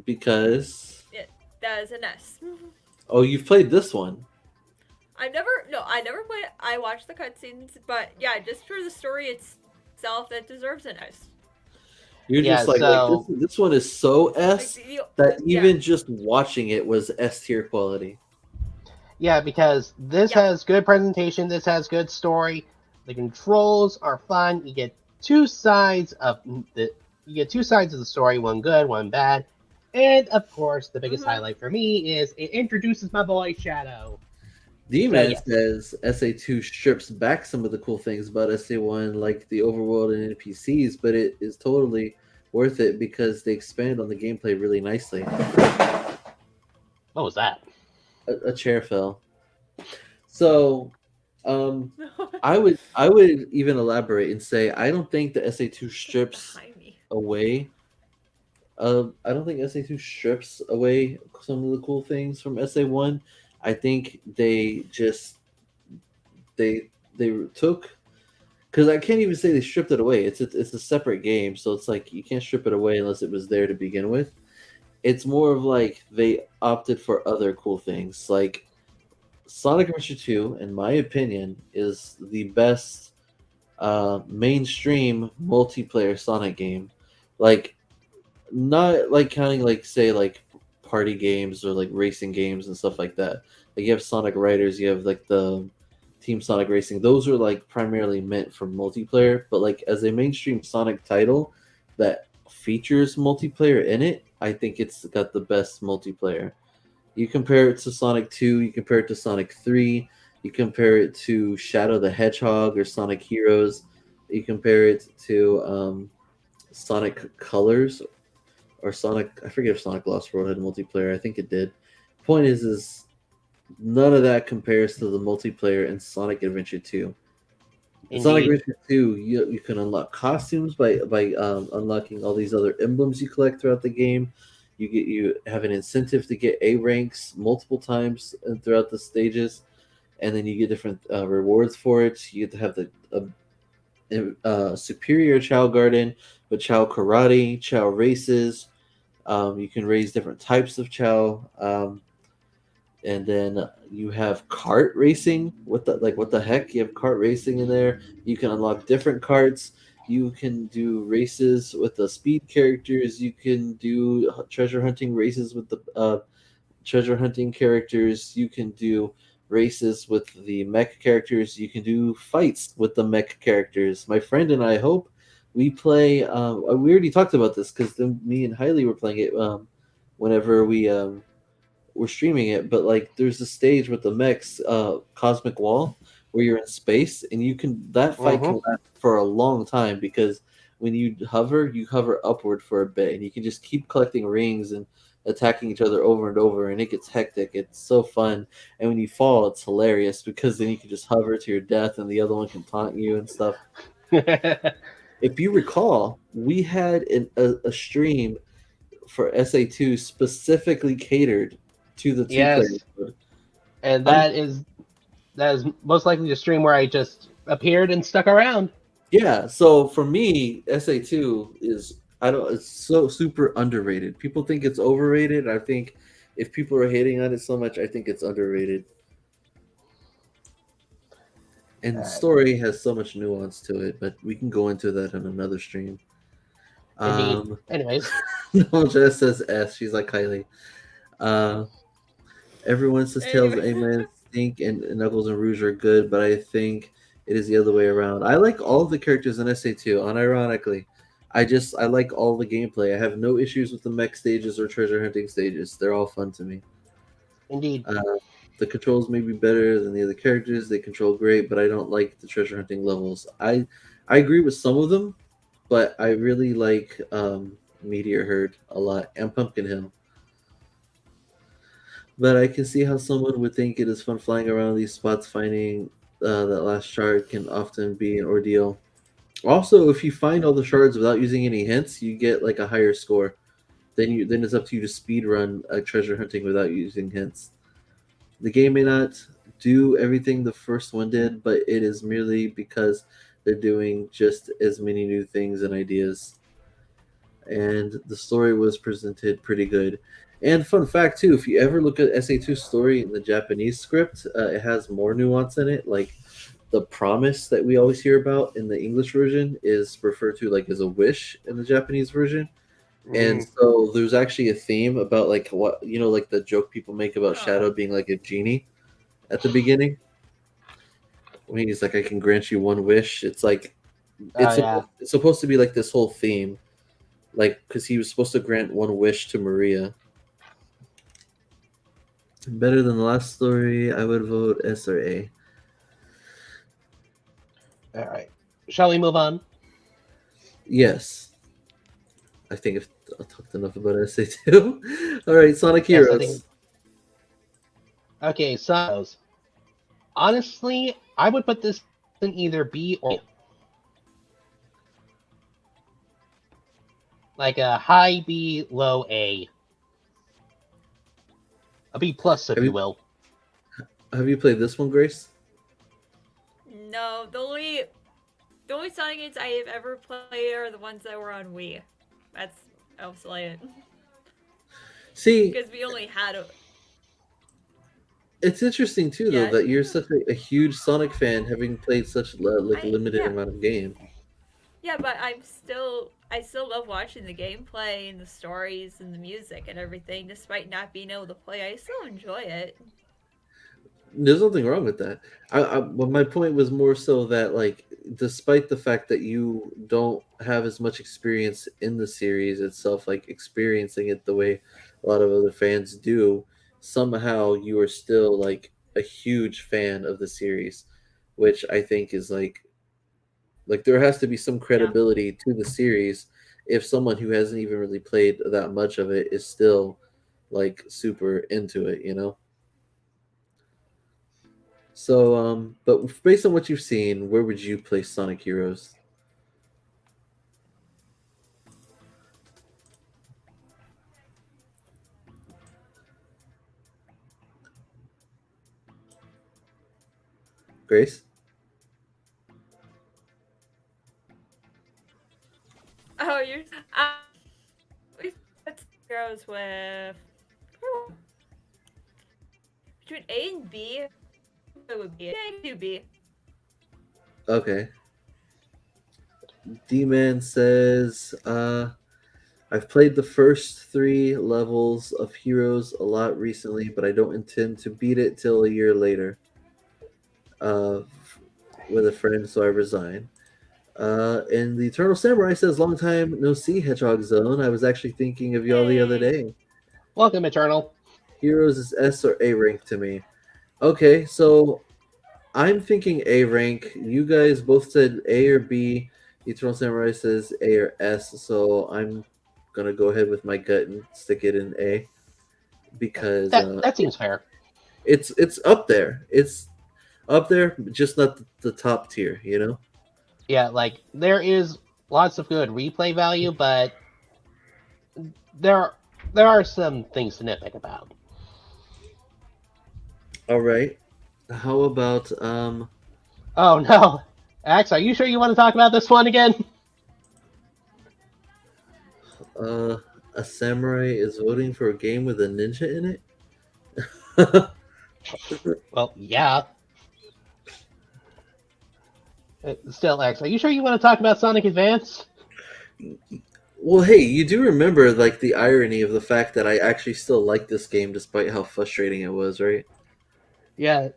because Yeah, that is an S. oh, you've played this one. I never played. I watched the cutscenes, but yeah, just for the story itself, that deserves an S. You're Yeah. just like this. So This one is so Like S that yeah, even just watching it was S tier quality. yeah, because this yeah. has good presentation. This has good story. The controls are fun. You get two sides of the story. One good, one bad. And of course, the biggest Mm-hmm. highlight for me is it introduces my boy Shadow. D-Man yes. says SA2 strips back some of the cool things about SA1, like the overworld and NPCs, but it is totally worth it because they expand on the gameplay really nicely. What was that? A chair fell. So, I would even elaborate and say I don't think the SA2 strips Behind me. away. I don't think SA2 strips away some of the cool things from SA1. I think they took because I can't even say they stripped it away. It's a separate game, so it's like you can't strip it away unless it was there to begin with. It's more of like they opted for other cool things, like Sonic Adventure 2, in my opinion, is the best mainstream multiplayer Sonic game. Like not like counting like say like party games or like racing games and stuff like that. Like you have Sonic Riders, you have like the Team Sonic Racing. Those are like primarily meant for multiplayer, but like as a mainstream Sonic title that features multiplayer in it, I think it's got the best multiplayer. You compare it to Sonic 2, you compare it to Sonic 3, you compare it to Shadow the Hedgehog or Sonic Heroes, you compare it to Sonic Colors or Sonic. I forget if Sonic Lost World had multiplayer. I think it did. Point is none of that compares to the multiplayer in Sonic Adventure 2. In Sonic Indeed. Adventure 2, you can unlock costumes by unlocking all these other emblems you collect throughout the game. You have an incentive to get A ranks multiple times and throughout the stages, and then you get different rewards for it. You get to have the superior Chow Garden, but Chow Karate, Chow Races. You can raise different types of Chow. And then you have kart racing. What the heck? You have kart racing in there. You can unlock different karts. You can do races with the speed characters. You can do treasure hunting races with the treasure hunting characters. You can do races with the mech characters. You can do fights with the mech characters. My friend and I hope we play. We already talked about this because me and Hailey were playing it whenever we were streaming it. But like, there's a stage with the mechs, Cosmic Wall, where you're in space, and that fight can last for a long time because when you hover upward for a bit, and you can just keep collecting rings and attacking each other over and over, and it gets hectic. It's so fun, and when you fall, it's hilarious because then you can just hover to your death, and the other one can taunt you and stuff. If you recall, we had a stream for SA2 specifically catered to the two-player Yes. mode. And that is most likely the stream where I just appeared and stuck around. Yeah, so for me, SA2 it's so super underrated. People think it's overrated. I think if people are hating on it so much, I think it's underrated. And the story has so much nuance to it, but we can go into that in another stream. Indeed. Anyways. No, Jess says S. She's like Kylie. Everyone says Tails and Eggman stink and Knuckles and Rouge are good, but I think it is the other way around. I like all of the characters in SA2, unironically. I like all the gameplay. I have no issues with the mech stages or treasure hunting stages. They're all fun to me. Indeed. The controls may be better than the other characters. They control great, but I don't like the treasure hunting levels. I agree with some of them, but I really like Meteor Herd a lot and Pumpkin Hill. But I can see how someone would think it is fun flying around these spots. Finding that last shard can often be an ordeal. Also, if you find all the shards without using any hints, you get like a higher score. Then it's up to you to speed run treasure hunting without using hints. The game may not do everything the first one did, but it is merely because they're doing just as many new things and ideas. And the story was presented pretty good. And fun fact too, if you ever look at SA2's story in the Japanese script, it has more nuance in it. Like the promise that we always hear about in the English version is referred to like as a wish in the Japanese version. And so there's actually a theme about like what like the joke people make about Shadow being like a genie at the beginning. When he's like, I can grant you one wish. It's like it's supposed to be like this whole theme. Like, because he was supposed to grant one wish to Maria. Better than the last story, I would vote S or A. All right. Shall we move on? Yes. I think I've talked enough about SA2. All right, Sonic Heroes. Okay, so honestly, I would put this in either B or A. Like a high B, low A. A B plus, if you will. Have you played this one, Grace? No, the only Sonic games I have ever played are the ones that were on Wii. That's it. See, because we only had a. It's interesting too, though, that you're such a huge Sonic fan, having played such limited amount of game. Yeah, but I still love watching the gameplay and the stories and the music and everything, despite not being able to play. I still enjoy it. There's nothing wrong with that. Well, my point was more so that, like, despite the fact that you don't have as much experience in the series itself, like experiencing it the way a lot of other fans do, somehow you are still like a huge fan of the series, which I think is like there has to be some credibility to the series if someone who hasn't even really played that much of it is still like super into it, you know? So, but based on what you've seen, where would you place Sonic Heroes? Grace? Oh, you're. We put Heroes with. Between A and B, it would be A to B. Okay. D-Man says, I've played the first 3 levels of Heroes a lot recently, but I don't intend to beat it till a year later. Uh, with a friend, so I resign. And the Eternal Samurai says, "Long time no see, Hedgehog Zone. I was actually thinking of y'all the other day. Welcome, Eternal. Heroes is S or A rank to me." Okay, so I'm thinking A rank. You guys both said A or B. Eternal Samurai says A or S, so I'm gonna go ahead with my gut and stick it in A because That seems fair. it's up there. It's up there, just not the top tier. You know. Yeah, like there is lots of good replay value, but there there are some things to nitpick about. All right. How about Oh no, Axe, are you sure you want to talk about this one again? a samurai is voting for a game with a ninja in it? Well, yeah. Still, Axe, are you sure you want to talk about Sonic Advance? Well, hey, you do remember like the irony of the fact that I actually still like this game despite how frustrating it was, right? Yeah,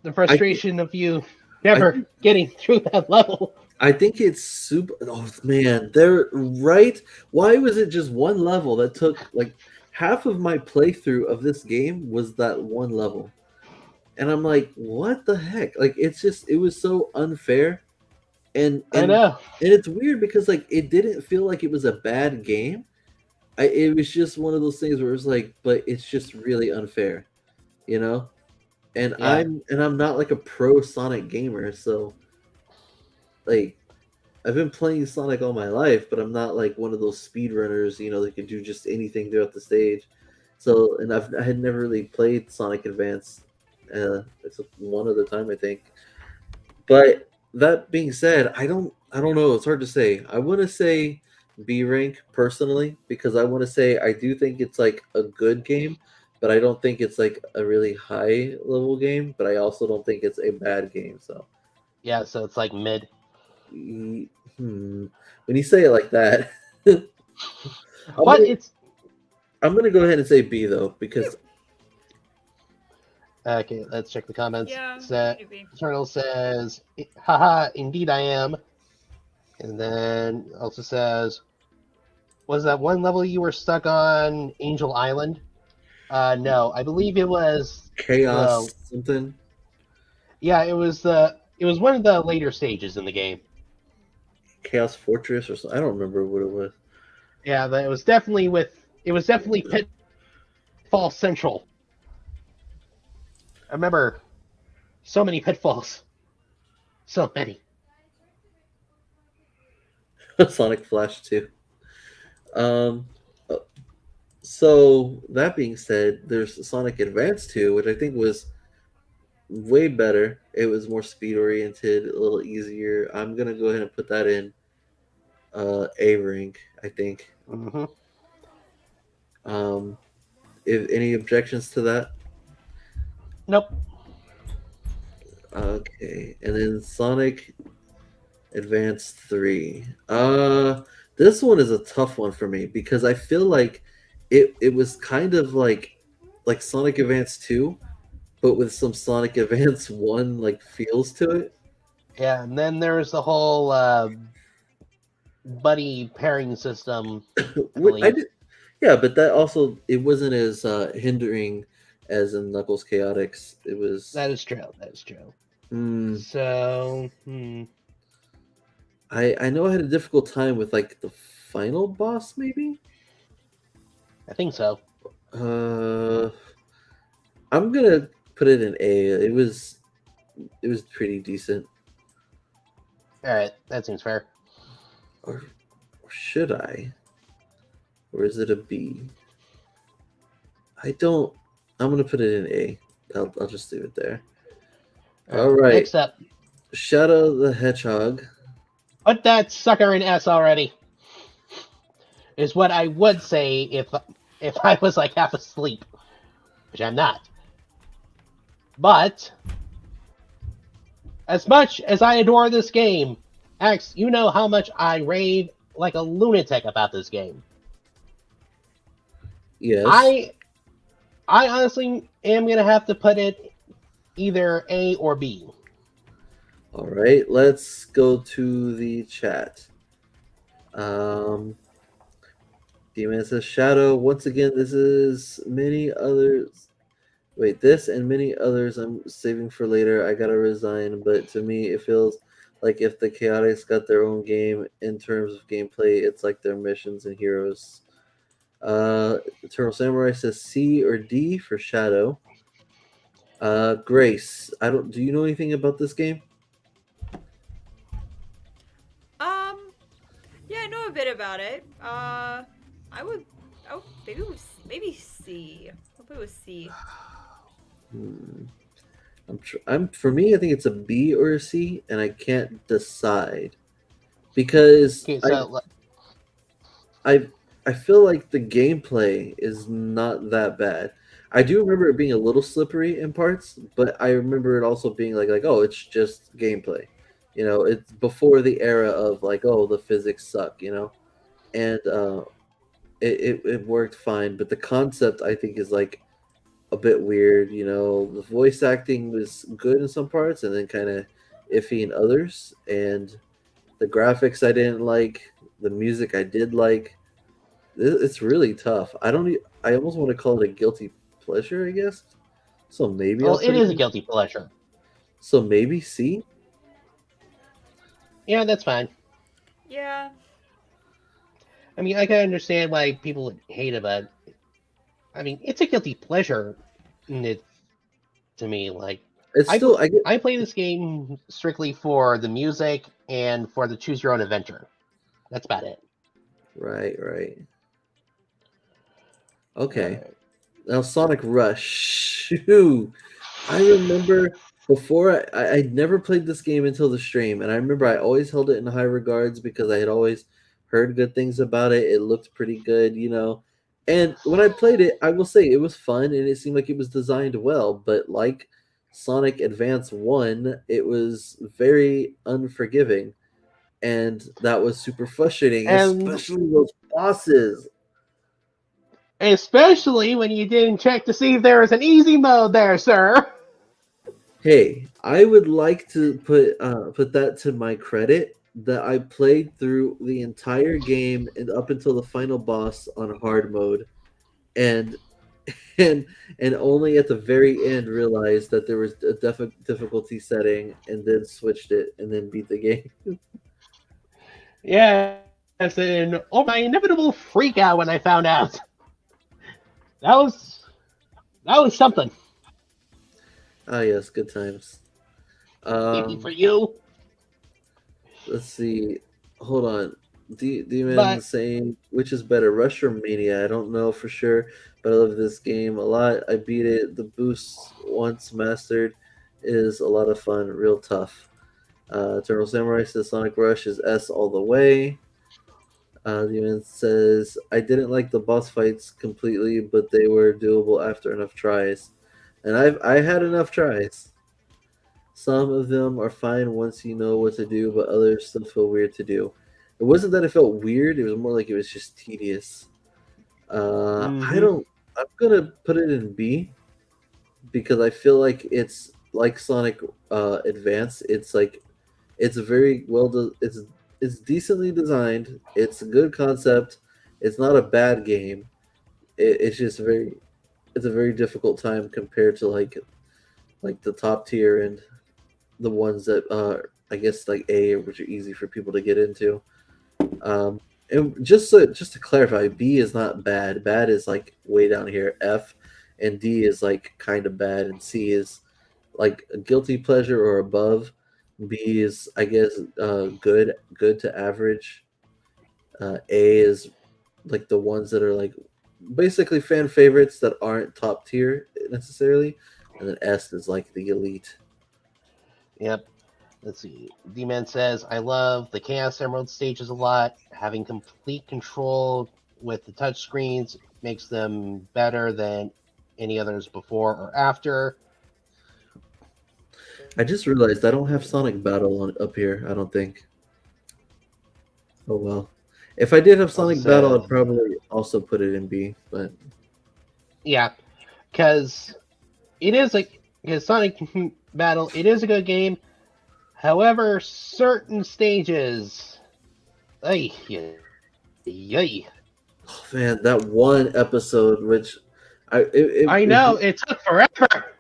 the frustration of you never getting through that level. I think it's super. Oh man, they're right. Why was it just one level that took like half of my playthrough of this game was that one level, and I'm like, what the heck? Like, it was so unfair, and I know. and it's weird because like it didn't feel like it was a bad game. It was just one of those things where it was like, but it's just really unfair, you know. And Yeah. I'm not like a pro Sonic gamer, so like I've been playing Sonic all my life, but I'm not like one of those speedrunners, you know, that can do just anything throughout the stage. So, and I had never really played Sonic Advance, except one other time, I think. But that being said, I don't know. It's hard to say. I want to say B rank personally because I want to say I do think it's like a good game, but I don't think it's like a really high level game. But I also don't think it's a bad game. So, Yeah, so it's like mid. when you say it like that, But it's I'm gonna go ahead and say B though because okay. Let's check the comments. Yeah, maybe. Eternal says, "Haha, indeed I am," and then also says, "Was that one level you were stuck on Angel Island?" No, I believe it was chaos something. Yeah, it was one of the later stages in the game. Chaos Fortress or something. I don't remember what it was. Yeah, but it was definitely Pitfall Central. I remember so many pitfalls. So many. Sonic Flash 2. So that being said, there's Sonic Advance 2, which I think was way better. It was more speed oriented, a little easier. I'm gonna go ahead and put that in A rank, I think. Mm-hmm. If any objections to that? Nope. Okay, and then Sonic Advance 3. This one is a tough one for me because I feel like it was kind of like Sonic Advance 2, but with some Sonic Advance 1 like feels to it. Yeah, and then there's the whole buddy pairing system. Yeah, but that also it wasn't as hindering as in Knuckles Chaotix. It was That is true. That is true. So I know I had a difficult time with like the final boss, maybe. I think so. I'm gonna put it in A. It was pretty decent. All right, that seems fair. Or should I? Or is it a B? I'm gonna put it in A. I'll just leave it there. All right. Next up, Shadow the Hedgehog. Put that sucker in S already. Is what I would say if I was like half asleep, which I'm not. But as much as I adore this game, Axe, you know how much I rave like a lunatic about this game. Yes. I honestly am gonna have to put it either A or B. All right, let's go to the chat. Um, D-Man says, Shadow, once again, this is many others. Wait, this and many others I'm saving for later. I gotta resign, but to me, it feels like if the Chaotix got their own game in terms of gameplay, it's like their missions and heroes. Eternal Samurai says C or D for Shadow. Grace, I don't. Do you know anything about this game? Yeah, I know a bit about it. I would. Oh, maybe C. Hope it was C. Hmm. I'm for me. I think it's a B or a C, and I can't decide because Okay, so I I feel like the gameplay is not that bad. I do remember it being a little slippery in parts, but I remember it also being like oh, it's just gameplay. You know, it's before the era of like oh, the physics suck. You know, and it worked fine, but the concept I think is like a bit weird. You know, the voice acting was good in some parts, and then kind of iffy in others, and the graphics I didn't like. The music I did like. It's really tough. I don't. I almost want to call it a guilty pleasure. I guess. So maybe I'll well, it put it. is a guilty pleasure. So maybe C. Yeah, that's fine. Yeah. I mean, I can understand why people would hate it, but I mean, it's a guilty pleasure. To me, like It's I still. I get. I play this game strictly for the music and for the choose your own adventure. That's about it. Right. Right. Okay. Alright. Now Sonic Rush. Shoo. I remember before I'd never played this game until the stream, and I remember I always held it in high regards because I had always heard good things about it. It looked pretty good, you know. And when I played it, I will say it was fun and it seemed like it was designed well, but like Sonic Advance 1, it was very unforgiving. And that was super frustrating, And especially those bosses. especially when you didn't check to see if there was an easy mode there, sir. Hey, I would like to put that to my credit that I played through the entire game and up until the final boss on hard mode, and and only at the very end realized that there was a difficulty setting, and then switched it and then beat the game. Yes, and oh my inevitable freak out when I found out. That was something. Ah, yes, good times. Maybe for you. Let's see. Hold on. Demon But saying which is better, Rush or Mania? I don't know for sure, but I love this game a lot. I beat it. The boost once mastered is a lot of fun, real tough. Eternal Samurai says Sonic Rush is S all the way. Demon says I didn't like the boss fights completely, but they were doable after enough tries, and I had enough tries. Some of them are fine once you know what to do, but others still feel weird to do. It wasn't that it felt weird; it was more like it was just tedious. I don't. I'm gonna put it in B because I feel like it's like Sonic Advance. It's like it's very well. It's decently designed. It's a good concept. It's not a bad game. It's just very. It's a very difficult time compared to like the top tier and the ones that I guess like A, which are easy for people to get into. And just to clarify, B is not bad. Bad is like way down here. F and D is like kind of bad, and C is like a guilty pleasure or above. B is I guess good to average. A is like the ones that are like basically fan favorites that aren't top tier necessarily, and then S is like the elite. yep. Let's see. D-Man says, I love the Chaos Emerald stages a lot. Having complete control with the touchscreens makes them better than any others before or after. I just realized I don't have Sonic Battle on up here. I don't think. Oh well. If I did have Also Sonic Battle, says, I'd probably also put it in B. But Yeah, because it is like Sonic Battle. It is a good game. However, certain stages, ay, yay. Oh, man, that one episode, which I know it took forever.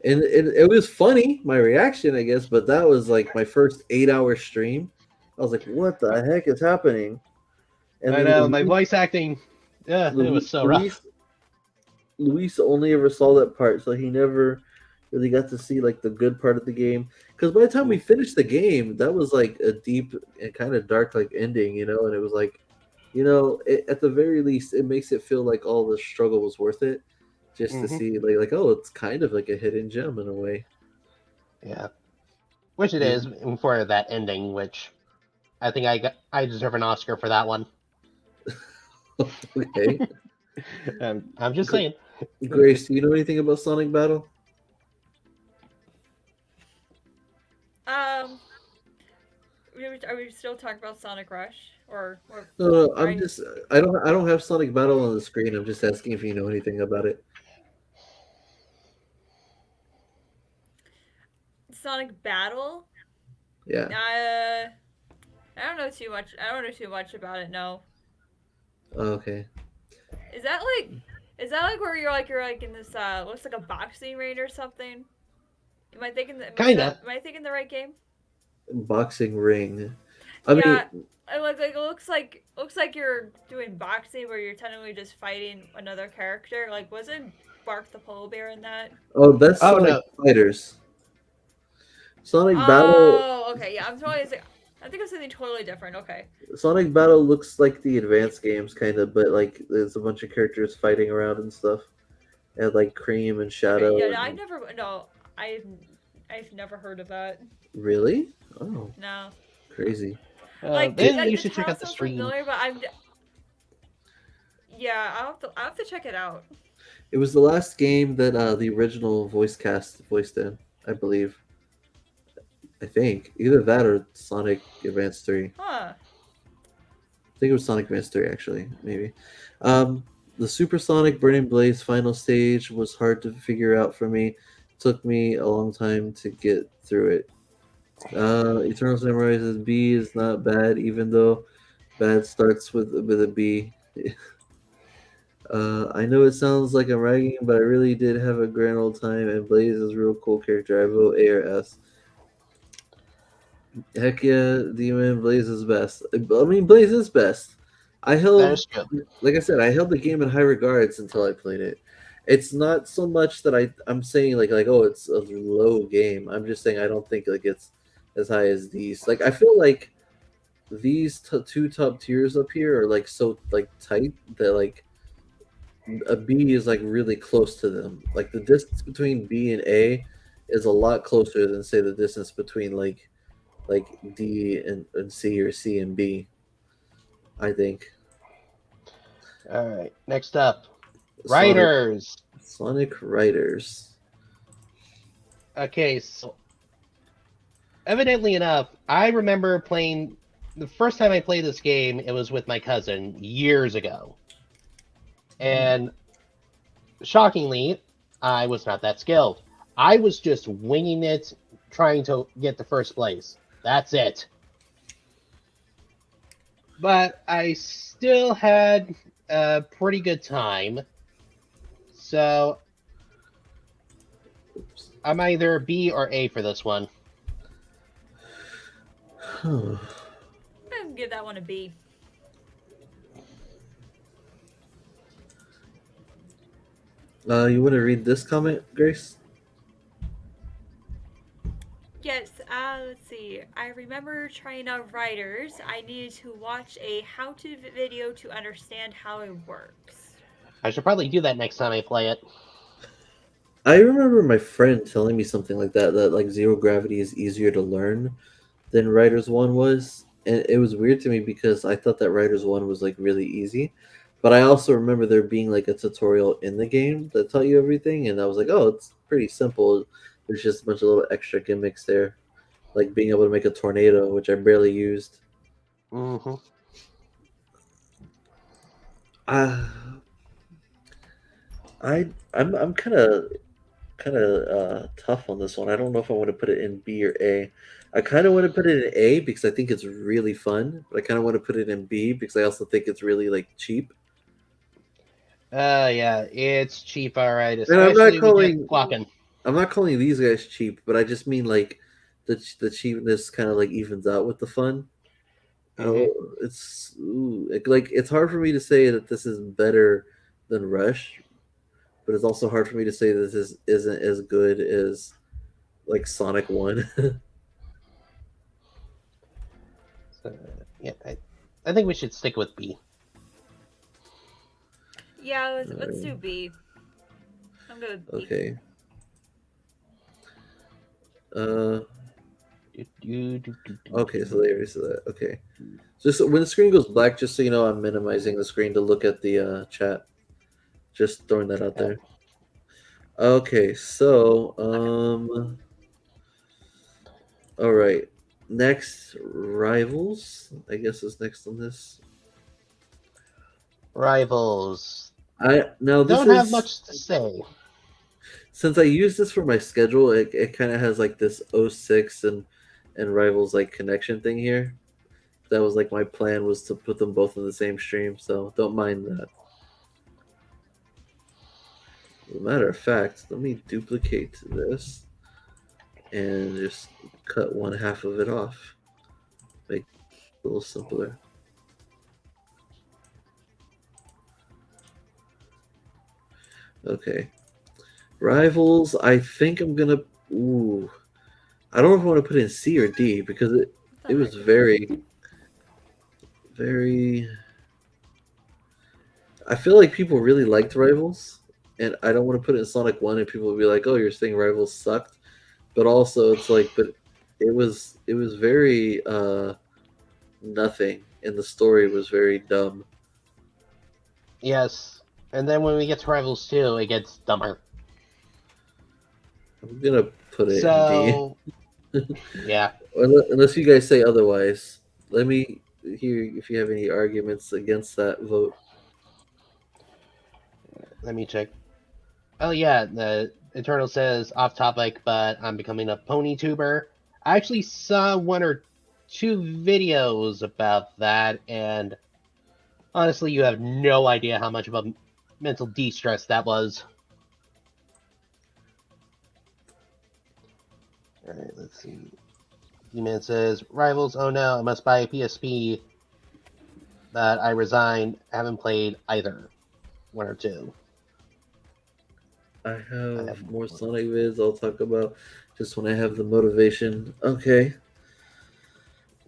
and it was funny, my reaction, I guess, but that was like my first 8-hour stream. I was like, what the heck is happening? And I then know my voice acting. Yeah, it was so rough. Luis only ever saw that part, so he never really got to see like the good part of the game. Because by the time we finished the game, that was like a deep and kind of dark like ending, you know. And it was like, you know, at the very least, it makes it feel like all the struggle was worth it, just to see like oh, it's kind of like a hidden gem in a way. Yeah, which it is for that ending. Which I think I deserve an Oscar for that one. Okay. I'm just saying. Grace, do you know anything about Sonic Battle? Are we still talking about Sonic Rush or No, I'm just I don't have Sonic Battle on the screen. I'm just asking if you know anything about it. Sonic Battle? Yeah. I don't know too much. I don't know too much about it. No. Oh, okay. Is that like where you're like in this looks like a boxing ring or something? Am I thinking Kinda. Am I thinking the right game? Boxing ring. I mean, It looks like you're doing boxing where you're technically just fighting another character. Like, wasn't Bark the Polar Bear in that? oh, that's Oh, Sonic no. Fighters. Sonic Battle. Oh, okay, yeah. I think it's something totally different. Okay. Sonic Battle looks like the advanced games, kind of, but like there's a bunch of characters fighting around and stuff, and like Cream and Shadow. Okay, yeah, and... I've never heard of that. Really? Oh. No. Crazy. Then you should check out the stream. Familiar, but yeah, I'll have to check it out. It was the last game that the original voice cast voiced in, I believe. I think either that or Sonic Advance 3. Huh. I think it was Sonic Advance 3 actually, maybe. The Supersonic Burning Blaze final stage was hard to figure out for me. It took me a long time to get through it. Eternal Samurai says B is not bad, even though bad starts with a B. I know it sounds like I'm ragging, but I really did have a grand old time, and Blaze is a real cool character. I vote A or S. Heck yeah, Demon, Blaze is best. I mean, Blaze is best. I held, like I said, I held the game in high regards until I played it. It's not so much that I'm saying like oh, it's a low game. I'm just saying I don't think like it's as high as these. Like I feel like these two top tiers up here are like so like tight that like a B is like really close to them. Like the distance between B and A is a lot closer than say the distance between like D and C or C and B. I think. All right. Next up, Riders. Sonic Riders. Okay, so evidently enough, I remember playing the first time I played this game. It was with my cousin years ago, and shockingly, I was not that skilled. I was just winging it, trying to get the first place. That's it. But I still had a pretty good time. So I'm either B or A for this one. I'm gonna give that one a B. You want to read this comment, Grace? Yes, let's see. I remember trying out Riders. I needed to watch a how-to video to understand how it works. I should probably do that next time I play it. I remember my friend telling me something like that like Zero Gravity is easier to learn than Riders 1 was. And it was weird to me because I thought that Riders 1 was like really easy. But I also remember there being like a tutorial in the game that taught you everything, and I was like, oh, it's pretty simple. There's just a bunch of little extra gimmicks there, like being able to make a tornado, which I barely used. Mm-hmm. I'm kind of tough on this one. I don't know if I want to put it in B or A. I kind of want to put it in A because I think it's really fun, but I kind of want to put it in B because I also think it's really like cheap. Yeah, it's cheap, all right. And Especially with Jeff Flockin. I'm not calling these guys cheap, but I just mean like the cheapness kind of like evens out with the fun. Oh, like it's hard for me to say that this is better than Rush, but it's also hard for me to say that this isn't as good as like Sonic One. Yeah, I think we should stick with B. Yeah, let's do B. I'm good with B. Okay. Okay, so they already said that. Okay. Just when the screen goes black, just so you know, I'm minimizing the screen to look at the chat. Just throwing that out there. Okay, so all right. Next, Rivals. I guess is next on this. Rivals. I now this don't have much to say. Since I use this for my schedule, it kind of has like this 06 and Rivals like connection thing here. That was like my plan was to put them both in the same stream, so don't mind that. As a matter of fact, let me duplicate this and just cut one half of it off. Make it a little simpler. Okay. Rivals, I think I'm gonna. Ooh, I don't know if I want to put in C or D because it was very. I feel like people really liked Rivals, and I don't want to put it in Sonic 1 and people will be like, "Oh, you're saying Rivals sucked," but also it's like, but it was very nothing, and the story was very dumb. Yes, and then when we get to Rivals 2, it gets dumber. I'm gonna put it in D. Yeah. Unless you guys say otherwise. Let me hear if you have any arguments against that vote. Let me check. Oh yeah, the Eternal says off topic, but I'm becoming a pony tuber. I actually saw one or two videos about that, and honestly, you have no idea how much of a mental de-stress that was. Alright, let's see. D-Man says, Rivals, oh no, I must buy a PSP. But I resigned, haven't played either. One or two. I have more Sonic vids I'll talk about just when I have the motivation. Okay.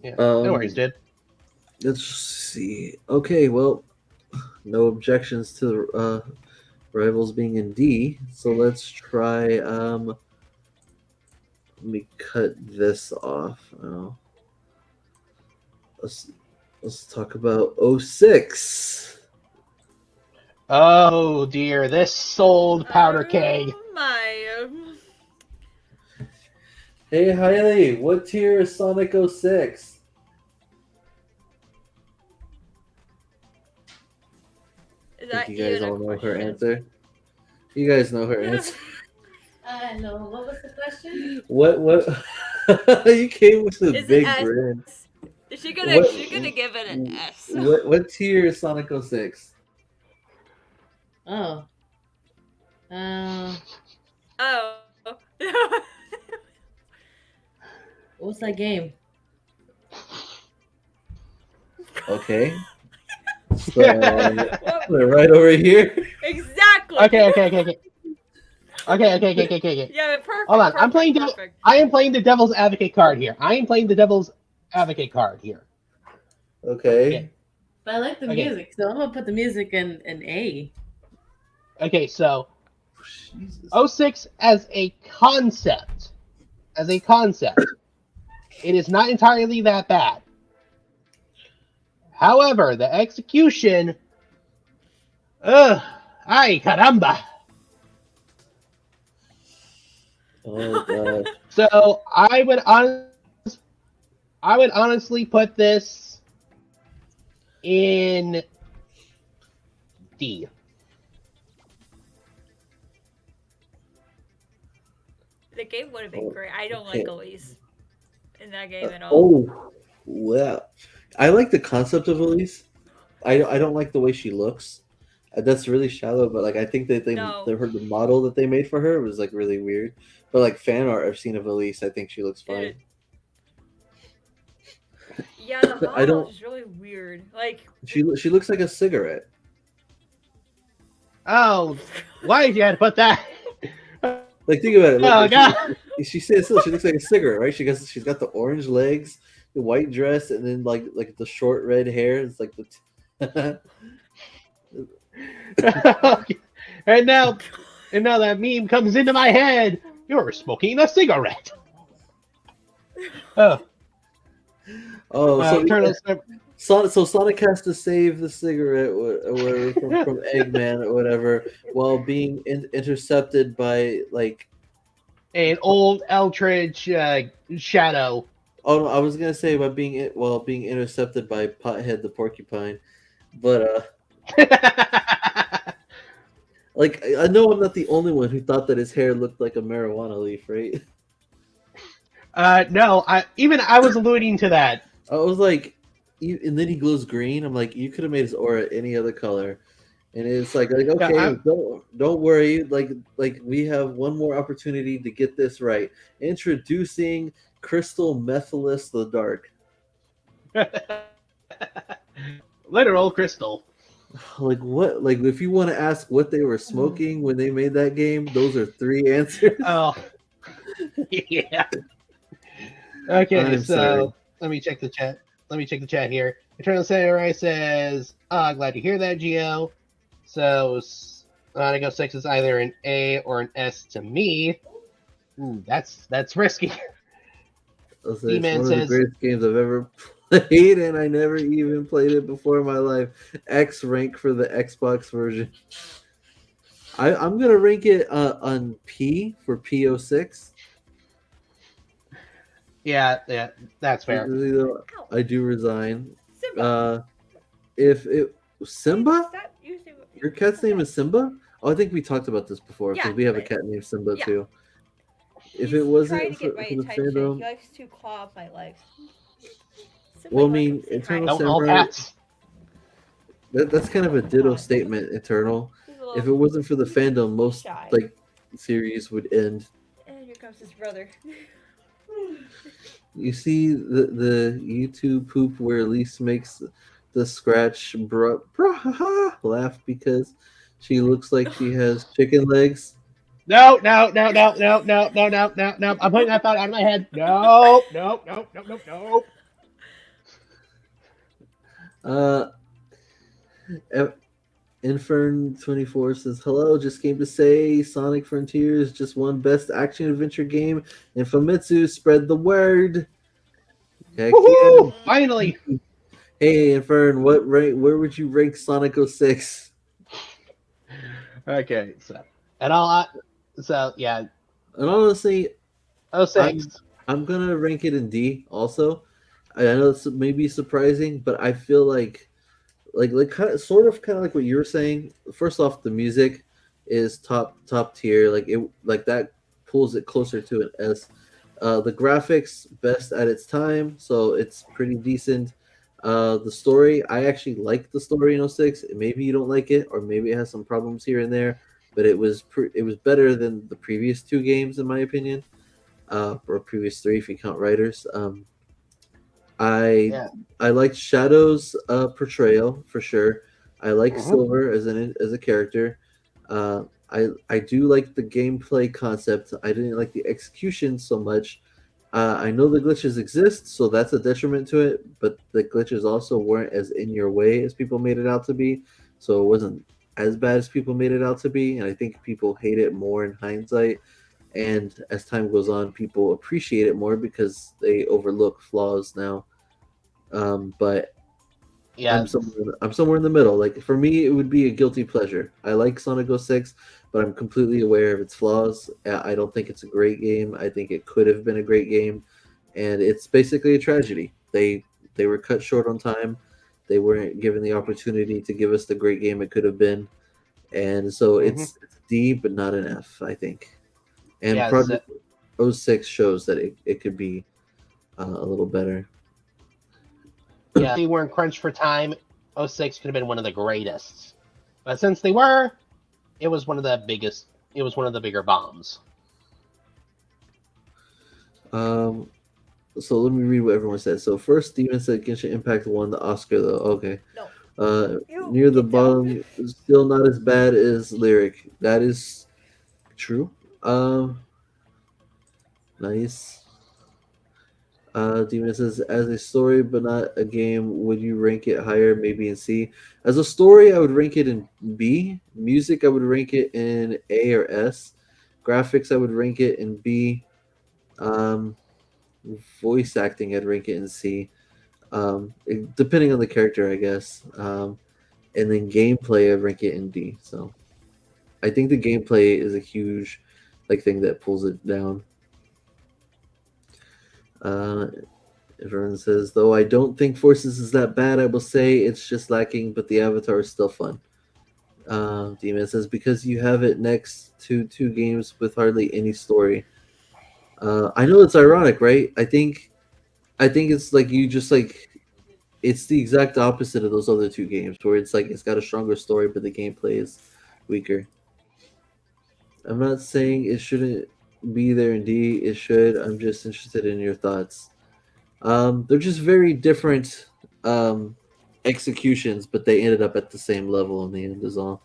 Yeah, no worries, dude. Let's see. Okay, well, no objections to Rivals being in D, so let's try let me cut this off. Oh. Let's talk about 06. Oh dear, this sold powder keg. My. Hey Hailey, what tier is Sonic 06? Is that you guys all know her question? answer? You guys know her answer. No. What was the question? What you came with a Is big it S? grin. She's gonna give it an S. What tier is Sonic 06? Oh. Oh. What's that game? Okay. So right over here. Exactly. Okay. Yeah, perfect. Hold on, Perfect. I am playing the devil's advocate card here. Okay. But I like the music, so I'm gonna put the music in A. Okay, so 06 as a concept. It is not entirely that bad. However, the execution, ay caramba. Oh god. So I would honestly put this in D. The game would have been Oh, great. I don't okay. like Elise in that game at all. Oh, well, I like the concept of Elise. I don't like the way she looks. That's really shallow, but like I think that No. the model that they made for her was like really weird. But like fan art I've seen of Elise, I think she looks fine. Yeah, the I model don't. is really weird. Like, She looks like a cigarette. Oh, why did you have to put that? Like think about it. Oh Like, god. she says so. She looks like a cigarette, right? She's got the orange legs, the white dress, and then like the short red hair. It's like the. and now that meme comes into my head. You're smoking a cigarette. Oh, Oh, so Eternal Sonic has to save the cigarette or from Eggman or whatever while being intercepted by like an old Eldritch shadow. oh no, I was gonna say by being intercepted by Pothead the porcupine, but like I know I'm not the only one who thought that his hair looked like a marijuana leaf, right? No, I was alluding to that. I was like, and then he glows green. I'm like, you could have made his aura any other color, and it's like okay, Yeah, don't worry. Like we have one more opportunity to get this right. Introducing Crystal Methylis the Dark. Literal crystal. Like what? Like if you want to ask what they were smoking when they made that game, those are 3 answers. Oh, yeah. Okay, I'm sorry. let me check the chat. Let me check the chat here. Eternal Samurai says, glad to hear that, Geo. So, I go 6 is either an A or an S to me. Ooh, that's risky. It's one of the greatest games I've ever played, and I never even played it before in my life. X rank for the Xbox version. I'm gonna rank it on P for PO6. Yeah, that's fair. I do resign. Simba. If it Simba, Stop using your cat's name is Simba. Oh, I think we talked about this before because Yeah, we have a but- cat named Simba yeah. too. If He's it wasn't trying to for, get my for the attention. fandom, He likes to claw up my legs. Simba, well, I let mean, him say hi. Eternal Don't all Samurai. cats. That's kind of a ditto statement, Eternal. He's a If it little wasn't for the fandom, most shy. like series would end. And here comes his brother. You see the YouTube poop where Elise makes the scratch laugh because she looks like she has chicken legs. No. I'm putting that thought out of my head. No. Infern24 says, hello, just came to say Sonic Frontiers just won best action adventure game, and Famitsu spread the word. Heck Woohoo! yeah. Finally. Hey Infern, where would you rank Sonic 06? Okay, yeah. And honestly, 06. I'm gonna rank it in D also. I know it's maybe surprising, but I feel like kind of like what you were saying. First off, the music is top tier. Like that pulls it closer to an S. The graphics best at its time, so it's pretty decent. The story, I actually like the story in 06. Maybe you don't like it, or maybe it has some problems here and there, but it was better than the previous 2 games in my opinion, or previous 3 if you count Riders. I liked Shadow's portrayal for sure. I like Silver as a character. I do like the gameplay concept. I didn't like the execution so much. I know the glitches exist, so that's a detriment to it. But the glitches also weren't as in your way as people made it out to be. So it wasn't as bad as people made it out to be. And I think people hate it more in hindsight. And as time goes on, people appreciate it more because they overlook flaws now. But Yeah. I'm somewhere in the middle. Like for me, it would be a guilty pleasure. I like Sonic 06, but I'm completely aware of its flaws. I don't think it's a great game. I think it could have been a great game, and it's basically a tragedy. They were cut short on time. They weren't given the opportunity to give us the great game it could have been, and so it's D, but not an F. I think. And Yeah, Project 06 shows that it could be a little better. Yeah, if they weren't crunched for time, 06 could have been one of the greatest. But since they were, it was one of the biggest. It was one of the bigger bombs. So let me read what everyone said. So first, Steven said Genshin Impact won the Oscar, though. Okay. No. Near the bottom, still not as bad as Lyric. That is true. Nice. Demon says, as a story but not a game, would you rank it higher, maybe in C? As a story, I would rank it in B. Music, I would rank it in A or S. Graphics, I would rank it in B. Voice acting, I'd rank it in C. Depending on the character, I guess. And then gameplay, I'd rank it in D. So I think the gameplay is a huge thing that pulls it down. Everyone says, though I don't think Forces is that bad, I will say it's just lacking, but the Avatar is still fun. Demon says, because you have it next to 2 games with hardly any story. I know it's ironic, right? I think it's you just it's the exact opposite of those other 2 games, where it's it's got a stronger story, but the gameplay is weaker. I'm not saying it shouldn't be there in D. It should. I'm just interested in your thoughts. They're just very different executions, but they ended up at the same level in the end is all.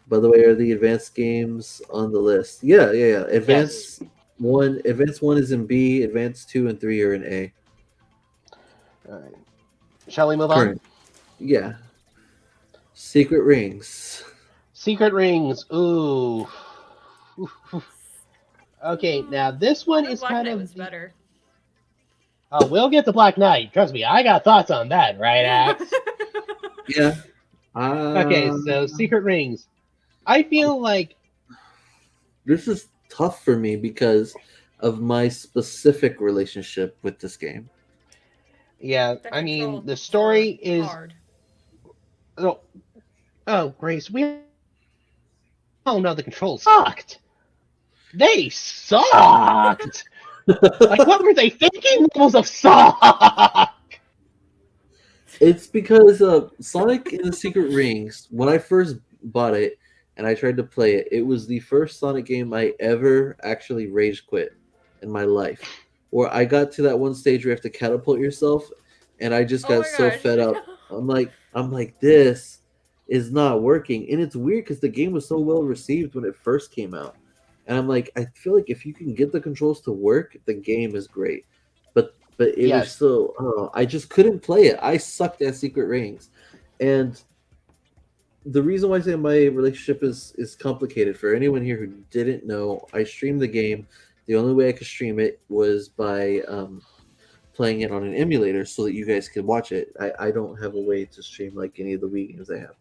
By the way, are the advanced games on the list? Yeah. Advanced one is in B. Advanced 2 and 3 are in A. All right. Shall we move Current. on? Yeah. Secret Rings. Secret Rings. Ooh. Okay, now this one is Black kind Knight of was better. Oh, we'll get to Black Knight. Trust me, I got thoughts on that, right, Axe? Yeah. Okay, so Secret Rings. I feel like this is tough for me because of my specific relationship with this game. Yeah, I mean the story is hard. Oh, Grace, we all know the controls sucked. They sucked. What were they thinking? Levels of suck. It's because Sonic in the Secret Rings, when I first bought it and I tried to play it, it was the first Sonic game I ever actually rage quit in my life. Where I got to that one stage where you have to catapult yourself, and I just got so fed up. I'm like, this is not working. And it's weird because the game was so well received when it first came out. And I'm like, I feel like if you can get the controls to work, the game is great. But it was so I just couldn't play it. I sucked at Secret Rings. And the reason why I say my relationship is complicated, for anyone here who didn't know, I streamed the game. The only way I could stream it was by playing it on an emulator so that you guys could watch it. I don't have a way to stream like any of the Wii games I have.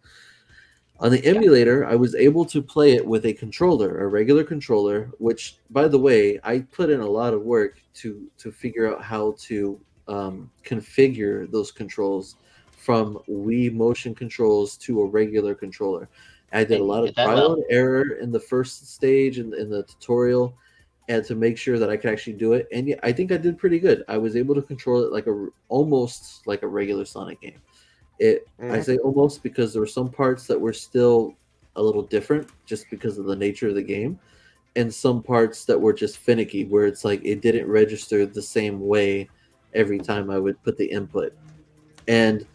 On the emulator, I was able to play it with a controller, a regular controller, which, by the way, I put in a lot of work to figure out how to configure those controls from Wii motion controls to a regular controller. I did a lot of trial and error in the first stage in the tutorial, and to make sure that I could actually do it. And yeah, I think I did pretty good. I was able to control it almost like a regular Sonic game. I say almost because there were some parts that were still a little different just because of the nature of the game, and some parts that were just finicky, where it's it didn't register the same way every time I would put the input. And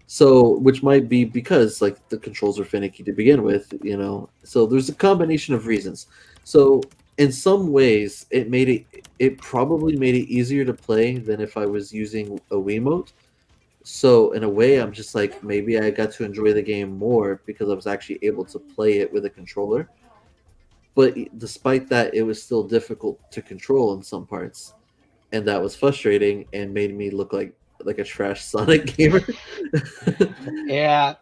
so, which might be because the controls are finicky to begin with, so there's a combination of reasons. So in some ways it probably made it easier to play than if I was using a Wiimote. So in a way, I'm just maybe I got to enjoy the game more because I was actually able to play it with a controller. But despite that, it was still difficult to control in some parts, and that was frustrating and made me look like a trash Sonic gamer. Yeah.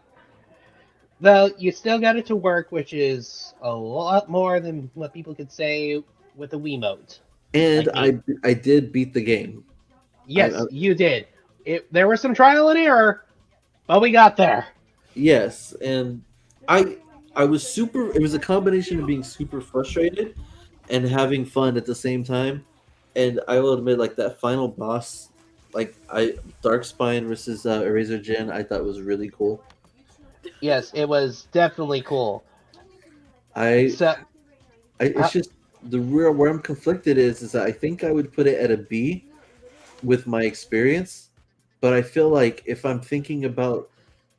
Though you still got it to work, which is a lot more than what people could say with a Wiimote. And I did beat the game. Yes, you did. There was some trial and error, but we got there. Yes, and I was it was a combination of being super frustrated and having fun at the same time. And I will admit, like that final boss, like Darkspine versus Eraser Jin, I thought was really cool. Yes, it was definitely cool. I, So, it's just the real where I'm conflicted is that I think I would put it at a B with my experience, but I feel like if I'm thinking about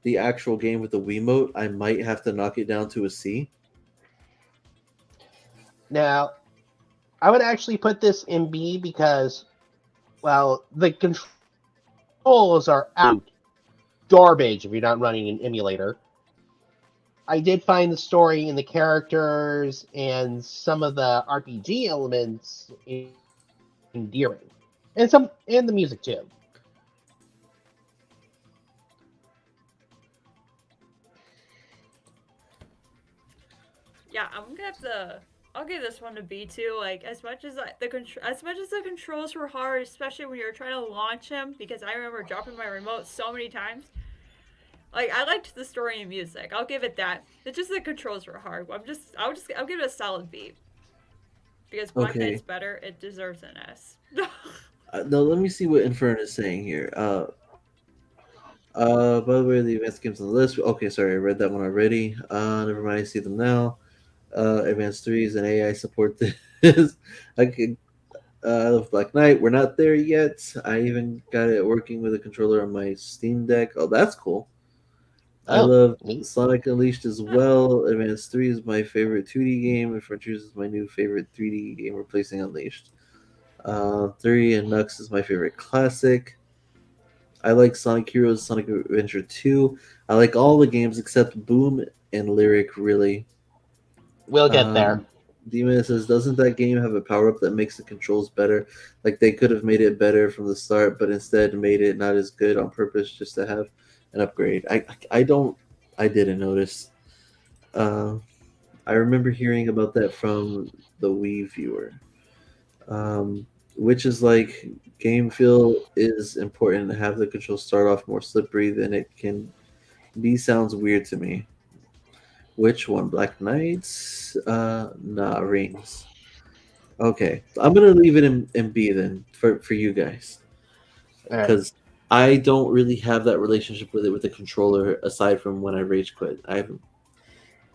the actual game with the Wiimote, I might have to knock it down to a C. now, I would actually put this in B because, well, the controls are out garbage if you're not running an emulator. I did find the story and the characters and some of the RPG elements endearing, and the music too. Yeah, I'm gonna have to. I'll give this one a B too. Like as much as as much as the controls were hard, especially when you were trying to launch him, because I remember dropping my remote so many times. Like I liked the story and music. I'll give it that. It's just the controls were hard. I'll give it a solid B. Because Black Okay. Knight's better, it deserves an S. Now let me see what Infern is saying here. By the way, the advanced games on the list. Okay, sorry, I read that one already. Never mind, I see them now. Advanced threes and AI support this. I could. I love Black Knight. We're not there yet. I even got it working with a controller on my Steam Deck. Oh, that's cool. I love neat. Sonic Unleashed as well. Advanced 3 is my favorite 2D game, and Frontiers is my new favorite 3D game replacing Unleashed. 3 and Nux is my favorite classic. I like Sonic Heroes, Sonic Adventure 2. I like all the games except Boom and Lyric, really. We'll get there. Demon says, doesn't that game have a power up that makes the controls better? Like they could have made it better from the start, but instead made it not as good on purpose just to have an upgrade. I didn't notice. I remember hearing about that from the Wii viewer, which is like game feel is important to have the controls start off more slippery than it can be. Sounds weird to me. Which one? Black Knights? Nah, Rings. Okay, I'm gonna leave it in B then for you guys, because I don't really have that relationship with it with the controller aside from when I rage quit. I haven't.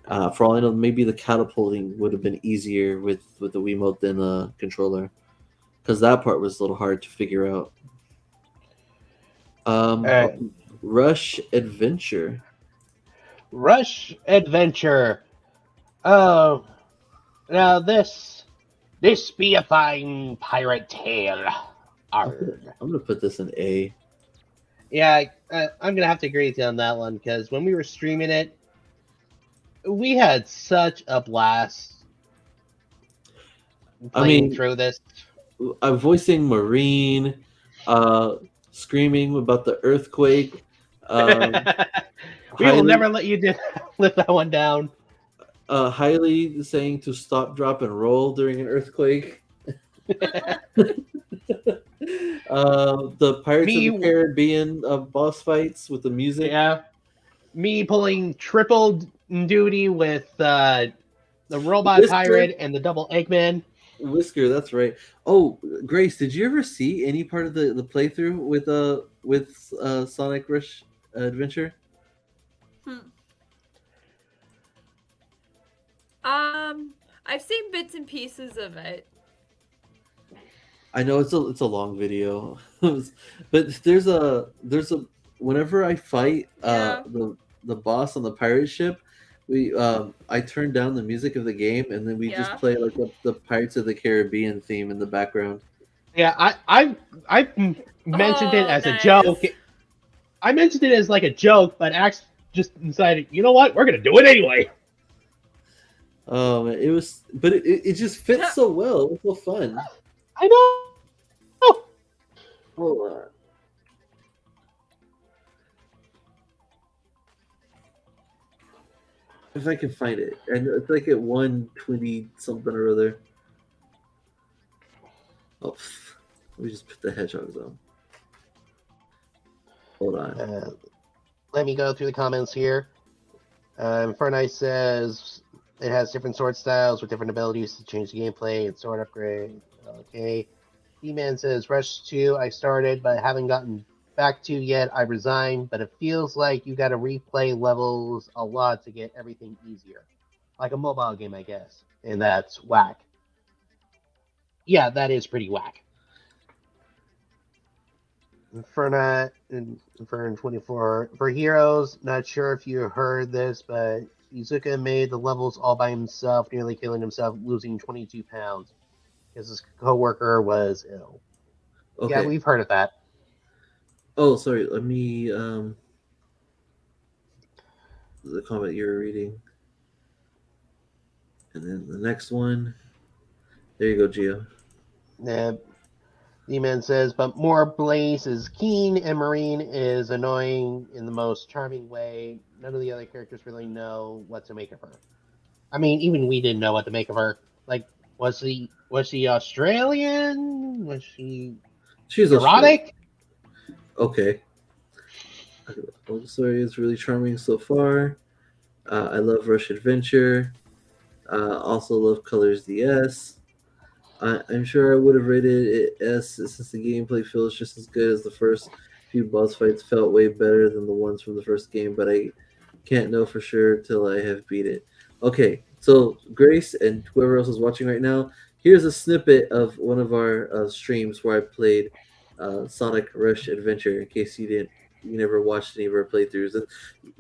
For all I know, maybe the catapulting would have been easier with the Wiimote than the controller, because that part was a little hard to figure out. Rush Adventure. Rush Adventure. Oh, now this be a fine pirate tale. Arr. I'm gonna put this in A. Yeah, I'm gonna have to agree with you on that one because when we were streaming it, we had such a blast playing through this. I'm voicing Marine, screaming about the earthquake. We will never let you lift that one down. Highly saying to stop, drop, and roll during an earthquake. The Pirates of the Caribbean boss fights with the music. Yeah. Me pulling triple duty with the robot Whisker. pirate and the double Eggman. Whisker, that's right. Oh, Grace, did you ever see any part of the playthrough with Sonic Rush Adventure? I've seen bits and pieces of it. I know it's a long video, but there's a whenever I fight the boss on the pirate ship, I turn down the music of the game and then we just play like the Pirates of the Caribbean theme in the background. Yeah, I mentioned it as a joke. I mentioned it as like a joke, but Axe just decided, you know what, we're gonna do it anyway. It was, but it just fits so well. It was so fun. I know. Hold on. If I can find it, and it's like at 120 something or other. Oh, let me just put the hedgehogs on. Hold on. Let me go through the comments here. Fortnite says It has different sword styles with different abilities to change the gameplay and sword upgrade. Okay. D-Man says, Rush 2, I started, but haven't gotten back to yet. I resigned, but it feels like you gotta replay levels a lot to get everything easier. Like a mobile game, I guess. And that's whack. Yeah, that is pretty whack. Inferno 24. For Heroes, not sure if you heard this, but Izuka made the levels all by himself, nearly killing himself, losing 22 pounds because his coworker was ill. Okay. Yeah, we've heard of that. Oh, sorry. Let me the comment you were reading, and then the next one. There you go, Gio. D-Man says, but more Blaze is keen and Marine is annoying in the most charming way. None of the other characters really know what to make of her. I mean, even we didn't know what to make of her. Like, was she Australian? Was She's erotic? Okay. The story is really charming so far. I love Rush Adventure. Also love Colors DS. I'm sure I would have rated it S since the gameplay feels just as good as the first few boss fights felt way better than the ones from the first game, but I can't know for sure till I have beat it. Okay, so Grace and whoever else is watching right now, here's a snippet of one of our streams where I played Sonic Rush Adventure. In case you never watched any of our playthroughs. And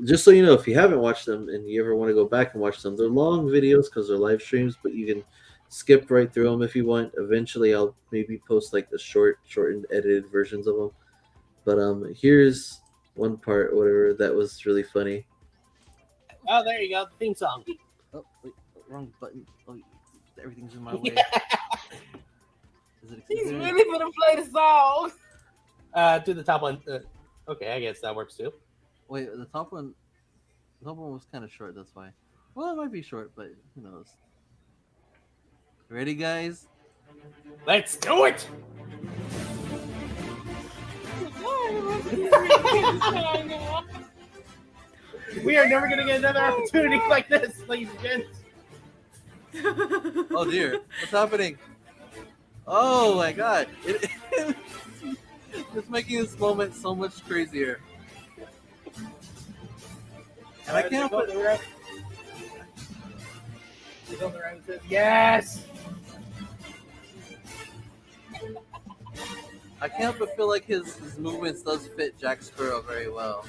just so you know, if you haven't watched them and you ever want to go back and watch them, they're long videos because they're live streams, but you can skip right through them if you want. Eventually, I'll maybe post like the shortened, edited versions of them. But here's one part, whatever, that was really funny. Oh, there you go, theme song. Oh, wait, wrong button. Oh, everything's in my way. Is it He's really gonna play the song. Do the top one. Okay, I guess that works too. Wait, the top one was kind of short. That's why. Well, it might be short, but who knows? Ready, guys? Let's do it. We are never gonna get another opportunity like this, ladies and gents. Oh dear, what's happening? Oh my god. It's making this moment so much crazier. And I can't put yes. I can't but feel like his movements does fit Jack Sparrow very well.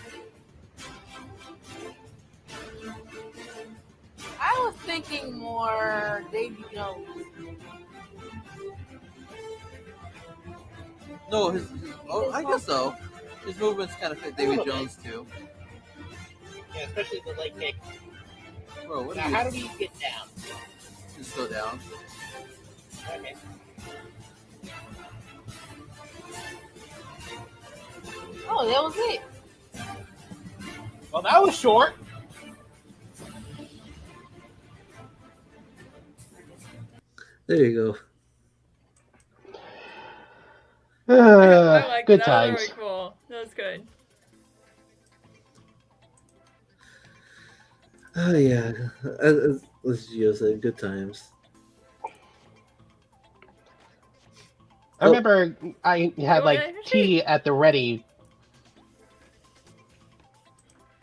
I was thinking more Davy Jones. No, I guess so. His movements kind of fit Davy Jones too. Yeah, especially the leg kick. Bro, what now, how do we get down? Just go down. Okay. Oh, that was it. Well, that was short. There you I go. like Good that. times. That was really cool. That was good. Oh yeah, as Gio said, good times. I remember I had like wanna- tea at the ready.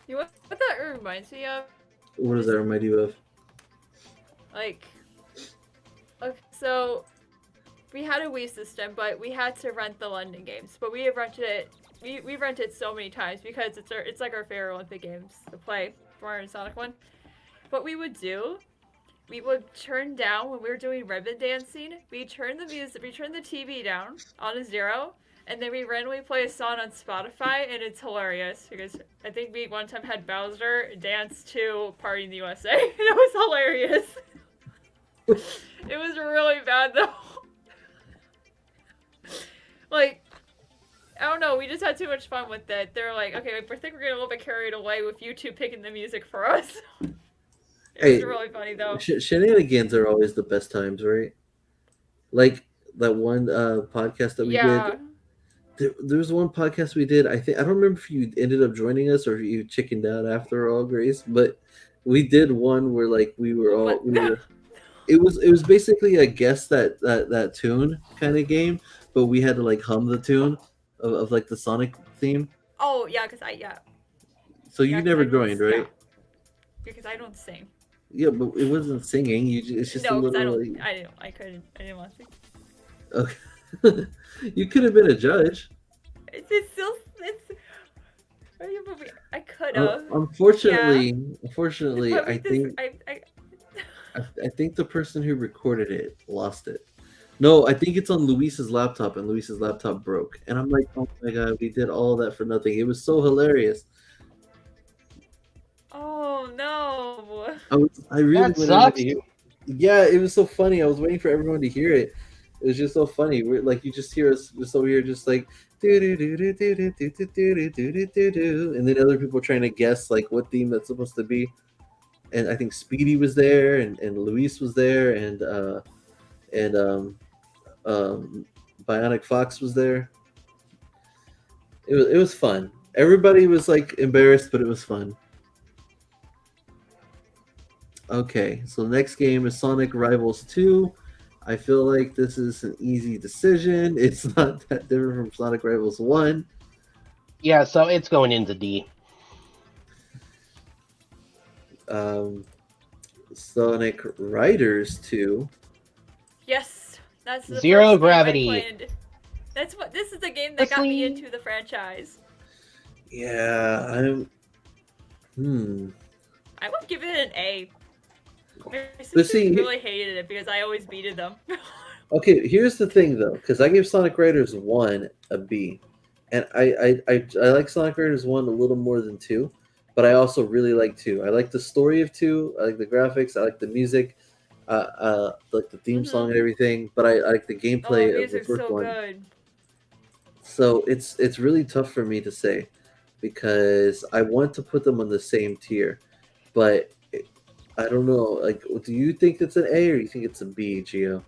You know what that reminds me of? What does that remind you of? Like, okay, so we had a Wii system, but we had to rent the London games. But we have rented it. We rented it so many times because it's like our favorite Olympic games to play for our Sonic one. What we would do, we would turn down when we were doing ribbon dancing. We turn the TV down on a 0, and then we randomly play a song on Spotify, and it's hilarious because I think we one time had Bowser dance to "Party in the USA." It was hilarious. It was really bad though. Like, I don't know, we just had too much fun with it. They're like, okay, I think we're getting a little bit carried away with you two picking the music for us. It was really funny though. Shenanigans are always the best times, right? Like that one podcast that we did. There was one podcast we did. I don't remember if you ended up joining us or if you chickened out after all, Grace. But we did one where like we were all What? we were. It was basically a guess that tune kind of game, but we had to like hum the tune of like the Sonic theme. Oh yeah, because So yeah, you 'cause I never don't joined, yeah, right? because I don't sing. Yeah, but it wasn't singing. It's just a No, because little. I couldn't. I didn't want to sing. Okay. You could have been a judge. It's still it's. I could have. Unfortunately, But I with this, think I think the person who recorded it lost it. No, I think it's on Luis's laptop, and Luis's laptop broke. And I'm like, oh my god, we did all that for nothing. It was so hilarious. Oh no. I really That wanted everyone sucks. to hear. Yeah, it was so funny. I was waiting for everyone to hear it. It was just so funny. We're like, you just hear us just over here, just like do do do do do do do do do do do do, and then other people trying to guess like what theme that's supposed to be. And I think Speedy was there, and Luis was there, and Bionic Fox was there. It was fun. Everybody was like embarrassed, but it was fun. Okay, so the next game is Sonic Rivals 2. I feel like this is an easy decision. It's not that different from Sonic Rivals 1. Yeah, so it's going into D. Sonic Riders 2. Yes, that's the Zero first game I Gravity. played. This is the game that got me into the franchise. Yeah, I would give it an A. My But sisters see, really hated it because I always beated them. okay, here's the thing though, because I gave Sonic Riders 1 a B. And I like Sonic Riders 1 a little more than 2, but I also really like 2. I like the story of 2, I like the graphics, I like the music, like the theme song and everything, but I like the Oh, gameplay the of the music's first so one. good. So it's really tough for me to say because I want to put them on the same tier, but I don't know. Like, do you think it's an A or you think it's a B, Gio?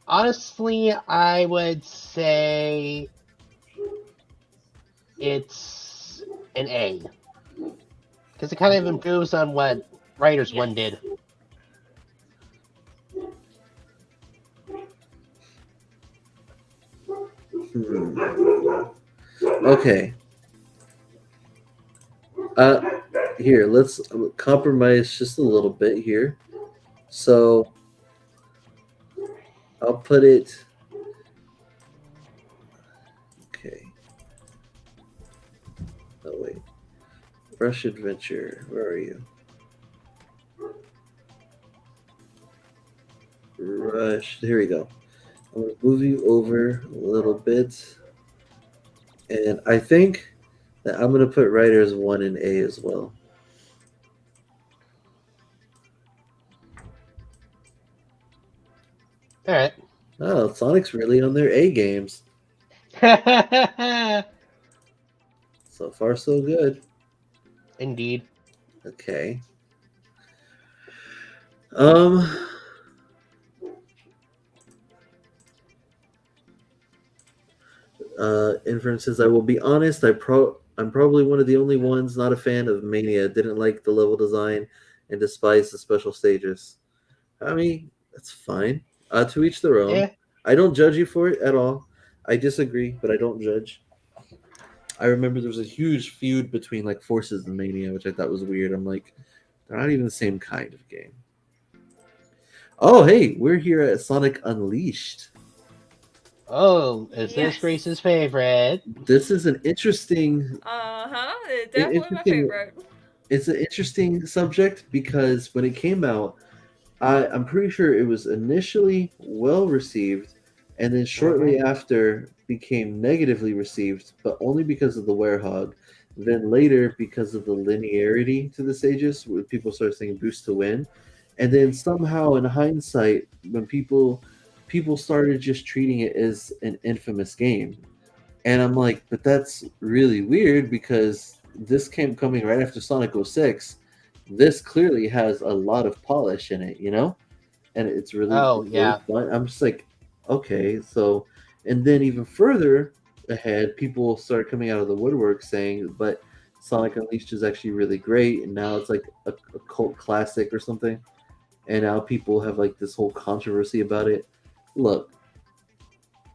Honestly, I would say it's an A. Because it kind of improves on what Riders 1 did. Okay. Here, let's compromise just a little bit here. So I'll put it. Okay. Oh wait. Rush Adventure. Where are you? Rush. Here we go. I'm gonna move you over a little bit, and I think that I'm gonna put Riders 1 in A as well. All right. Oh, Sonic's really on their A games. So far, so good. Indeed. Okay. Inferences. I will be honest. I'm probably one of the only ones not a fan of Mania. Didn't like the level design and despised the special stages. I mean, that's fine. To each their own. Yeah. I don't judge you for it at all. I disagree, but I don't judge. I remember there was a huge feud between like Forces and Mania, which I thought was weird. I'm like, they're not even the same kind of game. Oh, hey, we're here at Sonic Unleashed. Oh, is this Grace's favorite? This is an interesting. It's definitely my favorite. It's an interesting subject because when it came out, I'm pretty sure it was initially well received, and then shortly after became negatively received, but only because of the Werehog. Then later, because of the linearity to the stages, where people started saying boost to win, and then somehow in hindsight, when people started just treating it as an infamous game, and I'm like, but that's really weird because this came coming right after Sonic 06. This clearly has a lot of polish in it, you know, and it's really really fun. I'm just like, okay, so, and then even further, ahead, people started coming out of the woodwork saying, "But Sonic Unleashed is actually really great," and now it's like a cult classic or something. And now people have like this whole controversy about it. Look,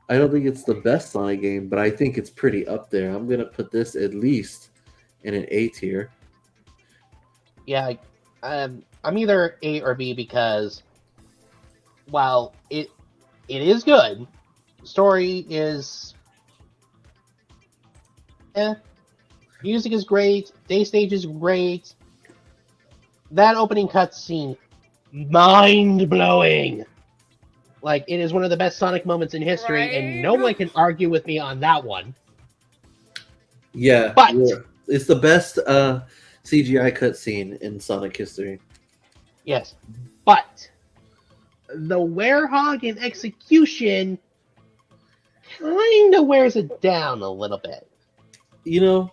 I don't think it's the best Sonic game, but I think it's pretty up there. I'm gonna put this at least in an A tier. Yeah, I'm either A or B because while it is good, story is music is great, day stage is great. That opening cutscene, mind blowing. Like, it is one of the best Sonic moments in history, and no one can argue with me on that one. Yeah, but it's the best CGI cutscene in Sonic history. Yes, but the Werehog in execution kind of wears it down a little bit. You know,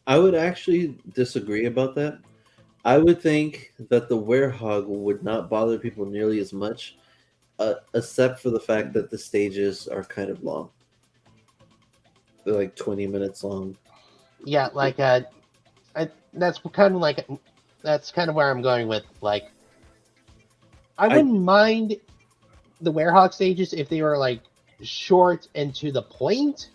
I would actually disagree about that. I would think that the Werehog would not bother people nearly as much, except for the fact that the stages are kind of long. They're like 20 minutes long. Yeah, like that's kind of where I'm going with. Like, I wouldn't mind the Werehog stages if they were like short and to the point.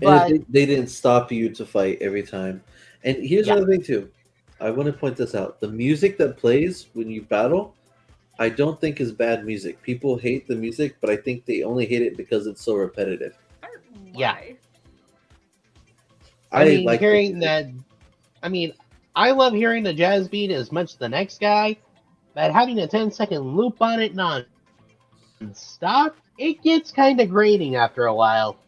But and if they didn't stop you to fight every time. And here's another thing too. I want to point this out. The music that plays when you battle, I don't think is bad music. People hate the music, but I think they only hate it because it's so repetitive. Yeah. I mean, like hearing that. I mean, I love hearing the jazz beat as much as the next guy, but having a 10-second loop on it non-stop, it gets kind of grating after a while.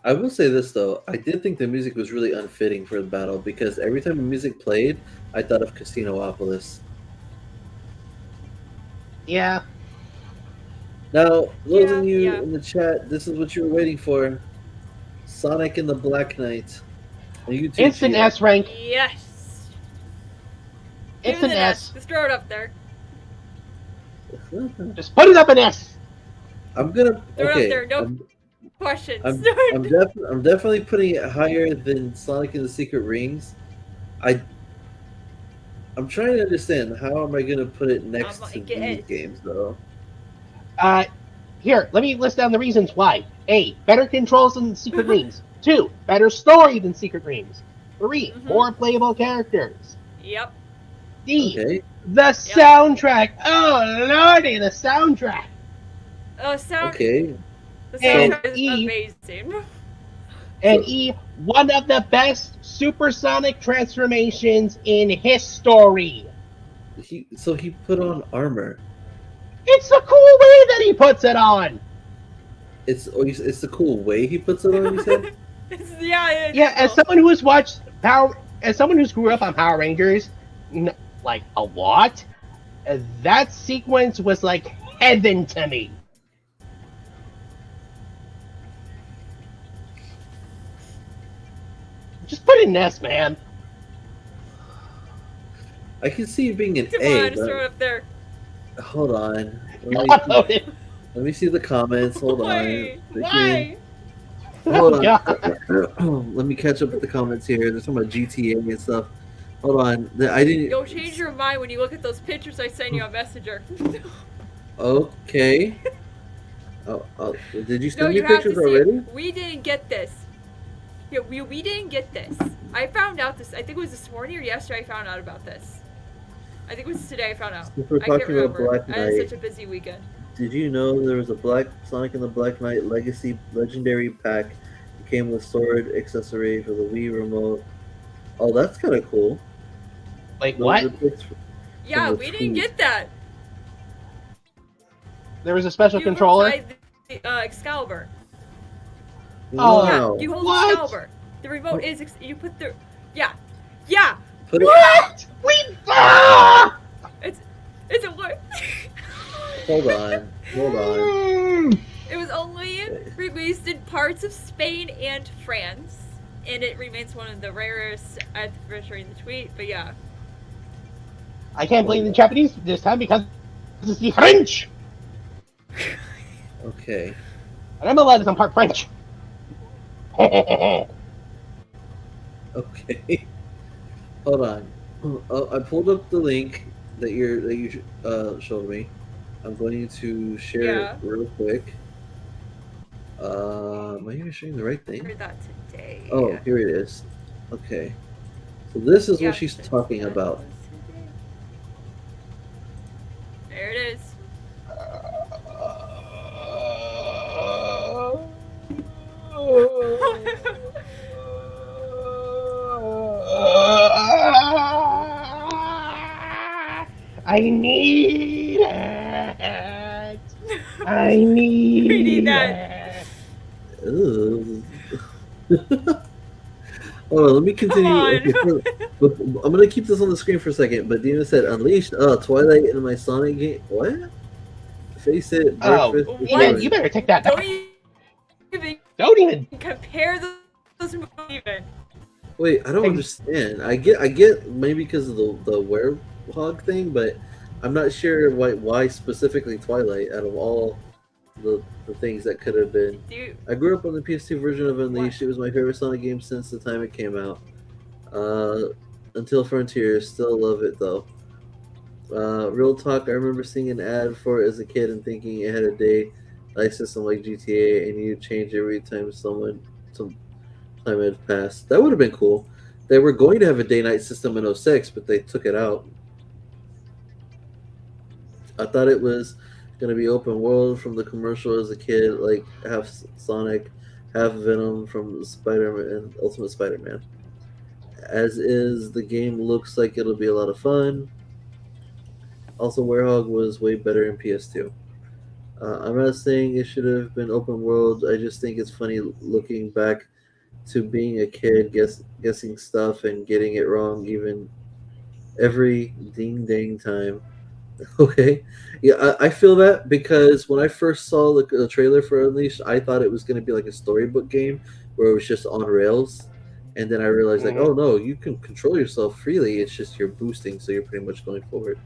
I will say this though, I did think the music was really unfitting for the battle because every time the music played, I thought of Casinopolis. Yeah. Now, those of you in the chat, this is what you were waiting for. Sonic and the Black Knight. Instant S rank. Yes. It's Give an it S. Just throw it up there. Just put it up an S. I'm gonna Throw okay. it up there. No questions. I'm definitely putting it higher than Sonic and the Secret Rings. I'm trying to understand how am I gonna put it next to these games though. Here, let me list down the reasons why. A, better controls than Secret Rings. 2, better story than Secret Rings. 3, more playable characters. Yep. D, the soundtrack. Oh lordy, the soundtrack. Oh, sound. Okay. The soundtrack is amazing. And E, one of the best supersonic transformations in history. So he put on armor. It's the cool way that he puts it on. It's the cool way he puts it on. You said. Yeah. As someone who's watched as someone who's grew up on Power Rangers, like a lot, that sequence was like heaven to me. Just put it in S, man. I can see it being an Come A. on, just throw it up there. Hold on. Let me see the comments. Hold on. Why? Hold on. Let me catch up with the comments here. They're talking about GTA and stuff. Hold on. I didn't. You'll change your mind when you look at those pictures I sent you on Messenger. Okay. Did you send me you have pictures to see already? it. We didn't get this. Yeah, we didn't get this. I found out this. I think it was this morning or yesterday. I found out about this. I think it was today. I found out. If we're I can't talking about remember. Black I had Knight, such a busy weekend. did you know there was a Sonic and the Black Knight Legacy Legendary Pack? It came with sword accessory for the Wii remote. Oh, that's kind of cool. Like what? Yeah, we didn't get that. There was a special You controller. tried the Excalibur. Wow. You hold What? Excalibur. The remote is you put the yeah. Put it. What? It's a what? Hold on. It was only released in parts of Spain and France, and it remains one of the rarest. I first reading the tweet, but yeah. I can't blame the Japanese this time because it's the French. Okay. And I'm allowed to I'm part French. Okay. Hold on. I pulled up the link that you showed me. I'm going to share it Yeah. real quick. Am I even showing the right I thing? heard that today. Oh, here it is. Okay. So this is what she's Yes, talking that about. was today. There it is. I need it. I need We need that. it. Ugh. Hold on, let me Come continue. on. Okay, I'm gonna keep this on the screen for a second. But Dina said, "Unleashed, Twilight in my Sonic game." What? Face it, Oh, breakfast. What? you better take that Don't back. even Don't even. compare those movies even. Wait, I don't Ex- understand. I get maybe because of the werehog thing, but I'm not sure why specifically Twilight out of all the things that could have been. Do you, I grew up on the PS2 version of Unleashed. what? It was my favorite Sonic game since the time it came out. Until Frontier, still love it though. Real talk, I remember seeing an ad for it as a kid and thinking it had a day life system like GTA, and you change every time some time had passed. That would have been cool. They were going to have a day-night system in '06, but they took it out. I thought it was going to be open world from the commercial as a kid, like half Sonic, half Venom from Spider-Man, Ultimate Spider-Man. As is, the game looks like it'll be a lot of fun. Also, Werehog was way better in PS2. I'm not saying it should have been open world. I just think it's funny looking back to being a kid, guessing stuff and getting it wrong even every ding dang time. Okay, yeah, I feel that because when I first saw the trailer for Unleashed, I thought it was going to be like a storybook game where it was just on rails, and then I realized like, Mhm. oh no, you can control yourself freely. It's just you're boosting, so you're pretty much going forward.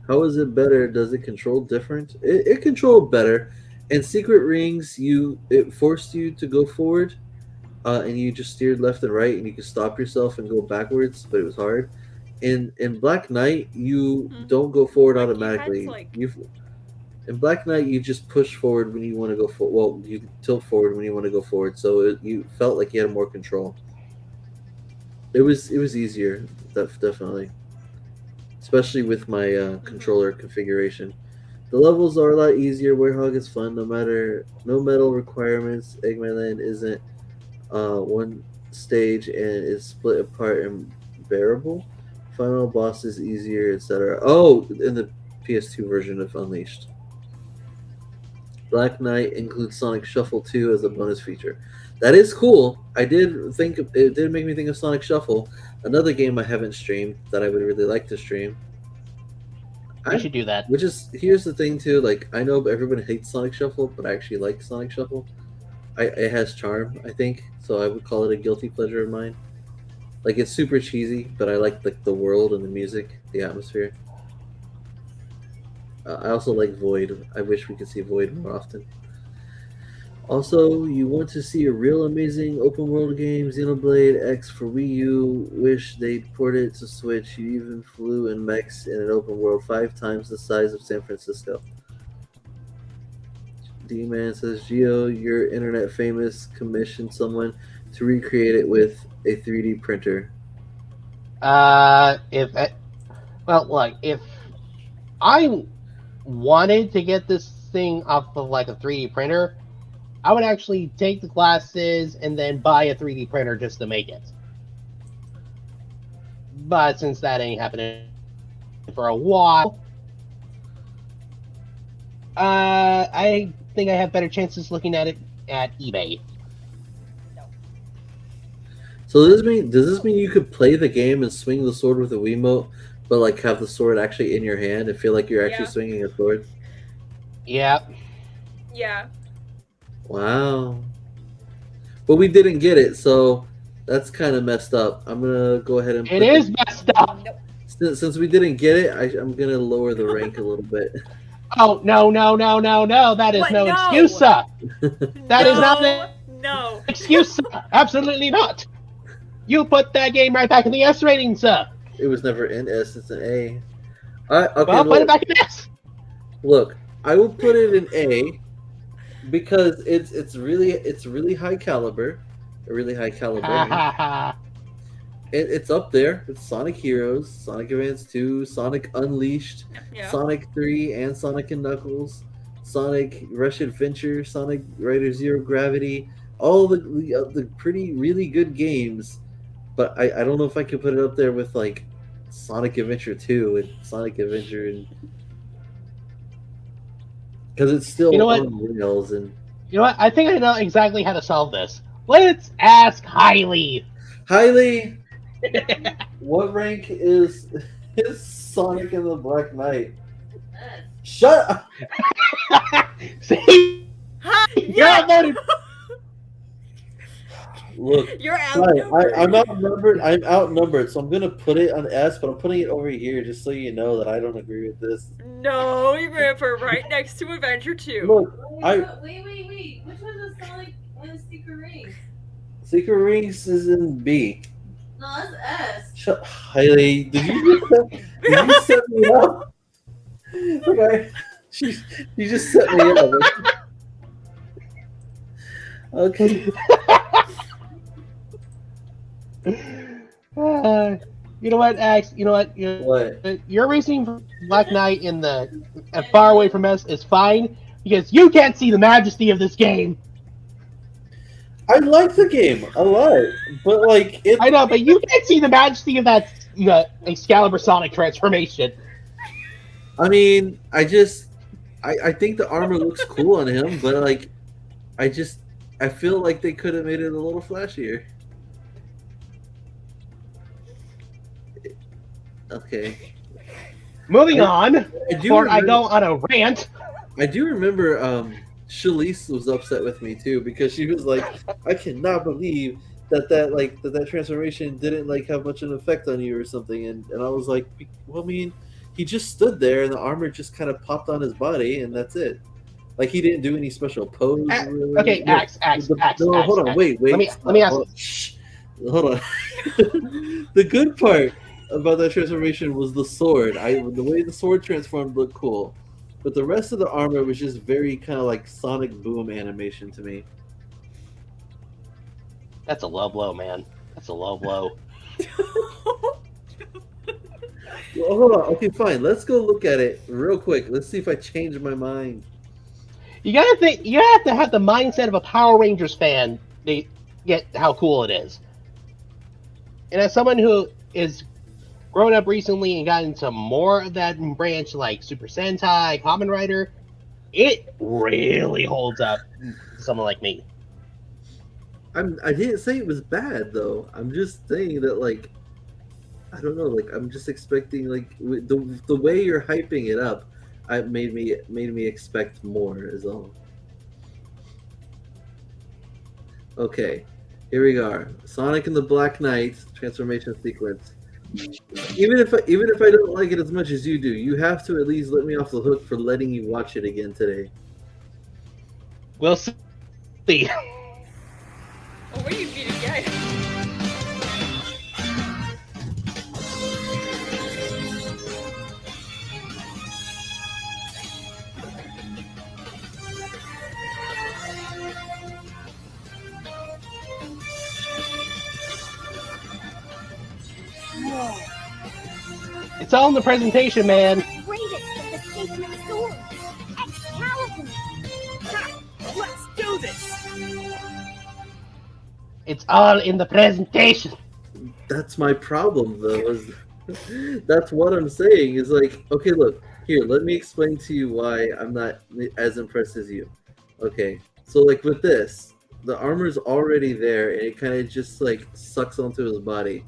How is it better? Does it control different? It controlled better. And Secret Rings, it forced you to go forward, and you just steered left and right, and you could stop yourself and go backwards, but it was hard. In Black Knight, you don't go forward Like, you had automatically. to, like... In Black Knight, you just push forward when you want to go forward. Well, you tilt forward when you want to go forward, so you felt like you had more control. It was easier, definitely, especially with my controller configuration. The levels are a lot easier. Werehog is fun. No metal requirements. Eggman Land isn't one stage and is split apart and bearable. Final boss is easier, etc. Oh, in the PS2 version of Unleashed. Black Knight includes Sonic Shuffle 2 as a bonus feature. That is cool. It did make me think of Sonic Shuffle, another game I haven't streamed that I would really like to stream. We should do that. Which is here's the thing too. Like I know everyone hates Sonic Shuffle, but I actually like Sonic Shuffle. It has charm, I think, so I would call it a guilty pleasure of mine. Like it's super cheesy, but I like the world and the music, the atmosphere. I also like Void. I wish we could see Void more often. Also, you want to see a real amazing open world game, Xenoblade X for Wii U. Wish they'd port it to Switch. You even flew in mechs in an open world 5 times the size of San Francisco. D-Man says, Geo, you're internet famous. Commission someone to recreate it with a 3D printer. If I wanted to get this thing off of like a 3D printer, I would actually take the classes and then buy a 3D printer just to make it. But since that ain't happening for a while, I think I have better chances looking at it at eBay. So does this mean you could play the game and swing the sword with a Wiimote, but like have the sword actually in your hand and feel like you're actually swinging a sword? Yeah. Yeah. Wow. But we didn't get it, so that's kind of messed up. I'm gonna go ahead and. It is messed up. Since we didn't get it, I'm gonna lower the rank a little bit. Oh no! That is What? no No. excuse, sir. That is not the No. excuse, sir. Absolutely not. You put that game right back in the S rating, sir. It was never in S, it's an A. Okay, Well, put it back in S. Look, I will put it in A because it's really high caliber, a really high caliber. Ha ha ha. It's up there with Sonic Heroes, Sonic Advance 2, Sonic Unleashed, Yeah. Sonic 3, and Sonic and Knuckles, Sonic Rush Adventure, Sonic Rider Zero Gravity, all the pretty really good games. But I don't know if I could put it up there with like Sonic Adventure 2 and Sonic Adventure, and because it's still You know what? on rails. And You know what? I think I know exactly how to solve this. Let's ask Hailey. Hailey, what rank is Sonic and the Black Knight? Shut up! See? Yeah. voted. Look, You're fine, outnumbered. I'm outnumbered. I'm outnumbered, so I'm gonna put it on S, but I'm putting it over here just so you know that I don't agree with this. No, you're gonna put it right next to Adventure 2. Look, Wait. Which one is Sonic and Secret Rings? Secret Rings is in B. No, that's S. Shut, Hailey. Did you set me up? Okay, you just set me up. Okay. You know what, Axe? You know what? What? Your reasoning for Black Knight in the far away from us is fine because you can't see the majesty of this game. I like the game a lot, but like I know, but you can't see the majesty of that Excalibur Sonic transformation. I mean, I think the armor looks cool on him, but like, I feel like they could have made it a little flashier. Okay. Moving on, before I remember- go on a rant. I do remember Shalise was upset with me too because she was like, I cannot believe that transformation didn't like have much of an effect on you or something, and I was like, well, I mean, he just stood there and the armor just kind of popped on his body and that's it. Like he didn't do any special pose. Really. Okay, Axe. No, hold on, wait. Let me ask. Hold on. The good part about that transformation was the sword. The way the sword transformed looked cool, but the rest of the armor was just very kind of like Sonic Boom animation to me. That's a low blow, man. That's a low blow. Well, hold on. Okay, fine. Let's go look at it real quick. Let's see if I change my mind. You gotta think. You have to have the mindset of a Power Rangers fan to get how cool it is. And as someone who is grown up recently and got into more of that branch, like Super Sentai, Kamen Rider, it really holds up to someone like me. I didn't say it was bad though. I'm just saying that like, I don't know. Like I'm just expecting like the way you're hyping it up. It made me expect more is all. Okay, here we are. Sonic and the Black Knight transformation sequence. Even if I don't like it as much as you do, you have to at least let me off the hook for letting you watch it again today. We'll see. Oh, what are you beating again? It's all in the presentation, man. Greatest of the sacred swords, Excalibur. Let's do this! It's all in the presentation. That's my problem though. That's what I'm saying is like, okay, look, here, let me explain to you why I'm not as impressed as you. Okay, so like with this, the armor's already there and it kind of just like sucks onto his body.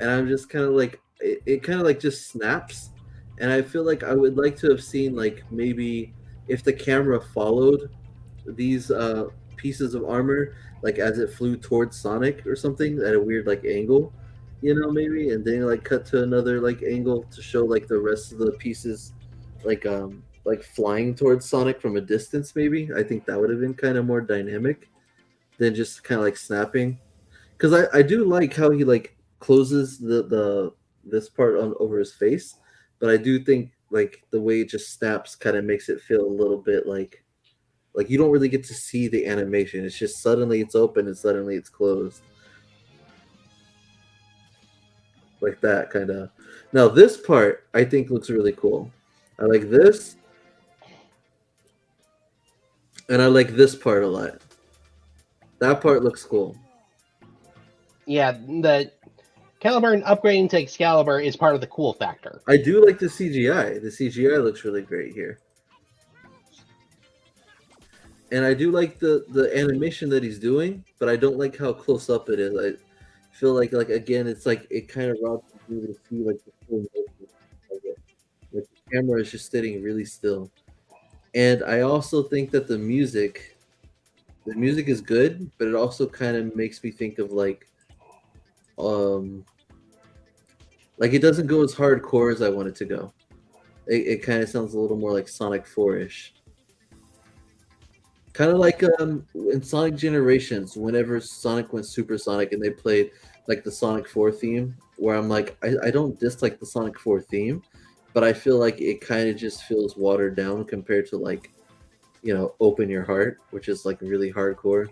And I'm just kind of like, it kind of like just snaps. And I feel like I would like to have seen like maybe if the camera followed these pieces of armor, like as it flew towards Sonic or something at a weird like angle, you know, maybe, and then like cut to another like angle to show like the rest of the pieces like flying towards Sonic from a distance, maybe. I think that would have been kind of more dynamic. than just kind of like snapping. Because I do like how he like closes the this part on over his face, but I do think like the way it just snaps kind of makes it feel a little bit like you don't really get to see the animation. It's just suddenly it's open and suddenly it's closed. Like that kind of. Now this part I think looks really cool. I like this, and I like this part a lot. That part looks cool. Yeah, the Caliburn upgrading to Excalibur is part of the cool factor. I do like the CGI. The CGI looks really great here. And I do like the animation that he's doing, but I don't like how close up it is. I feel like again, it's like it kind of robs you to see like the full motion of it. Like the camera is just sitting really still. And I also think that the music is good, but it also kind of makes me think of like it doesn't go as hardcore as I want it to go. It kind of sounds a little more like Sonic 4-ish. Kind of like in Sonic Generations, whenever Sonic went supersonic and they played like the Sonic 4 theme, where I'm like, I don't dislike the Sonic 4 theme, but I feel like it kind of just feels watered down compared to like, Open Your Heart, which is like really hardcore.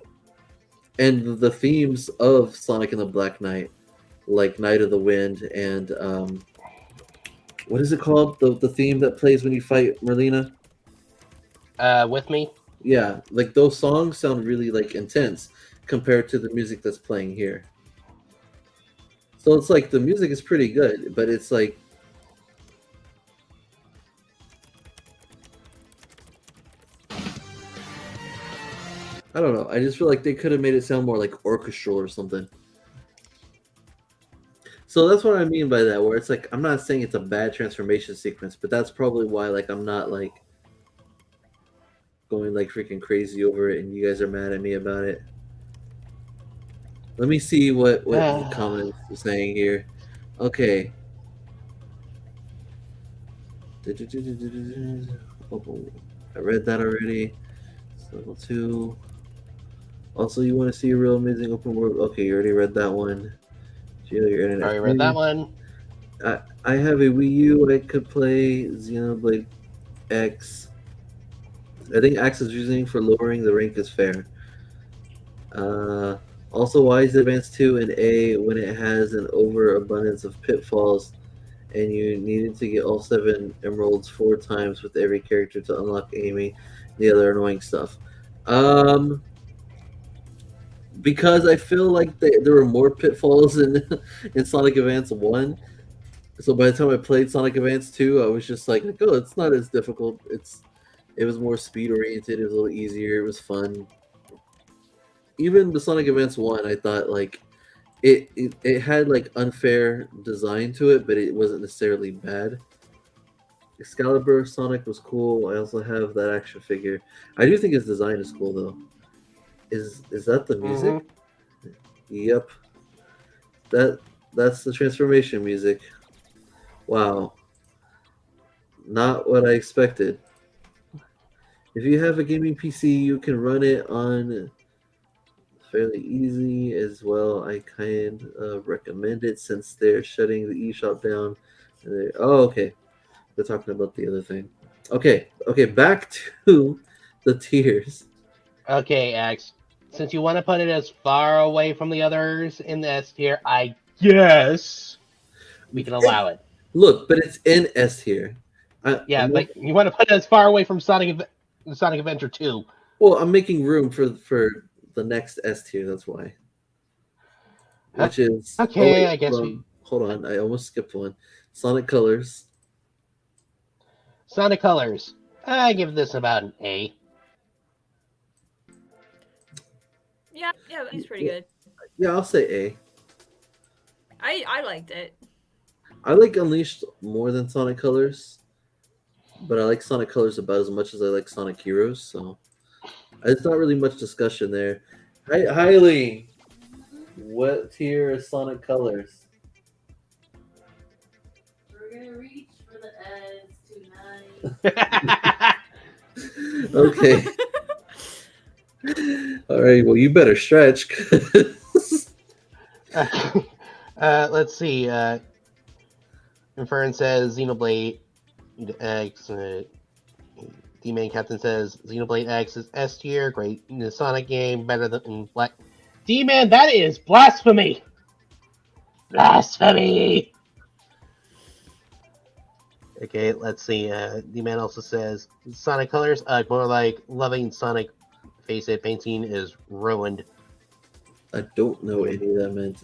And the themes of Sonic and the Black Knight, like Night of the Wind and what is it called? The theme that plays when you fight Merlina? With me? Yeah, like those songs sound really like intense compared to the music that's playing here. So it's like the music is pretty good, but it's like I don't know. I just feel like they could have made it sound more like orchestral or something. So that's what I mean by that, where it's like I'm not saying it's a bad transformation sequence, but that's probably why like I'm not like going like freaking crazy over it and you guys are mad at me about it. Let me see what the comments are saying here. Okay. Oh, I read that already. It's level 2. Also, you want to see a real amazing open world? Okay, you already read that one. Jill, your internet. Already read that one. I have a Wii U. I could play Xenoblade X. I think Axe's reasoning for lowering the rank is fair. Also, why is Advance 2 in A when it has an overabundance of pitfalls and you needed to get all 7 emeralds 4 times with every character to unlock Amy, the other annoying stuff? Because I feel like there were more pitfalls in Sonic Advance 1. So by the time I played Sonic Advance 2, I was just like, oh, it's not as difficult. It was more speed oriented. It was a little easier. It was fun. Even the Sonic Advance 1, I thought like it had like unfair design to it, but it wasn't necessarily bad. Excalibur Sonic was cool. I also have that action figure. I do think his design is cool though. Is that the music? Mm-hmm. Yep. That's the transformation music. Wow. Not what I expected. If you have a gaming PC, you can run it on fairly easy as well. I kind of recommend it since they're shutting the eShop down. Okay. They're talking about the other thing. Okay, back to the tiers. Okay, X. Since you want to put it as far away from the others in the S tier, I guess we can allow it. Look, but it's in S tier. But you want to put it as far away from Sonic Adventure 2. Well, I'm making room for the next S tier. That's why. Which is okay. I guess hold on. I almost skipped one. Sonic Colors. Sonic Colors. I give this about an A. Yeah, it's pretty good. Yeah, I'll say A. I liked it. I like Unleashed more than Sonic Colors, but I like Sonic Colors about as much as I like Sonic Heroes, so it's not really much discussion there. Hailey, what tier is Sonic Colors? We're gonna reach for the S tonight. Okay. All right, well, you better stretch. 'Cause- Let's see. Infern says Xenoblade X. D-Man Captain says Xenoblade X is S tier. Great the Sonic game, better than Black. D-Man, that is blasphemy. Blasphemy. Okay, let's see. D-Man also says Sonic Colors, more like loving Sonic face it painting is ruined. I don't know any of that meant.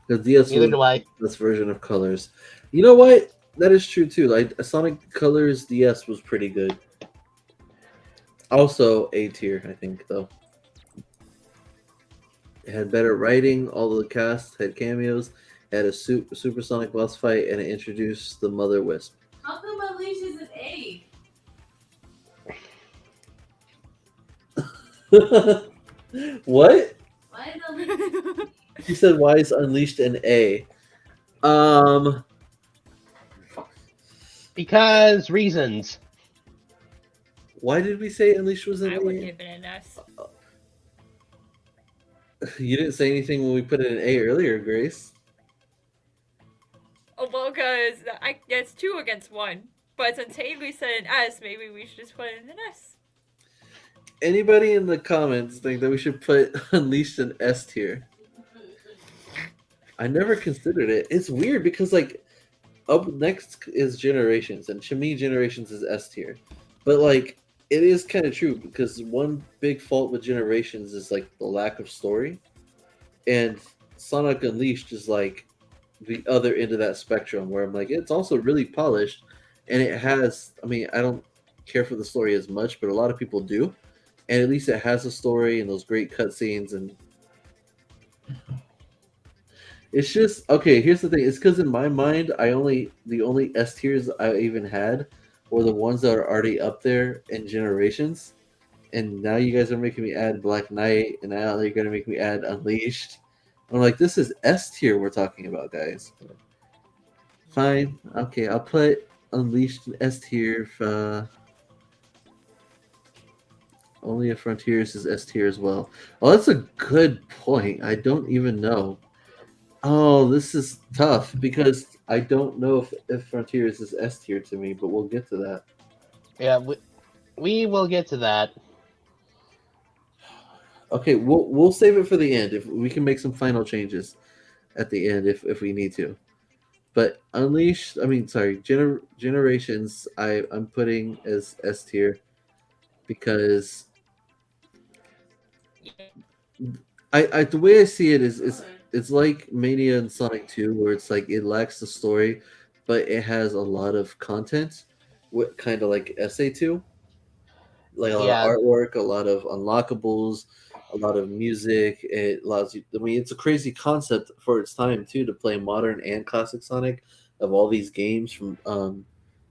Because DS Neither was do I. this version of Colors. You know what? That is true too. Like Sonic Colors DS was pretty good. Also A tier, I think though. It had better writing. All of the cast had cameos. It had a supersonic boss fight, and it introduced the Mother Wisp. How come Unleash is an A? What? Why is Unleash? She said, "Why is Unleashed an A?" Because reasons. Why did we say Unleashed was an I would A? give it an S. You didn't say anything when we put it in A earlier, Grace. Oh, well, because it's 2 against 1. But since Haley said an S, maybe we should just put it in an S. Anybody in the comments think that we should put Unleashed in S tier? I never considered it. It's weird because like up next is Generations, and to me Generations is S tier. But like it is kind of true because one big fault with Generations is like the lack of story, and Sonic Unleashed is like the other end of that spectrum where I'm like it's also really polished, and it has. I mean, I don't care for the story as much, but a lot of people do, and at least it has a story and those great cutscenes and. It's just okay. Here's the thing: it's because in my mind, the only S tiers I even had were the ones that are already up there in Generations, and now you guys are making me add Black Knight, and now you're gonna make me add Unleashed. I'm like, this is S tier we're talking about, guys. Fine, okay, I'll put Unleashed in S tier. Only a Frontiers is S tier as well. Oh, that's a good point. I don't even know. Oh, this is tough because I don't know if Frontiers is S tier to me, but we'll get to that. Yeah, we will get to that. Okay, we'll save it for the end. If we can make some final changes at the end if we need to. But Unleashed, I mean, sorry, Generations, I'm putting as S tier because I the way I see it is it's like Mania and Sonic 2 where it's like it lacks the story, but it has a lot of content, what kind of like SA2, like a lot of Yeah, artwork, a lot of unlockables, a lot of music. It allows you. I mean, it's a crazy concept for its time too to play modern and classic Sonic of all these games from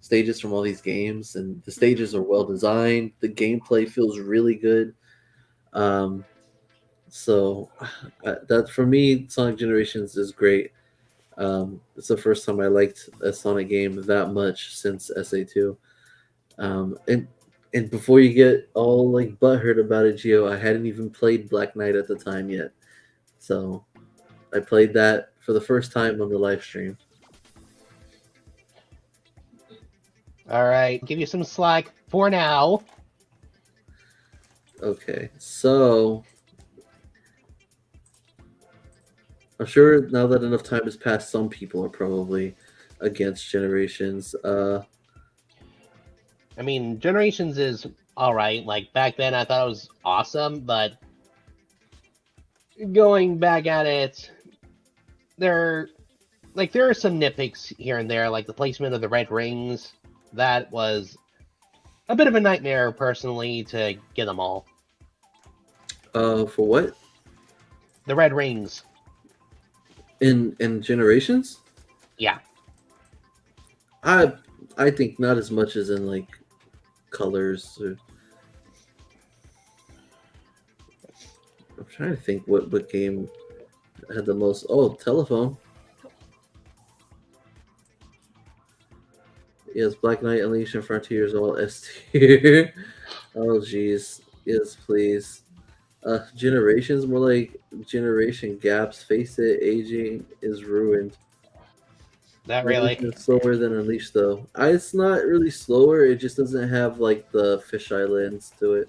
stages from all these games, and the stages are well designed. The gameplay feels really good. Um, so that for me, Sonic Generations is great. It's the first time I liked a Sonic game that much since SA2. And before you get all like butthurt about it, Gio, I hadn't even played Black Knight at the time yet. So I played that for the first time on the live stream. all right. Give you some slack for now. Okay, so I'm sure now that enough time has passed, some people are probably against Generations. I mean, Generations is all right. Like back then, I thought it was awesome, but going back at it, there are some nitpicks here and there, like the placement of the red rings. That was a bit of a nightmare, personally, to get them all. For what? The red rings. In Generations? Yeah. I think not as much as in like colors. I'm trying to think what game had the most. Oh, Telephone. Yes, Black Knight, Unleashed, and Frontiers all S tier. Oh, jeez. Yes, please. Generations, more like generation gaps. Face it, aging is ruined. Not Evolution really. is slower than Unleashed, though. It's not really slower. It just doesn't have like the fisheye lens to it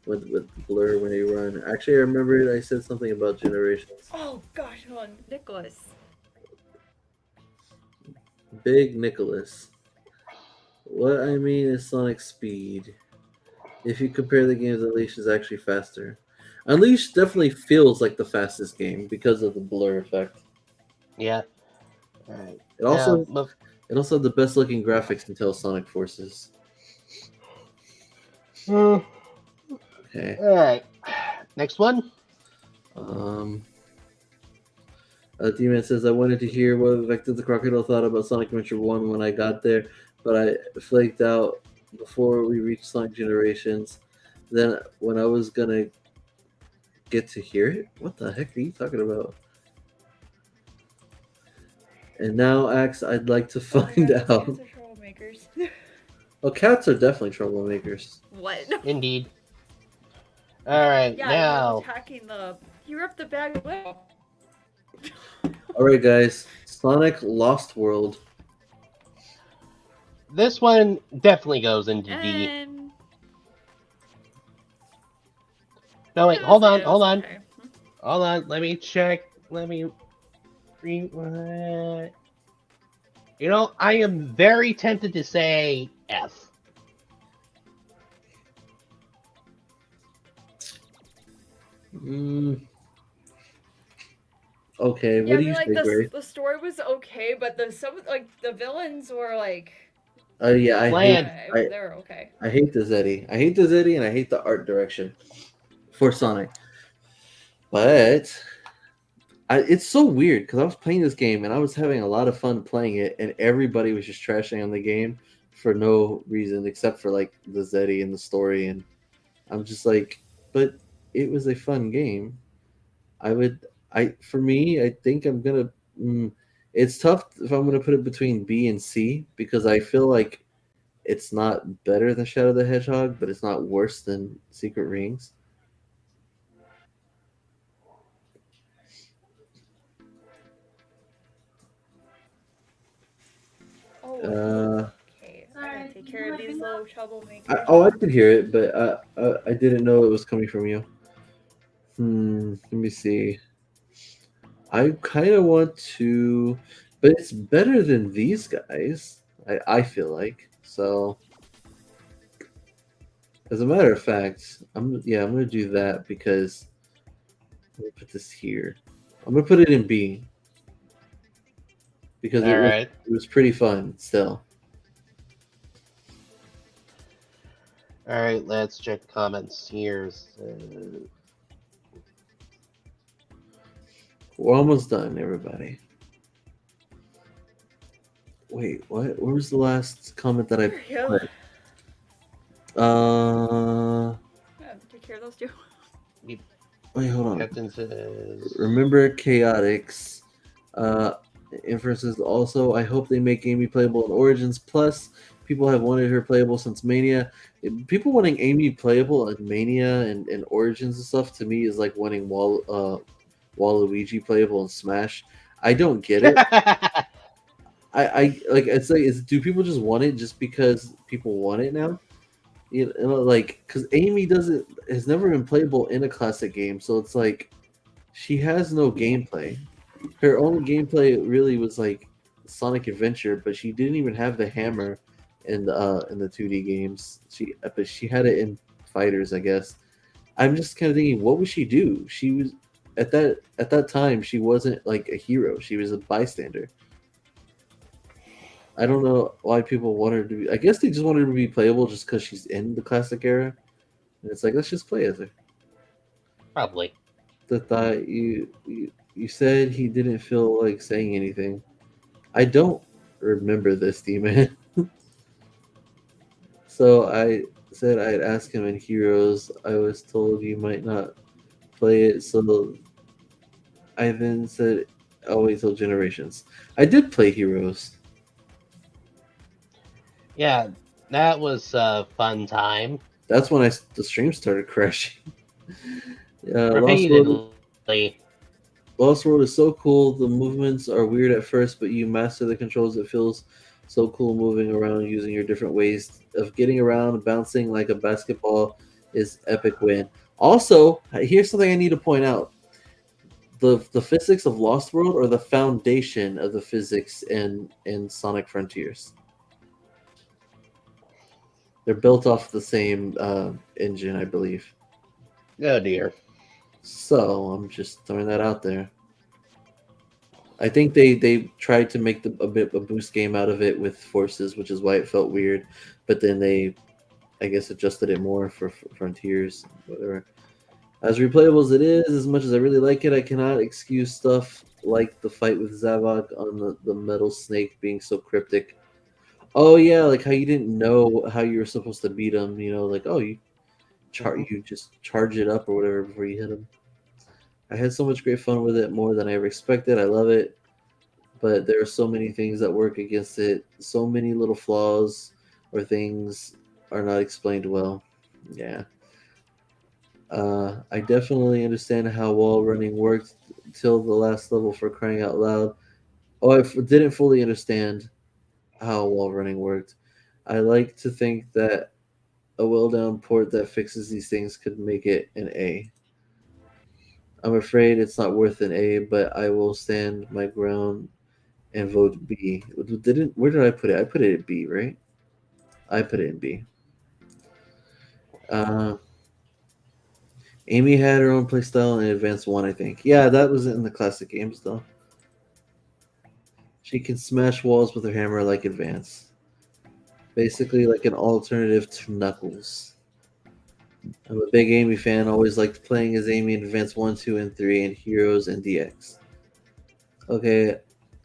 with blur when you run. Actually, I remembered I said something about Generations. Oh gosh, hold on, Nicholas. Big Nicholas. What I mean is Sonic speed. If you compare the games, Unleashed is actually faster. Unleashed definitely feels like the fastest game because of the blur effect. Yeah. All right. It also had the best looking graphics until Sonic Forces. All Okay. right. Next one. D-Man says, I wanted to hear what Vector the Crocodile thought about Sonic Adventure 1 when I got there, but I flaked out before we reached Sonic Generations. Then when I was gonna get to hear it, what the heck are you talking about? And now, Axe, I'd like to find out. Cats are troublemakers. Well, cats are definitely troublemakers. What? Indeed. All right, Yeah, now. attacking the. You ripped the bag away. Alright, guys. Sonic Lost World. This one definitely goes into D. And... No, wait, hold on. Okay. Hold on, let me check. Let me rewind. You know, I am very tempted to say F. Okay, Yeah, what do you say, Gray? the story was okay, but the villains were like. Yeah, they're okay. I hate the Zeddy. I hate the Zeddy, and I hate the art direction for Sonic. But it's so weird because I was playing this game and I was having a lot of fun playing it, and everybody was just trashing on the game for no reason except for like the Zeddy and the story, and I'm just like, but it was a fun game. For me, I think I'm gonna. It's tough if I'm gonna put it between B and C because I feel like it's not better than Shadow the Hedgehog, but it's not worse than Secret Rings. Okay, I gotta take care of these little troublemakers. I could hear it, but I didn't know it was coming from you. Let me see. I kind of want to, but it's better than these guys. I feel like so. As a matter of fact, I'm gonna do that because I'm gonna put this here. I'm gonna put it in B because it was pretty fun still. All right, let's check comments here. We're almost done, everybody. Wait, what? Where was the last comment that I put? Take care of those two. Wait, hold on. Captain says, remember Chaotix. Inferences also. I hope they make Amy playable in Origins. Plus, people have wanted her playable since Mania. People wanting Amy playable in Mania and Origins and stuff to me is like wanting Waluigi playable in Smash. I don't get it. I like. It's like, do people just want it just because people want it now? You know, like because Amy has never been playable in a classic game, so it's like she has no gameplay. Her only gameplay really was like Sonic Adventure, but she didn't even have the hammer in the 2D games. But she had it in Fighters, I guess. I'm just kind of thinking, what would she do? She was at that time she wasn't like a hero. She was a bystander. I don't know why people want her to be. I guess they just want her to be playable just because she's in the classic era. And it's like, let's just play as her. Probably. You said he didn't feel like saying anything. I don't remember this, D-Man. So I said I'd ask him in Heroes. I was told you might not play it, so I then said I'll wait till Generations. I did play Heroes. Yeah, that was a fun time. That's when the stream started crashing. Repeatedly. Lost World is so cool. The movements are weird at first, but you master the controls. It feels so cool moving around using your different ways of getting around, bouncing like a basketball is epic win. Also, here's something I need to point out. The physics of Lost World are the foundation of the physics in Sonic Frontiers. They're built off the same engine, I believe. Oh dear. So I'm just throwing that out there. I think they tried to make a boost game out of it with forces, which is why it felt weird. But then they, I guess, adjusted it more for Frontiers, whatever. As replayable as it is, as much as I really like it, I cannot excuse stuff like the fight with Zavok on the metal snake being so cryptic. Oh yeah, like how you didn't know how you were supposed to beat him. You know, like oh you just charge it up or whatever before you hit him. I had so much great fun with it, more than I ever expected. I love it, but there are so many things that work against it. So many little flaws or things are not explained well. Yeah. I definitely understand how wall running worked till the last level, for crying out loud. Oh, didn't fully understand how wall running worked. I like to think that a well done port that fixes these things could make it an A. I'm afraid it's not worth an A, but I will stand my ground and vote B. Where did I put it? I put it at B, right? I put it in B. Uh, Amy had her own playstyle in Advance 1, I think. Yeah, that was in the classic games, though. She can smash walls with her hammer like Advance. Basically, like an alternative to Knuckles. I'm a big Amy fan, always liked playing as Amy in Advance 1, 2, and 3, and Heroes and DX. Okay,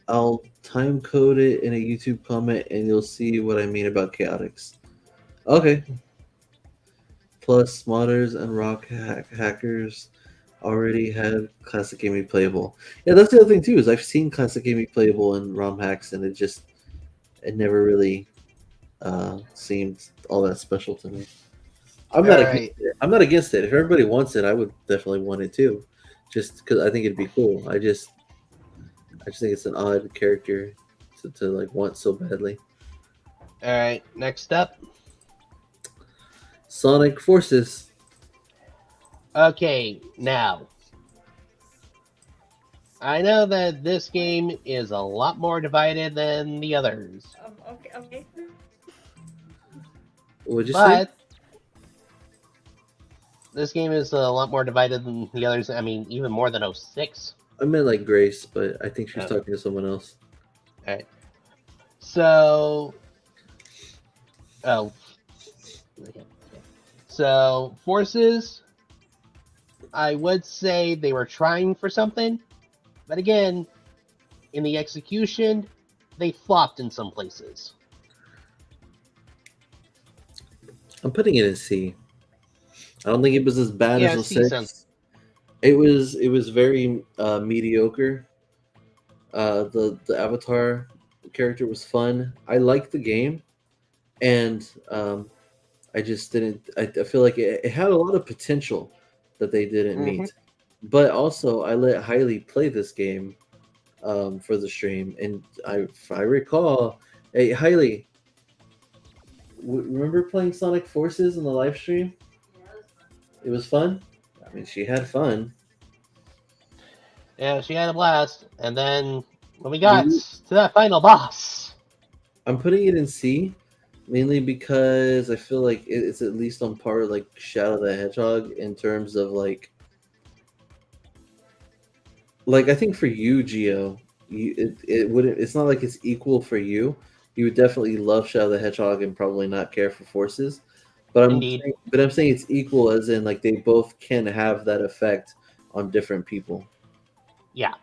I'll time code it in a YouTube comment and you'll see what I mean about chaotics. Okay. Plus, modders and rock hackers already had classic gaming playable. Yeah, that's the other thing too. Is I've seen classic gaming playable in ROM hacks, and it never really seemed all that special to me. I'm not against it. I'm not against it. If everybody wants it, I would definitely want it too. Just because I think it'd be cool. I just think it's an odd character to like want so badly. All right, next up. Sonic Forces. Okay, now I know that this game is a lot more divided than the others. Okay. What'd you say? This game is a lot more divided than the others. I mean, even more than 06. I meant like Grace, but I think she's talking to someone else. All right. So, Forces, I would say they were trying for something, but again, in the execution, they flopped in some places. I'm putting it in C. I don't think it was as bad as C 06. It was very mediocre. The Avatar character was fun. I liked the game, and I just didn't. I feel like it had a lot of potential that they didn't meet. But also, I let Hailey play this game for the stream, and if I recall, hey Hailey, remember playing Sonic Forces in the live stream? It was fun. I mean, she had fun. Yeah, she had a blast. And then when we got to that final boss, I'm putting it in C, mainly because I feel like it's at least on par with like Shadow the Hedgehog in terms of like I think for you, Gio, it wouldn't. It's not like it's equal for you. You would definitely love Shadow the Hedgehog and probably not care for Forces. But I'm saying it's equal as in like they both can have that effect on different people. Yeah. Are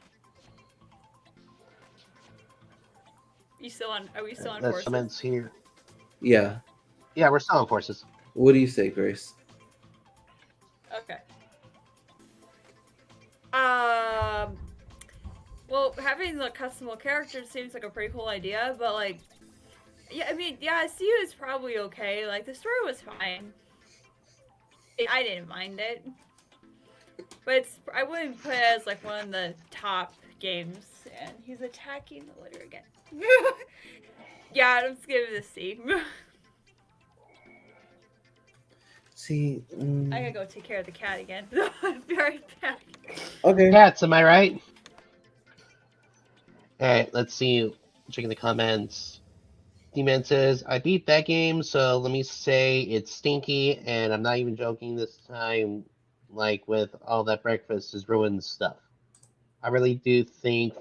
we still on That's Forces? Here. Yeah. Yeah, we're still on Forces. What do you say, Grace? Okay. Well, having the customable characters seems like a pretty cool idea, but like, yeah, I mean, yeah, C is probably okay. Like the story was fine. I didn't mind it. But I wouldn't put it as like one of the top games. And he's attacking the litter again. Yeah, I'm just giving it a C. See, I gotta go take care of the cat again. I'll be right back. okay. Cats, am I right? Alright, let's see. Checking the comments. D-Man says, I beat that game, so let me say it's stinky, and I'm not even joking this time, like with all that breakfast is ruined stuff. I really do think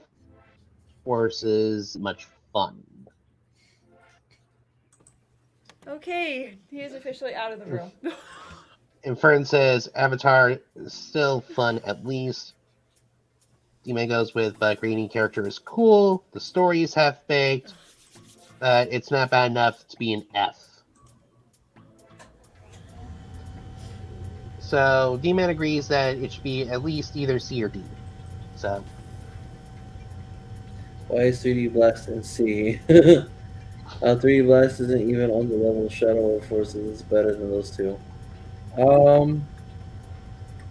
Force is much fun. Okay, he is officially out of the room. And Fern says, Avatar is still fun at least. D-Man goes with, but Greeny character is cool, the story is half-baked, but it's not bad enough to be an F. So D-Man agrees that it should be at least either C or D. So Why is 3D Blast in C? 3D Blast isn't even on the level of Shadow of Forces. It's better than those two.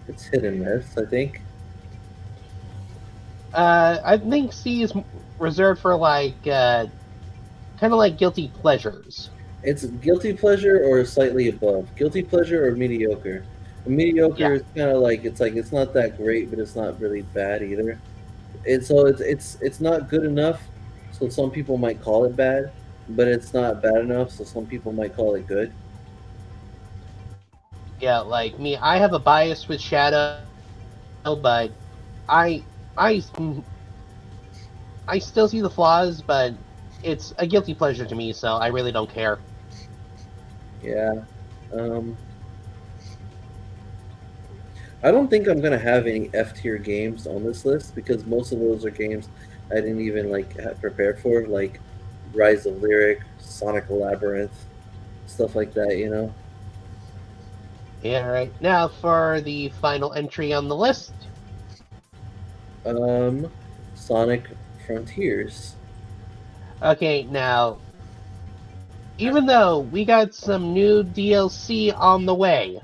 It's hit and miss, I think. I think C is reserved for like kind of like guilty pleasures. It's guilty pleasure or slightly above. Guilty pleasure or mediocre. Mediocre is kind of like it's not that great, but it's not really bad either. It's not good enough, so some people might call it bad, but it's not bad enough, so some people might call it good. Yeah, like me, I have a bias with Shadow, but I I I still see the flaws, but it's a guilty pleasure to me, so I really don't care. Yeah. I don't think I'm gonna have any F tier games on this list because most of those are games I didn't even like prepare for, like Rise of Lyric, Sonic Labyrinth, stuff like that. You know. Yeah, right. Now for the final entry on the list. Sonic Frontiers. Okay, now even though we got some new DLC on the way,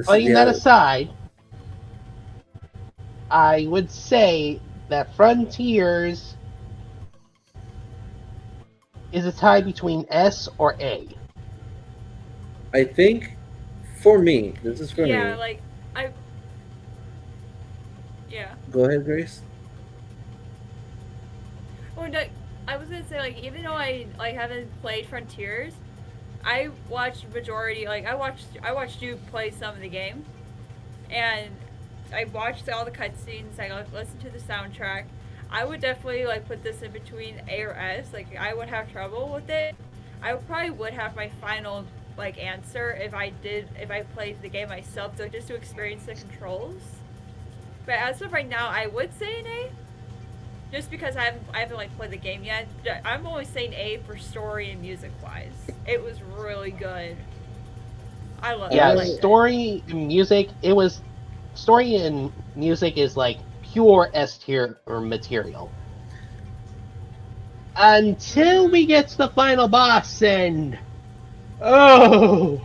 putting that aside, I would say that Frontiers is a tie between S or A. I think for me, this is for me. Yeah, like yeah. Go ahead, Grace. Well, no, I was gonna say like even though I like haven't played Frontiers, I watched majority I watched you play some of the game, and I watched all the cutscenes. I listened to the soundtrack. I would definitely like put this in between A or S. Like I would have trouble with it. I probably would have my final like answer if I played the game myself, so just to experience the controls. But as of right now, I would say an A. Just because I haven't like played the game yet. I'm only saying A for story and music wise. It was really good. I love it. Yeah, story and music. Story and music is like pure S tier or material. Until we get to the final boss, and no,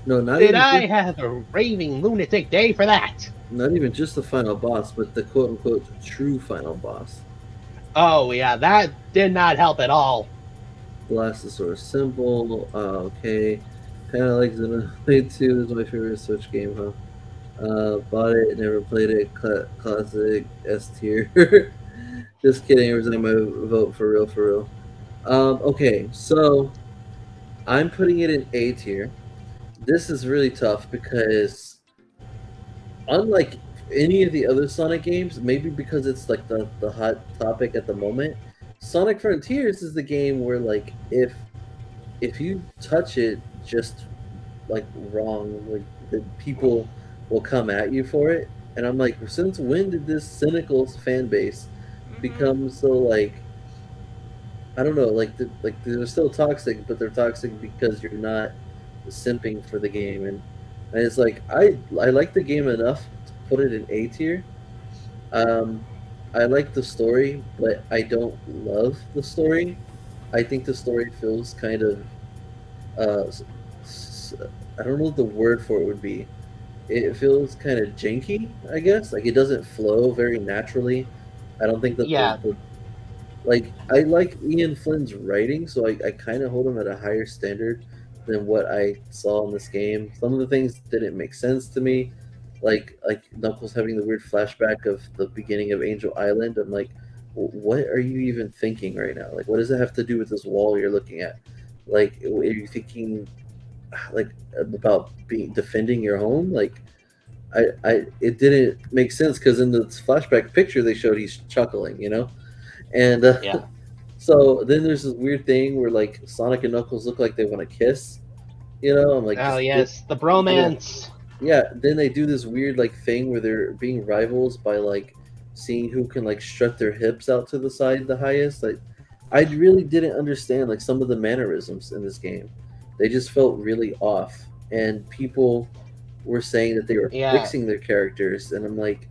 not did even I have a raving lunatic day for that? Not even just the final boss, but the quote unquote true final boss. Oh yeah, that did not help at all. Blastosaurus simple. Okay, kind of like Xenoblade 2 is my favorite Switch game, huh? Bought it, never played it. Classic S tier. Just kidding. Every time I vote for real. Okay, so I'm putting it in A tier. This is really tough because unlike any of the other Sonic games, maybe because it's like the hot topic at the moment, Sonic Frontiers is the game where like if you touch it just like wrong, like the people will come at you for it. And I'm like, since when did this cynical fan base become so like I don't know, like they're still toxic, but they're toxic because you're not simping for the game, and it's like I like the game enough to put it in A tier. I like the story, but I don't love the story. I think the story feels kind of I don't know what the word for it would be. it feels kind of janky, I guess. Like it doesn't flow very naturally. I don't think that Yeah, like I like Ian Flynn's writing, so I kind of hold him at a higher standard than what I saw in this game. Some of the things didn't make sense to me, like Knuckles having the weird flashback of the beginning of Angel Island. I'm like, what are you even thinking right now? Like, what does it have to do with this wall you're looking at? Like, are you thinking like about being defending your home? Like, it didn't make sense because in the flashback picture they showed he's chuckling, and yeah. so then there's this weird thing where like Sonic and Knuckles look like they want to kiss. I'm like, Oh just yes, the yeah, bromance. yeah. Then they do this weird like thing where they're being rivals by like seeing who can like strut their hips out to the side the highest. Like, I really didn't understand like some of the mannerisms in this game. They just felt really off, and people were saying that they were Yeah, fixing their characters, and I'm like,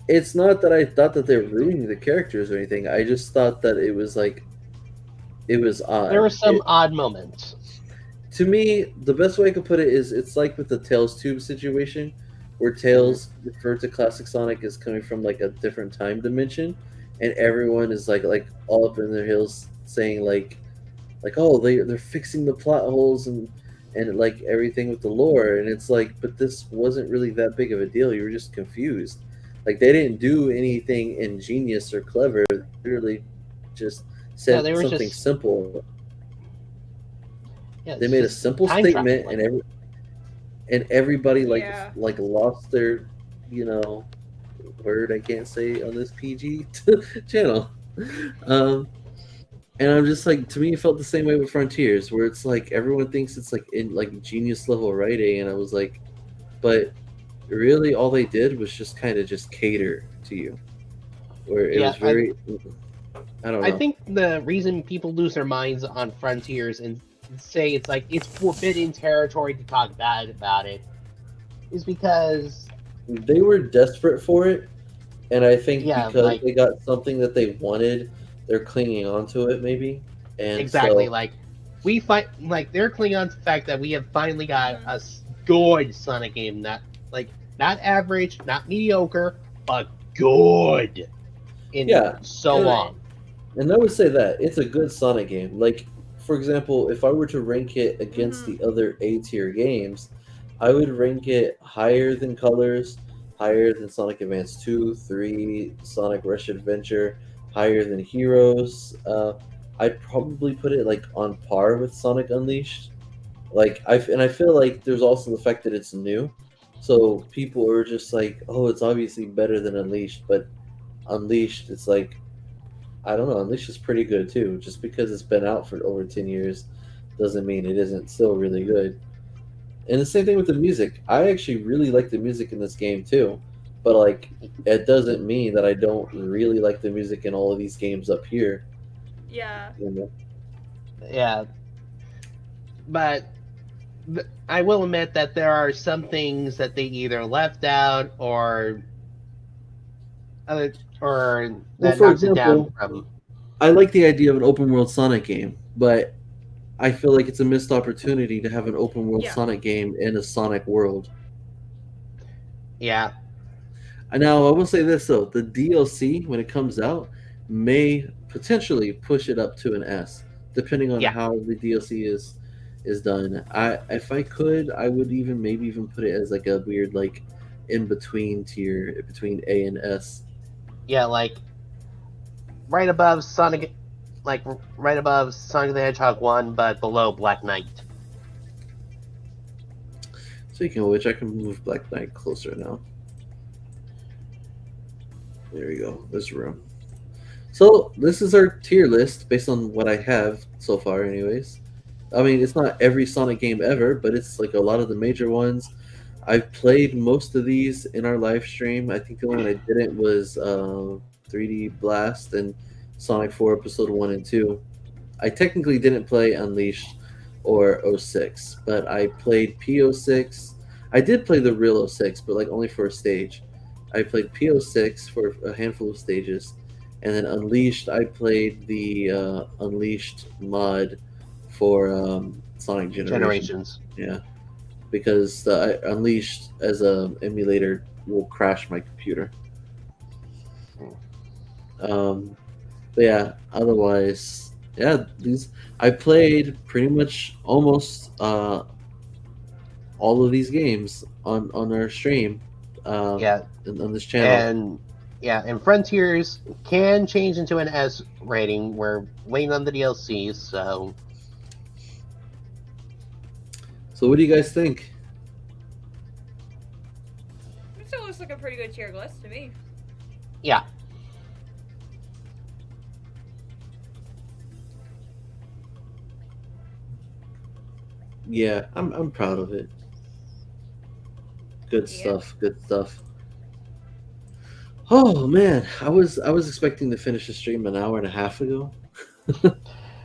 it's not that I thought that they're ruining the characters or anything. I just thought that it was like it was there were odd. some odd moments. To me, the best way I could put it is it's like with the Tails Tube situation, where Tails referred to Classic Sonic as coming from like a different time dimension, and everyone is like all up in their heels saying like oh they're fixing the plot holes and like everything with the lore, and it's like, but this wasn't really that big of a deal. You were just confused. Like they didn't do anything ingenious or clever. They literally just No, said they were something just simple. yeah, They it's made a just simple time statement, traveling. and everybody Yeah. like lost their you know word I can't say on this PG channel. Um, and I'm just like, to me, it felt the same way with Frontiers, where it's like everyone thinks it's like in like genius level writing, and I was like, but really, all they did was just kind of just cater to you, where it Yeah, was very, I don't I know. think the reason people lose their minds on Frontiers and say it's like it's forbidden territory to talk bad about it is because They were desperate for it, and I think yeah, because like they got something that they wanted, they're clinging on to it maybe, and exactly so like we fight like they're clinging on to the fact that we have finally got Mhm. a good Sonic game, not average, not mediocre, but good in yeah, so and long. And I would say that it's a good Sonic game. Like, for example, if I were to rank it against Mhm. the other A tier games, I would rank it higher than Colors, higher than Sonic Advance 2, 3, Sonic Rush Adventure, higher than Heroes. I'd probably put it like on par with Sonic Unleashed. And I feel like there's also the fact that it's new. So people are just like, oh, it's obviously better than Unleashed, but Unleashed, it's like, I don't know. Unleashed is pretty good too. Just because it's been out for over 10 years doesn't mean it isn't still really good. And the same thing with the music. I actually really like the music in this game too, but like it doesn't mean that I don't really like the music in all of these games up here. Yeah. You know? Yeah, but I will admit that there are some things that they either left out other or Well, that for knocks it down example, from. I like the idea of an open world Sonic game, but I feel like it's a missed opportunity to have an open world Yeah. Sonic game in a Sonic world. Yeah, Now, I will say this though: the DLC when it comes out may potentially push it up to an S, depending on yeah, how the DLC is done. If I could, I would even maybe even put it as like a weird like in between tier between A and S. yeah, like right above Sonic, like right above Sonic the Hedgehog 1, but below Black Knight. Speaking of which, I can move Black Knight closer now. There we go. There's room. So this is our tier list based on what I have so far, anyways. I mean, it's not every Sonic game ever, but it's like a lot of the major ones. I've played most of these in our live stream. I think the only one I didn't was 3D Blast and Sonic 4 Episode 1 and 2. I technically didn't play Unleashed or '06, but I played P06. I did play the real '06, but like only for a stage. I played P06 for a handful of stages, and then Unleashed. I played the Unleashed mod for Sonic Generations. Generations. Yeah, because Unleashed as a emulator will crash my computer. But yeah, otherwise, yeah, these I played pretty much almost all of these games on our stream, Yeah, on this channel. and Frontiers can change into an S rating. We're waiting on the DLCs, so So what do you guys think? It still looks like a pretty good tier list to me. yeah. Yeah, I'm proud of it. Good Yeah. stuff. Good stuff. Oh man, I was expecting to finish the stream an hour and a half ago.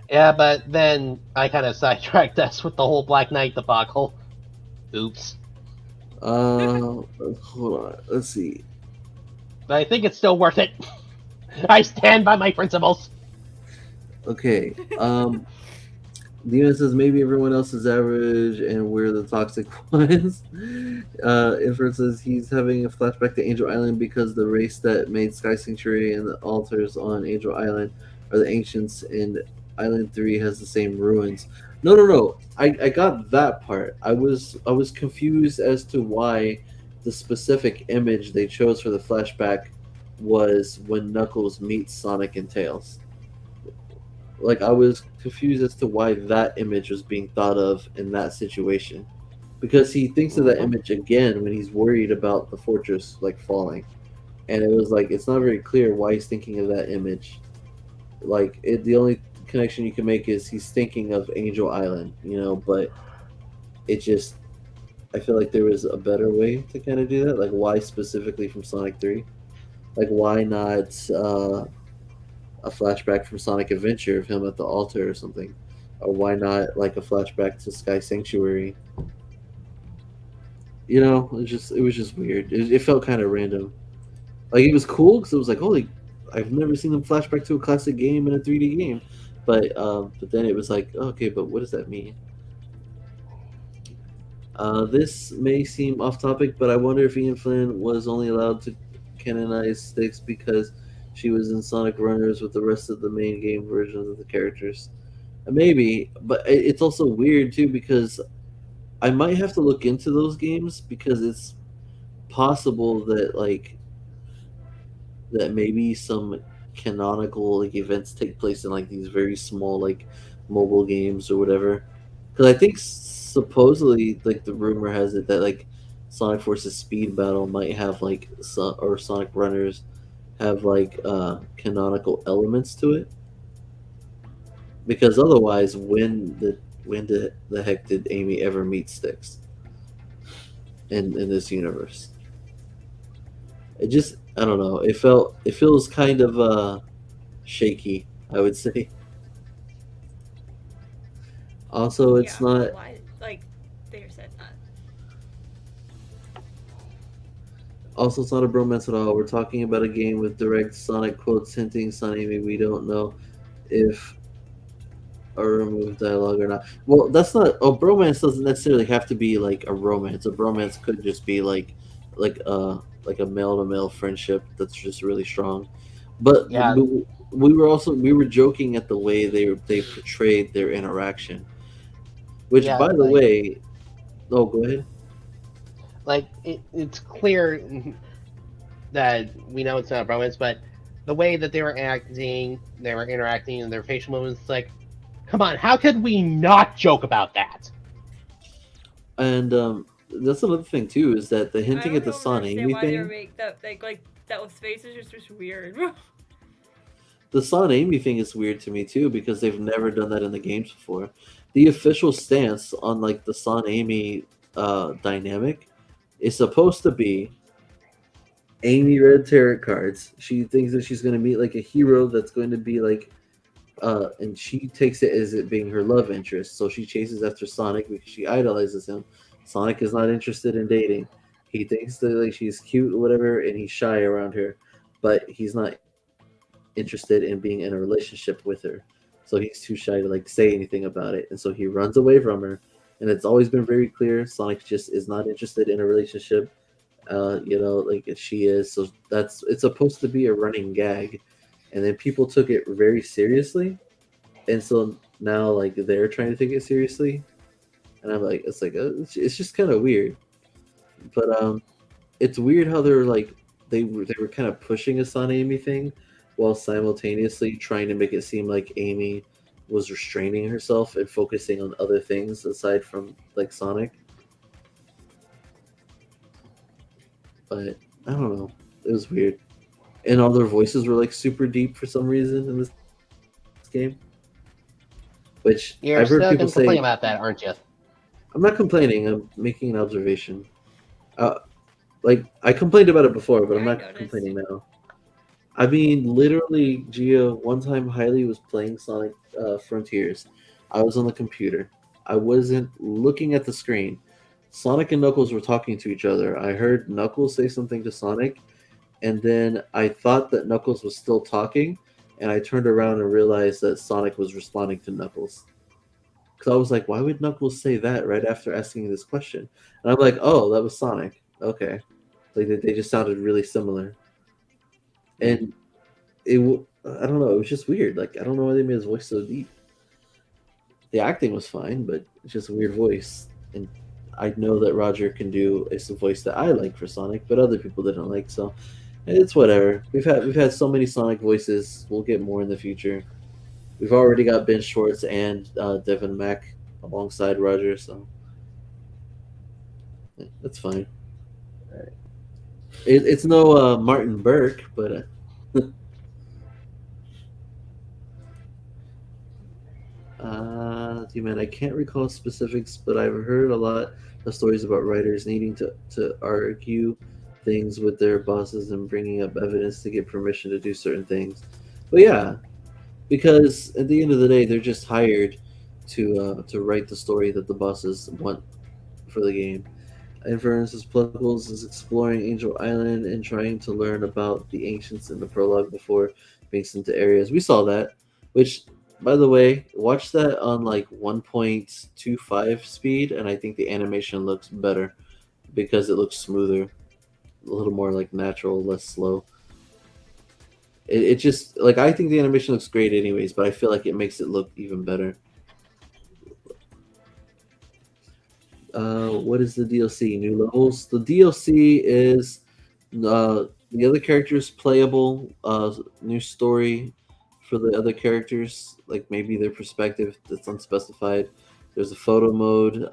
Yeah, but then I kind of sidetracked us with the whole Black Knight debacle. Oops. Hold on. Let's see. But I think it's still worth it. I stand by my principles. Okay. Demon says maybe everyone else is average and we're the toxic ones. Inference says he's having a flashback to Angel Island because the race that made Sky Sanctuary and the altars on Angel Island are the ancients, and Island 3 has the same ruins. No. I got that part. I was confused as to why the specific image they chose for the flashback was when Knuckles meets Sonic and Tails. Like, I was confused as to why that image was being thought of in that situation, because he thinks of that image again when he's worried about the fortress like falling, and it was like it's not very clear why he's thinking of that image. Like, the only connection you can make is he's thinking of Angel Island, but it just, I feel like there was a better way to kind of do that. Like, why specifically from Sonic 3? Like, why not a flashback from Sonic Adventure of him at the altar or something? Or why not like a flashback to Sky Sanctuary? It was just weird. It felt kind of random. Like, it was cool because it was like, holy, I've never seen them flashback to a classic game in a 3D game. But then it was like, okay, but what does that mean? This may seem off topic, but I wonder if Ian Flynn was only allowed to canonize Styx because she was in Sonic Runners with the rest of the main game versions of the characters. Maybe, but it's also weird too because I might have to look into those games because it's possible that maybe some canonical like events take place in like these very small like mobile games or whatever. Because I think supposedly like the rumor has it that like Sonic Forces Speed Battle might have like or Sonic Runners have like canonical elements to it. Because otherwise, when the heck did Amy ever meet Styx in this universe? It just, I don't know. It feels kind of shaky, I would say. Also, it's not. Why? Like, they said that. Also, it's not a bromance at all. We're talking about a game with direct Sonic quotes hinting Son Amy. We don't know if or remove dialogue or not. Well, that's not. A bromance doesn't necessarily have to be like a romance. A bromance could just be like a male to male friendship that's just really strong. But Yeah, we were joking at the way they portrayed their interaction. Which, yeah, by the way, oh, go ahead. like it's clear that we know it's not a romance, but the way that they were interacting, and their facial movements, like, come on, how could we not joke about that? And that's another thing too, is that the hinting at the Son understand Amy why they thing. make that like those faces are just weird. The Son Amy thing is weird to me too because they've never done that in the games before. The official stance on like the Son Amy dynamic is supposed to be Amy read tarot cards. She thinks that she's going to meet like a hero that's going to be like, and she takes it as it being her love interest. So she chases after Sonic because she idolizes him. Sonic is not interested in dating. He thinks that like she's cute or whatever, and he's shy around her, but he's not interested in being in a relationship with her. So he's too shy to like say anything about it, and so he runs away from her. and it's always been very clear. Sonic just is not interested in a relationship. Like she is. So it's supposed to be a running gag, and then people took it very seriously, and so now like they're trying to take it seriously, and I'm like, it's just kind of weird. But it's weird how they're like they were kind of pushing a Son Amy thing, while simultaneously trying to make it seem like Amy was restraining herself and focusing on other things aside from like Sonic. But I don't know, it was weird, and all their voices were like super deep for some reason in this game, which You're I've heard still people gonna complain say. about that, aren't you? I'm not complaining. I'm making an observation. Uh, like I complained about it before, but I'm Yeah, I not noticed. complaining now. I mean, literally, Gio. One time, Hailey was playing Sonic Frontiers. I was on the computer. I wasn't looking at the screen. Sonic and Knuckles were talking to each other. I heard Knuckles say something to Sonic, and then I thought that Knuckles was still talking, and I turned around and realized that Sonic was responding to Knuckles. Because I was like, why would Knuckles say that right after asking this question? And I'm like, oh, that was Sonic. Okay, like they just sounded really similar, and I don't know, it was just weird. Like I don't know why they made his voice so deep. The acting was fine, but it's just a weird voice. And I know that Roger can do a voice that I like for Sonic, but other people didn't like. So it's whatever. We've had so many Sonic voices. We'll get more in the future. We've already got Ben Schwartz and Devin Mack alongside Roger, so that's fine. It's no Martin Burke, but man, I can't recall specifics, but I've heard a lot of stories about writers needing to argue things with their bosses and bringing up evidence to get permission to do certain things. But yeah, because at the end of the day, they're just hired to write the story that the bosses want for the game. Inference's Pluggles is exploring Angel Island and trying to learn about the ancients in the prologue before being sent to areas. We saw that, which, by the way, watch that on like 1.25 speed, and I think the animation looks better because it looks smoother, a little more like natural, less slow. It just like I think the animation looks great anyways, but I feel like it makes it look even better. What is the DLC? New levels. The DLC is the other characters playable. New story for the other characters, like maybe their perspective that's unspecified. There's a photo mode,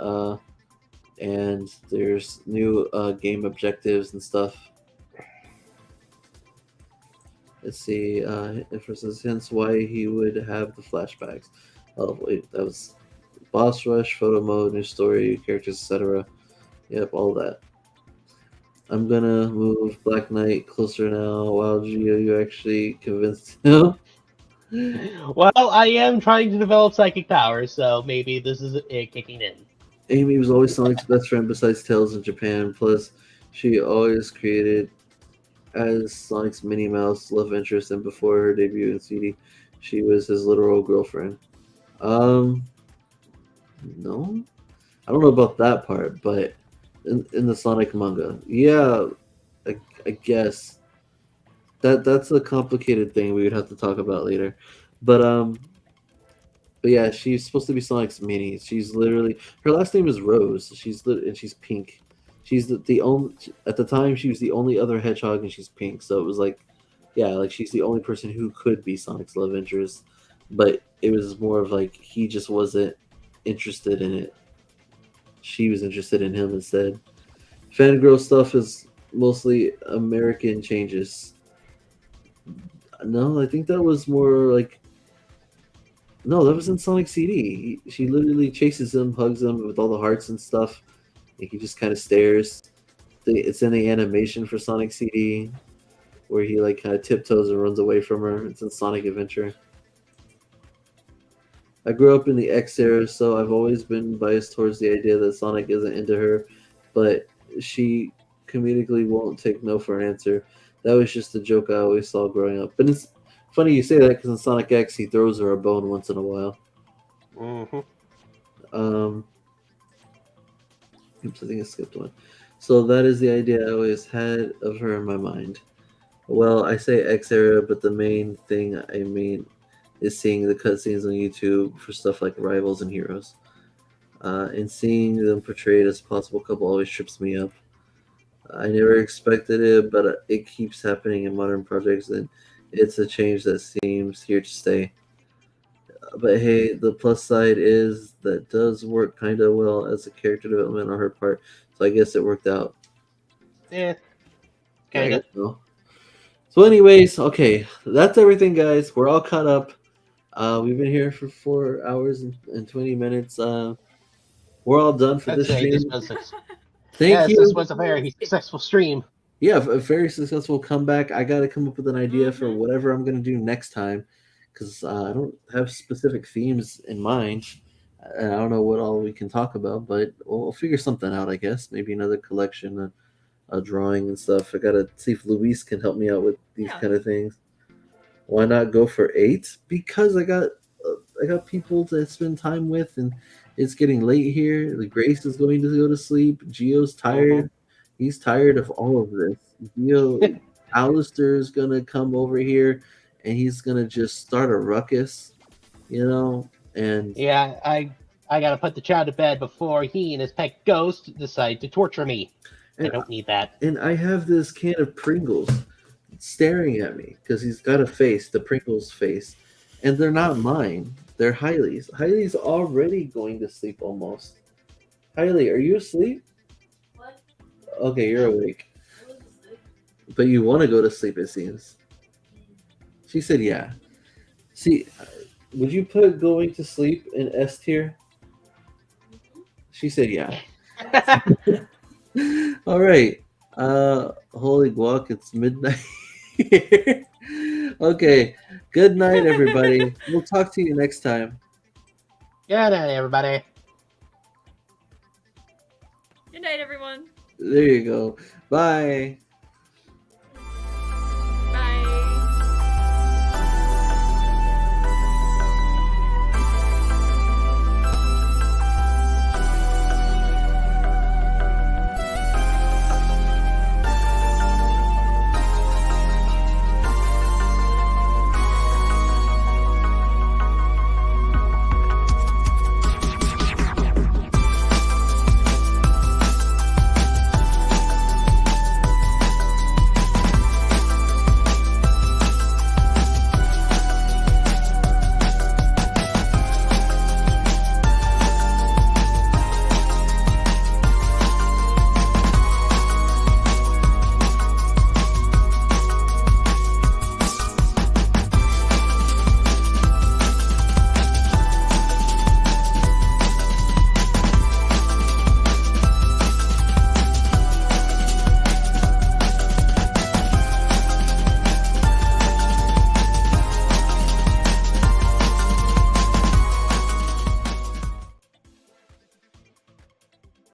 and there's new game objectives and stuff. Let's see. Inferences, hence why he would have the flashbacks. Oh wait, that was boss rush, photo mode, new story, characters, etc. Yep, all that. I'm gonna move Black Knight closer now. Wow, Gio, you actually convinced him. Well, I am trying to develop psychic powers, so maybe this is it kicking in. Amy was always Sonic's best friend besides Tails in Japan. Plus, she always created as Sonic's Minnie Mouse love interest, and before her debut in CD, she was his literal girlfriend. No, I don't know about that part, but in the Sonic manga, yeah, I guess that's a complicated thing we would have to talk about later. But but yeah, she's supposed to be Sonic's mini. She's literally her last name is Rose. And she's pink. She's the only at the time she was the only other hedgehog and she's pink. So it was like, yeah, like she's the only person who could be Sonic's love interest. But it was more of like he just wasn't interested in it. She was interested in him instead. Fangirl stuff is mostly American changes. No, I think that was more like no, that was in Sonic CD. She literally chases him, hugs him with all the hearts and stuff. And he just kind of stares. It's in the animation for Sonic CD where he like kind of tiptoes and runs away from her. It's in Sonic Adventure. I grew up in the X era, so I've always been biased towards the idea that Sonic isn't into her, but she comedically won't take no for an answer. That was just a joke I always saw growing up. But it's funny you say that because in Sonic X, he throws her a bone once in a while. Mm-hmm. Oops, I think I skipped one. So that is the idea I always had of her in my mind. Well, I say X era, but the main thing I mean is seeing the cutscenes on YouTube for stuff like Rivals and Heroes. And seeing them portrayed as a possible couple always trips me up. I never expected it, but it keeps happening in modern projects, and it's a change that seems here to stay. But hey, the plus side is that does work kind of well as a character development on her part, so I guess it worked out. Yeah, Yeah, I kind of. guess so. So, anyways, okay, that's everything, guys. We're all caught up. We've been here for 4 hours and 20 minutes. We're all done for I'd this say this stream. was Thank this you. was a very successful stream. Yeah, a very successful comeback. I got to come up with an idea for whatever I'm going to do next time because I don't have specific themes in mind. And I don't know what all we can talk about, but we'll figure something out, I guess. Maybe another collection, a drawing and stuff. I got to see if Luis can help me out with these kind of things. Why not go for 8? Because I got people to spend time with, and it's getting late here. The Grace is going to go to sleep. Gio's tired. He's tired of all of this. Gio, Alistair is gonna come over here, and he's gonna just start a ruckus, And Yeah, I gotta put the child to bed before he and his pet ghost decide to torture me. I don't need that. And I have this can of Pringles staring at me because he's got a face, the Pringles face, and they're not mine. They're Hailey's. Hailey's already going to sleep almost. Hailey, are you asleep? What? Okay, you're awake. But you want to go to sleep, it seems. She said, yeah. See, would you put going to sleep in S tier? She said, yeah. All right. Holy guac, it's midnight here. Okay. Good night, everybody. We'll talk to you next time. Good night, everybody. Good night, everyone. There you go. Bye.